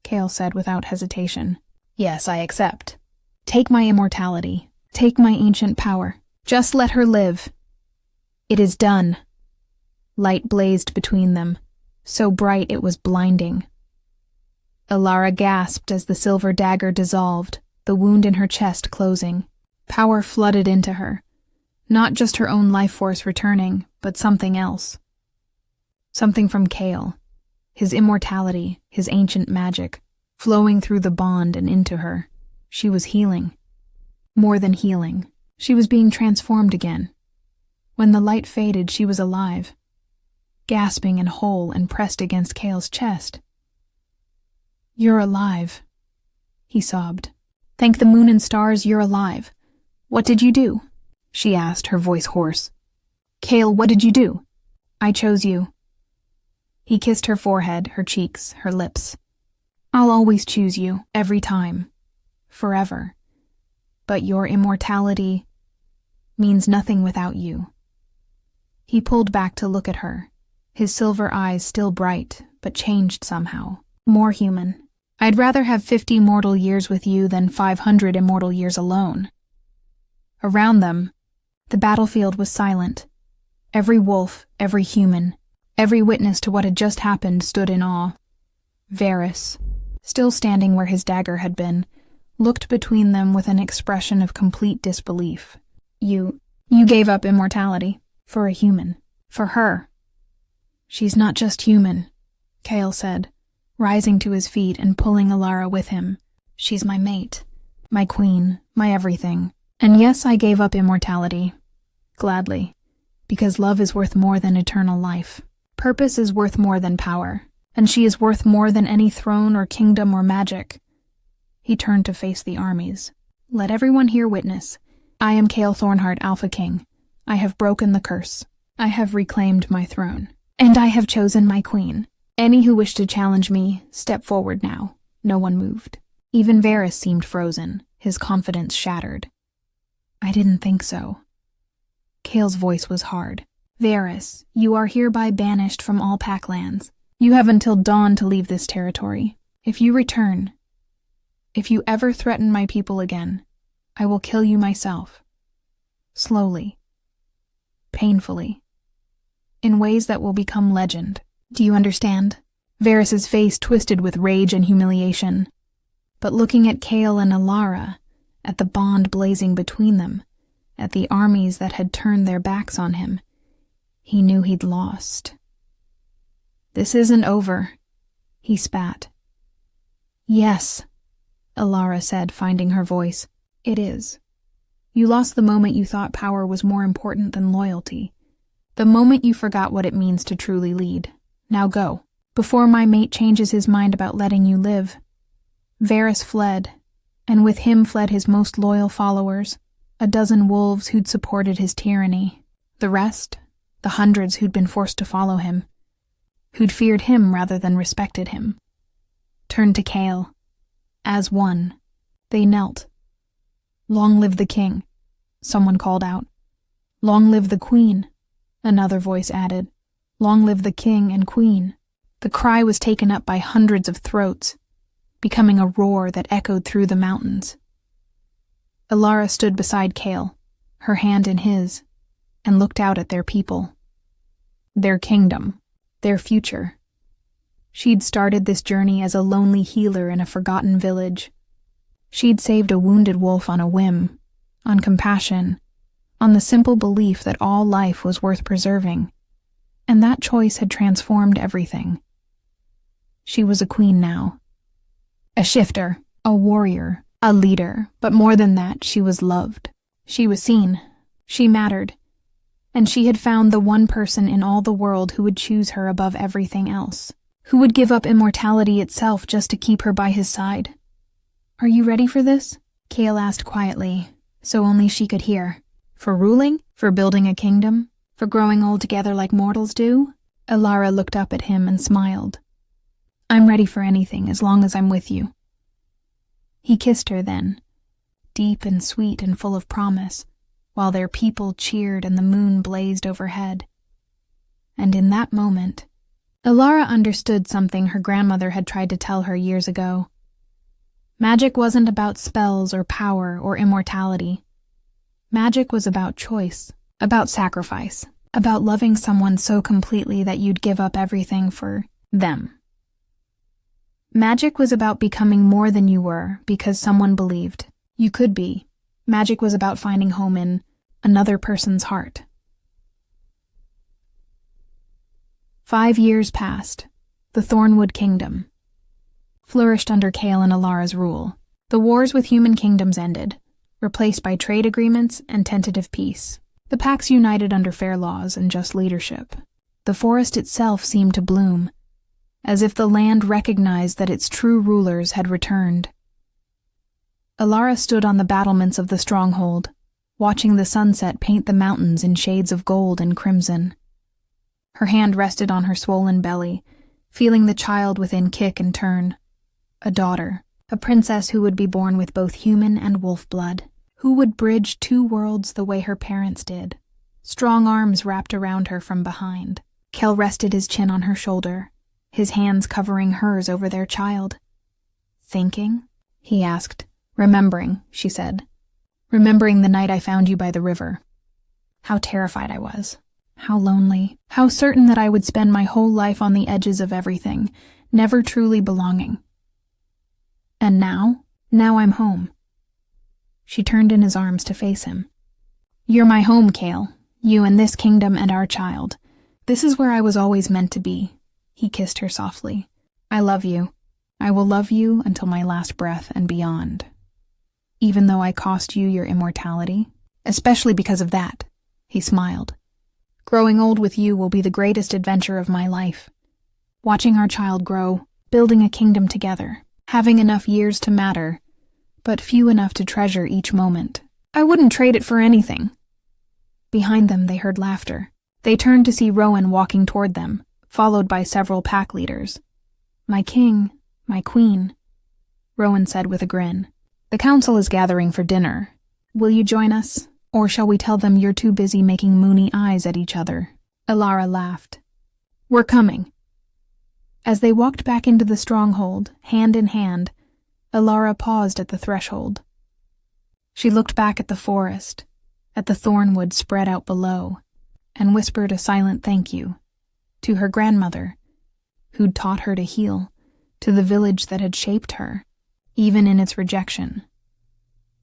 Kale said without hesitation. Yes, I accept. Take my immortality. Take my ancient power. Just let her live. It is done. Light blazed between them, so bright it was blinding. Alara gasped as the silver dagger dissolved, the wound in her chest closing. Power flooded into her. Not just her own life force returning, but something else. Something from Kale. His immortality, his ancient magic, flowing through the bond and into her. She was healing. More than healing. She was being transformed again. When the light faded, she was alive. Gasping and whole and pressed against Kale's chest. You're alive, he sobbed. Thank the moon and stars you're alive. What did you do? She asked, her voice hoarse. Kale, what did you do? I chose you. He kissed her forehead, her cheeks, her lips. I'll always choose you, every time. Forever. But your immortality means nothing without you. He pulled back to look at her, his silver eyes still bright, but changed somehow. More human. I'd rather have 50 mortal years with you than 500 immortal years alone. Around them, the battlefield was silent. Every wolf, every human, every witness to what had just happened stood in awe. Varys, still standing where his dagger had been, looked between them with an expression of complete disbelief. You gave up immortality. For a human. For her. She's not just human, Kale said, rising to his feet and pulling Alara with him. She's my mate, my queen, my everything. And yes, I gave up immortality. Gladly. Because love is worth more than eternal life. Purpose is worth more than power. And she is worth more than any throne or kingdom or magic. He turned to face the armies. Let everyone here witness. I am Kale Thornheart, Alpha King. I have broken the curse. I have reclaimed my throne. And I have chosen my queen. Any who wish to challenge me, step forward now. No one moved. Even Varys seemed frozen, his confidence shattered. I didn't think so. Kale's voice was hard. Varys, you are hereby banished from all Packlands. You have until dawn to leave this territory. If you return, if you ever threaten my people again, I will kill you myself. Slowly. Painfully. In ways that will become legend. Do you understand? Varys' face twisted with rage and humiliation. But looking at Kale and Alara, at the bond blazing between them, at the armies that had turned their backs on him, he knew he'd lost. This isn't over, he spat. Yes, Alara said, finding her voice. It is. You lost the moment you thought power was more important than loyalty. The moment you forgot what it means to truly lead. Now go, before my mate changes his mind about letting you live. Varys fled, and with him fled his most loyal followers, a dozen wolves who'd supported his tyranny. The rest, the hundreds who'd been forced to follow him, who'd feared him rather than respected him, turned to Kale. As one, they knelt. Long live the king, someone called out. Long live the queen, another voice added. Long live the king and queen. The cry was taken up by hundreds of throats, becoming a roar that echoed through the mountains. Alara stood beside Kale, her hand in his, and looked out at their people. Their kingdom, their future. She'd started this journey as a lonely healer in a forgotten village. She'd saved a wounded wolf on a whim, on compassion, on the simple belief that all life was worth preserving, and that choice had transformed everything. She was a queen now. A shifter, a warrior, a leader, but more than that, she was loved. She was seen. She mattered. And she had found the one person in all the world who would choose her above everything else, who would give up immortality itself just to keep her by his side. Are you ready for this? Kale asked quietly, so only she could hear. For ruling? For building a kingdom? For growing old together like mortals do? Alara looked up at him and smiled. I'm ready for anything as long as I'm with you. He kissed her then, deep and sweet and full of promise, while their people cheered and the moon blazed overhead. And in that moment, Alara understood something her grandmother had tried to tell her years ago. Magic wasn't about spells or power or immortality. Magic was about choice, about sacrifice, about loving someone so completely that you'd give up everything for them. Magic was about becoming more than you were because someone believed you could be. Magic was about finding home in another person's heart. 5 years passed. The Thornwood Kingdom flourished under Kale and Alara's rule. The wars with human kingdoms ended, replaced by trade agreements and tentative peace. The packs united under fair laws and just leadership. The forest itself seemed to bloom, as if the land recognized that its true rulers had returned. Alara stood on the battlements of the stronghold, watching the sunset paint the mountains in shades of gold and crimson. Her hand rested on her swollen belly, feeling the child within kick and turn. A daughter, a princess who would be born with both human and wolf blood, who would bridge 2 worlds the way her parents did. Strong arms wrapped around her from behind. Kel rested his chin on her shoulder, his hands covering hers over their child. Thinking? He asked. Remembering, she said. Remembering the night I found you by the river. How terrified I was. How lonely. How certain that I would spend my whole life on the edges of everything, never truly belonging. And now I'm home. She turned in his arms to face him. You're my home, Kale. You and this kingdom and our child. This is where I was always meant to be. He kissed her softly. I love you. I will love you until my last breath and beyond. Even though I cost you your immortality. Especially because of that. He smiled. Growing old with you will be the greatest adventure of my life. Watching our child grow, building a kingdom together, having enough years to matter, but few enough to treasure each moment. I wouldn't trade it for anything. Behind them they heard laughter. They turned to see Rowan walking toward them, followed by several pack leaders. My king, my queen, Rowan said with a grin. The council is gathering for dinner. Will you join us? Or shall we tell them you're too busy making moony eyes at each other? Alara laughed. We're coming. As they walked back into the stronghold, hand in hand, Alara paused at the threshold. She looked back at the forest, at the thornwood spread out below, and whispered a silent thank you to her grandmother, who'd taught her to heal, to the village that had shaped her, even in its rejection,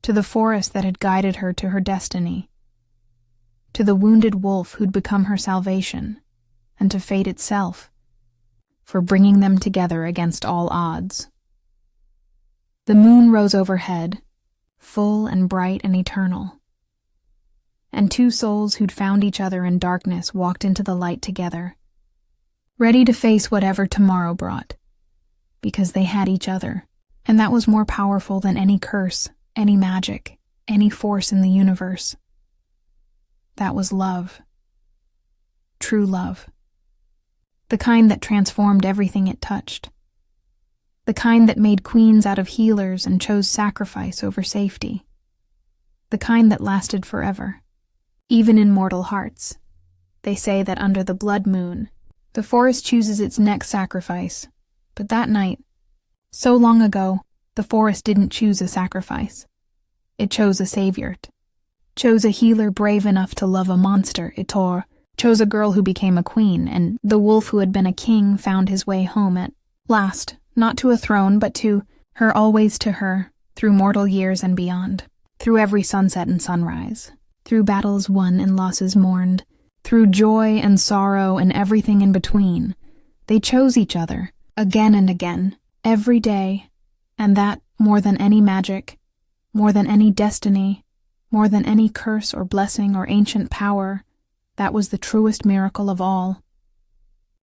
to the forest that had guided her to her destiny, to the wounded wolf who'd become her salvation, and to fate itself, for bringing them together against all odds. The moon rose overhead, full and bright and eternal, and 2 souls who'd found each other in darkness walked into the light together, ready to face whatever tomorrow brought, because they had each other, and that was more powerful than any curse, any magic, any force in the universe. That was love. True love. The kind that transformed everything it touched. The kind that made queens out of healers and chose sacrifice over safety. The kind that lasted forever. Even in mortal hearts. They say that under the blood moon, the forest chooses its next sacrifice. But that night, so long ago, the forest didn't choose a sacrifice. It chose a savior. Chose a healer brave enough to love a monster, Itor. Chose a girl who became a queen, and the wolf who had been a king found his way home at last, not to a throne, but to her, always to her, through mortal years and beyond, through every sunset and sunrise, through battles won and losses mourned, through joy and sorrow and everything in between. They chose each other, again and again, every day, and that, more than any magic, more than any destiny, more than any curse or blessing or ancient power, that was the truest miracle of all.